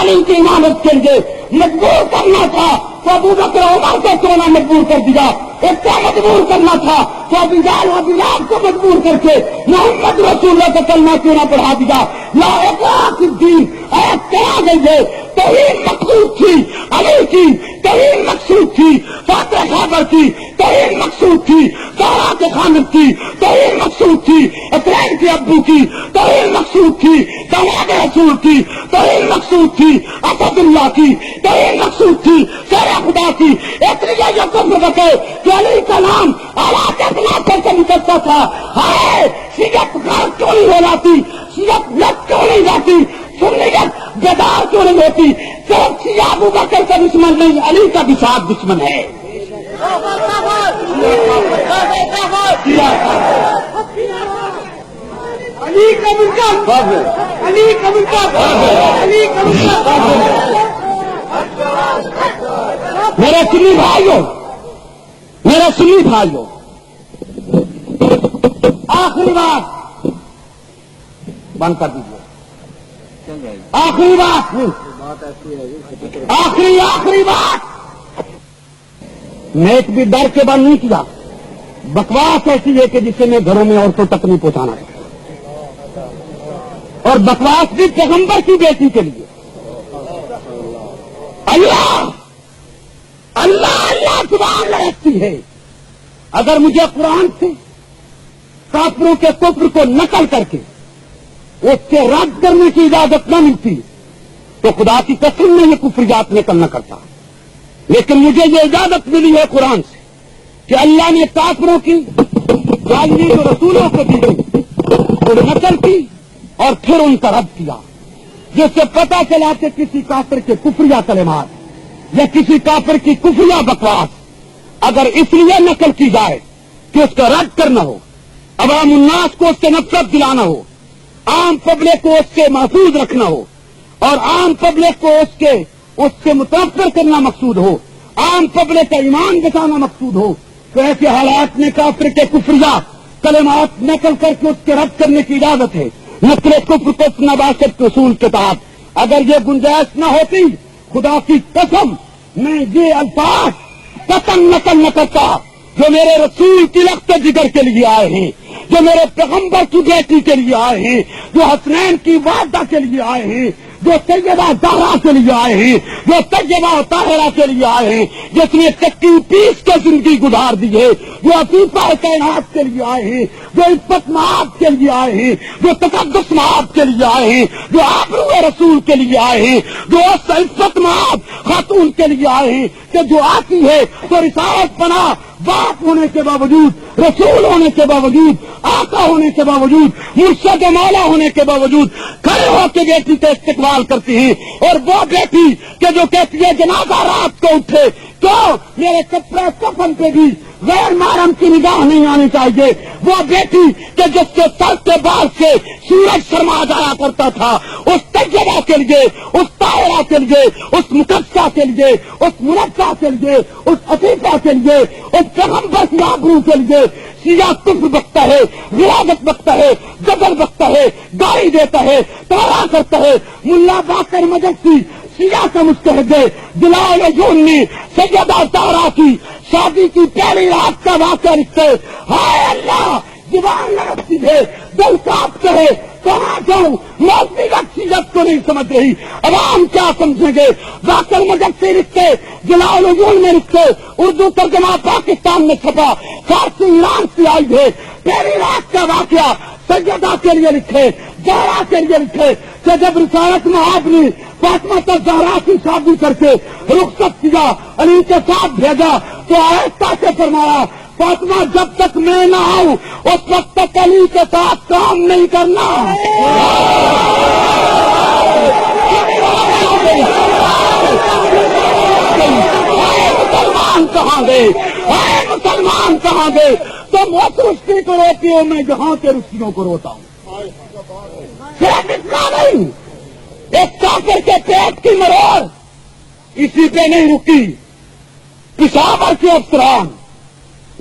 علی کی امامت کے لیے مجبور کرنا تھا تو ابو بکر عمر کو کیوں نہ مجبور کر دیا، اس کو مجبور کرنا تھا تو ابو جہل و بلال کو مجبور کر کے محمد رسول اللہ کا کلمہ کیوں نہ پڑھا دیا۔ لا الہ الا الدین آیت کہا گئی ہے، توحید مقصود تھی علی کی، توحید مقصود تھی فاتح خیبر کی، توحید مقصود تھی زہرا کے خامد کی، توحید مقصود تھی اطرین کے ابو کی، توحید مقصود تھی داماد رسول کی، توحید مقصود تھی اسد اللہ کی، توحید مقصود تھی شیر خدا کی۔ اس لیے یہ کفر بکے کہ علی کا نام اعلیٰ تناسب سے نکلتا تھا۔ ہائے شیعت گھر کیوں نہیں ہو جاتی، شیعت لٹ کیوں نہیں جاتی، سنیت بیدار کیوں نہیں ہوتی؟ صرف شیعہ ابو بکر کا دشمن نہیں، علی کا بھی ساتھ دشمن ہے۔ علی کا منکر، علی کا منکر، علی کا منکر۔ میرے سنی بھائیوں، آخری بات بند کر دیجیے، آخری بات، آخری بات، نیٹ بھی ڈر کے بند نہیں کیا، بکواس ایسی ہے کہ جسے میں گھروں میں عورتوں تک نہیں پہنچانا چاہتا، اور بکواس بھی پیغمبر کی بیٹی کے لیے۔ اللہ زبان لڑکتی ہے، اگر مجھے قرآن سے کافروں کے کفر کو نقل کر کے اس کے رد کرنے کی اجازت نہ ملتی تو خدا کی قسم میں یہ کفریات نقل نہ کرتا، لیکن مجھے یہ اجازت ملی ہے قرآن سے کہ اللہ نے کافروں کی جعلی جو رسولوں کو دی اور نقل کی اور پھر ان کا رد کیا، جس سے پتہ چلا کہ کسی کافر کے کفریہ کلمات یا کسی کافر کی کفریہ بکواس اگر اس لیے نقل کی جائے کہ اس کا رد کرنا ہو، عوام الناس کو اس سے نفرت دلانا ہو، عام پبلک کو اس سے محفوظ رکھنا ہو، اور عام پبلک کو اس سے متاثر کرنا مقصود ہو، عام پبلک کا ایمان بچانا مقصود ہو، تو ایسے حالات میں کافر کے کفریہ کلمات نقل کر کے اس کے رد کرنے کی اجازت ہے۔ نقل کفر کو نباشت کے اصول کے تحت اگر یہ گنجائش نہ ہوتی، خدا کی قسم میں یہ الفاظ قطعاً نقل نہ کرتا جو میرے رسول کی لخت جگر کے لیے آئے ہیں، جو میرے پیغمبر کی بیٹی کے لیے آئے ہیں، جو حسنین کی والدہ کے لیے آئے ہیں، جو سیدہ زہرا کے لیے آئے ہیں، جو طیبہ طاہرہ کے لیے آئے ہیں، جس نے چکی پیس کے زندگی گزار دی ہے، جو عفیفہ کائنات کے لیے آئے ہیں، جو عفت معاف کے لیے آئے ہیں، جو تقدس معاف کے لیے آئے ہیں، جو آبرو رسول کے لیے آئے ہیں، جو عفت معاف خاتون کے لیے آئے ہیں کہ جو آتی ہے تو رسالت پناہ باپ ہونے کے باوجود، رسول ہونے کے باوجود، آقا ہونے کے باوجود، مرشد مولا ہونے کے باوجود کھڑے ہو کے بیٹی کا استقبال کرتی ہیں. اور وہ بیٹی کہ جو کہتی ہے جنازہ رات کو اٹھے، کیوں میرے کپڑے کفن پہ بھی غیر محرم کی نگاہ نہیں آنی چاہیے. وہ بیٹی کہ جس کے سر کے بال سے سورج شرما جایا کرتا تھا، اس طیبہ کے لیے، اس طاہرہ کے لیے، اس مقدسہ کے لیے، اس منقہ کے لیے، اس عفیفہ کے لیے، اس پیغمبر کی آبرو کے لیے سیاہ کفر بکتا ہے، ولادت بکتا ہے، جبر بکتا ہے، گالی دیتا ہے، تارا کرتا ہے. ملا باقر مجلسی سیاہ کا مستحد ہے. جلال جون نے سیدہ زہرا کی شادی کی پہلی رات کا واقعہ لکھتے، ہائے اللہ زبان لڑکتی ہے، دل کاپتے ہے، کہاں جاؤں، موتی شخصیت کو نہیں سمجھ رہی، عوام کیا سمجھیں گے. باقر مجلسی لکھتے، جلال جون میں لکھتے، اردو ترجمہ پاکستان میں چھپا، فارسی ایران سے آئی ہے. پہلی رات کا واقعہ سیدہ کے لیے لکھے، زہرا کے لیے لکھے کہ جب رسالت مآب نے فاطمہ زہرا کی شادی کر کے رخصت کیا، علی کے ساتھ بھیجا تو آہستہ سے فرمایا فاطمہ جب تک میں نہ آؤں اس وقت تک علی کے ساتھ کام نہیں کرنا. مسلمان کہاں گئے، مسلمان کہاں گئے؟ تم اس رشتے کو روتی ہو، میں جہاں کے رشتوں کو روتا ہوں. صرف اتنا نہیں، ایک کافر کے پیٹ کی مروڑ اسی پہ نہیں رکی. پشاور کے افسران،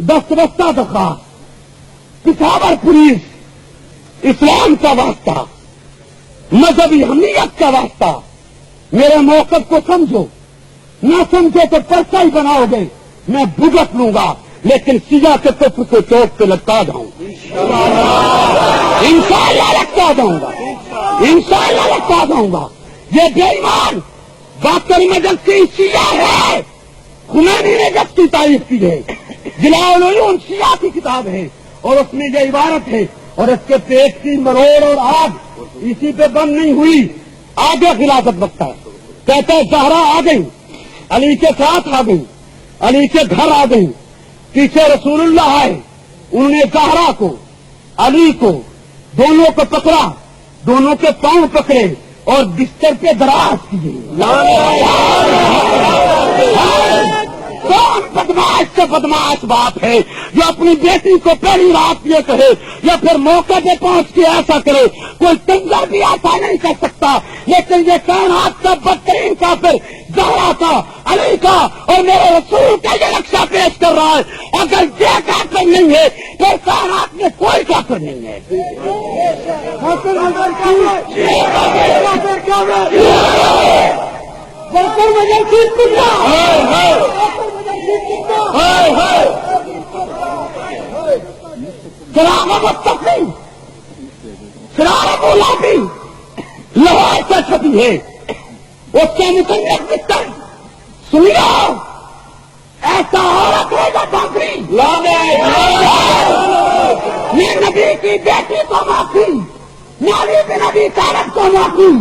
دستبستہ درخواست، پشاور پولیس، اسلام کا واسطہ، مذہبی حمیت کا واسطہ، میرے موقف کو سمجھو، نہ سمجھو تو پرچہ ہی بناؤ گے، میں بھگت لوں گا، لیکن سیاہ کے کفر کو چوک پہ لٹکا جاؤں گا، انشاءاللہ لٹکا جاؤں گا، انشاءاللہ لٹکا جاؤں گا. یہ بے ایمان باقر مجلسی سیاہ ہے. خمینی نے جب کی تعریف کی ہے، جلال العیون سیاہ کی کتاب ہے، اور اس میں یہ عبارت ہے، اور اس کے پیٹ کی مروڑ اور آگ اسی پہ بند نہیں ہوئی، آگے خلافت بکتا ہے. کہتے ہیں زہرا آ گئی، علی کے ساتھ آ گئی، علی کے گھر آ گئی، پیچھے رسول اللہ آئے، انہوں نے زہرا کو، علی کو، دونوں کو پکڑا، دونوں کے پاؤں پکڑے اور بستر پہ دراز کیے. کون بدماش سے بدماش باپ ہے جو اپنی بیٹی کو پہلی رات یہ کہے یا پھر موقع پہ پہنچ کے ایسا کرے؟ کوئی کنجر بھی ایسا نہیں کر سکتا. لیکن یہ کائنات کا بدترین کافر زہرا کا، علی کا اور میرے رسول کا یہ نقشہ پیش کر رہا ہے. اگر یہ کافر نہیں ہے پھر کائنات میں کوئی کافر نہیں ہے. شراب لاٹھی لاہور سے چھپی ہے، اس کے متعلق بستر سنیے، ایسا عورت ہے جو باقری نہ نبی کی بیٹی کو معافی، نہ علی بن ابی طالب کو معافی،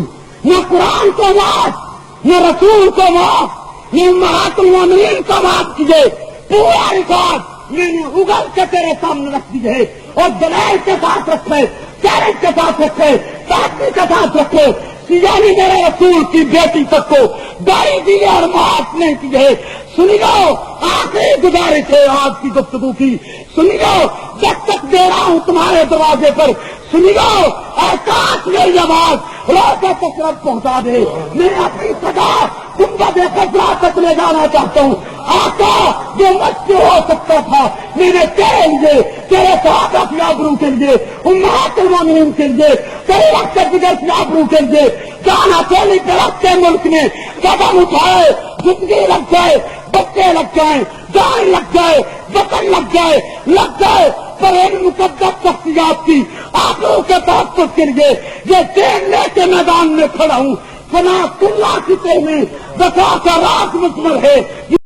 نہ قرآن کو معاف، نہ رسول کو معاف، نہ امہات المومنین کو معاف کیے. پورا ریکارڈ میں نے اگل کے تیرے سامنے رکھ دی ہے، اور دلائل کے ساتھ رکھے، چیلنج کے ساتھ رکھے، تحقیق کے ساتھ رکھے. یعنی میرے رسول کی بیٹی تک کو گاڑی دی اور معاف نہیں کی ہے. سنی لو، آخری گزارش ہے آج کی گفتگو کی، سنی لو، جب تک دے رہا ہوں تمہارے دروازے پر، سنی لو، احساس میری آواز روزہ تک رب پہنچا دے. میں اپنی سزا گنبد خضرا تک لے جانا چاہتا ہوں. آقا جو مجھ سے ہو سکتا تھا میں نے تیرے لیے، تیرے صحابہ کی آبرو کے لیے، امہات المومنین کے لیے، تیرے وقت جگر کی آبرو کے لیے جان اکیلی پہ رکھ کے ملک میں قدم اٹھائے. زندگی لگ جائے، بچے لگ جائیں، جان لگ جائے، وطن لگ جائے، پر ان مقدس شخصیات کی آبرو کے تحفظ کے لیے یہ دین لے کے میدان میں کھڑا ہوں. فنا اللہ کی میں دفاع کا راز مکمل ہے.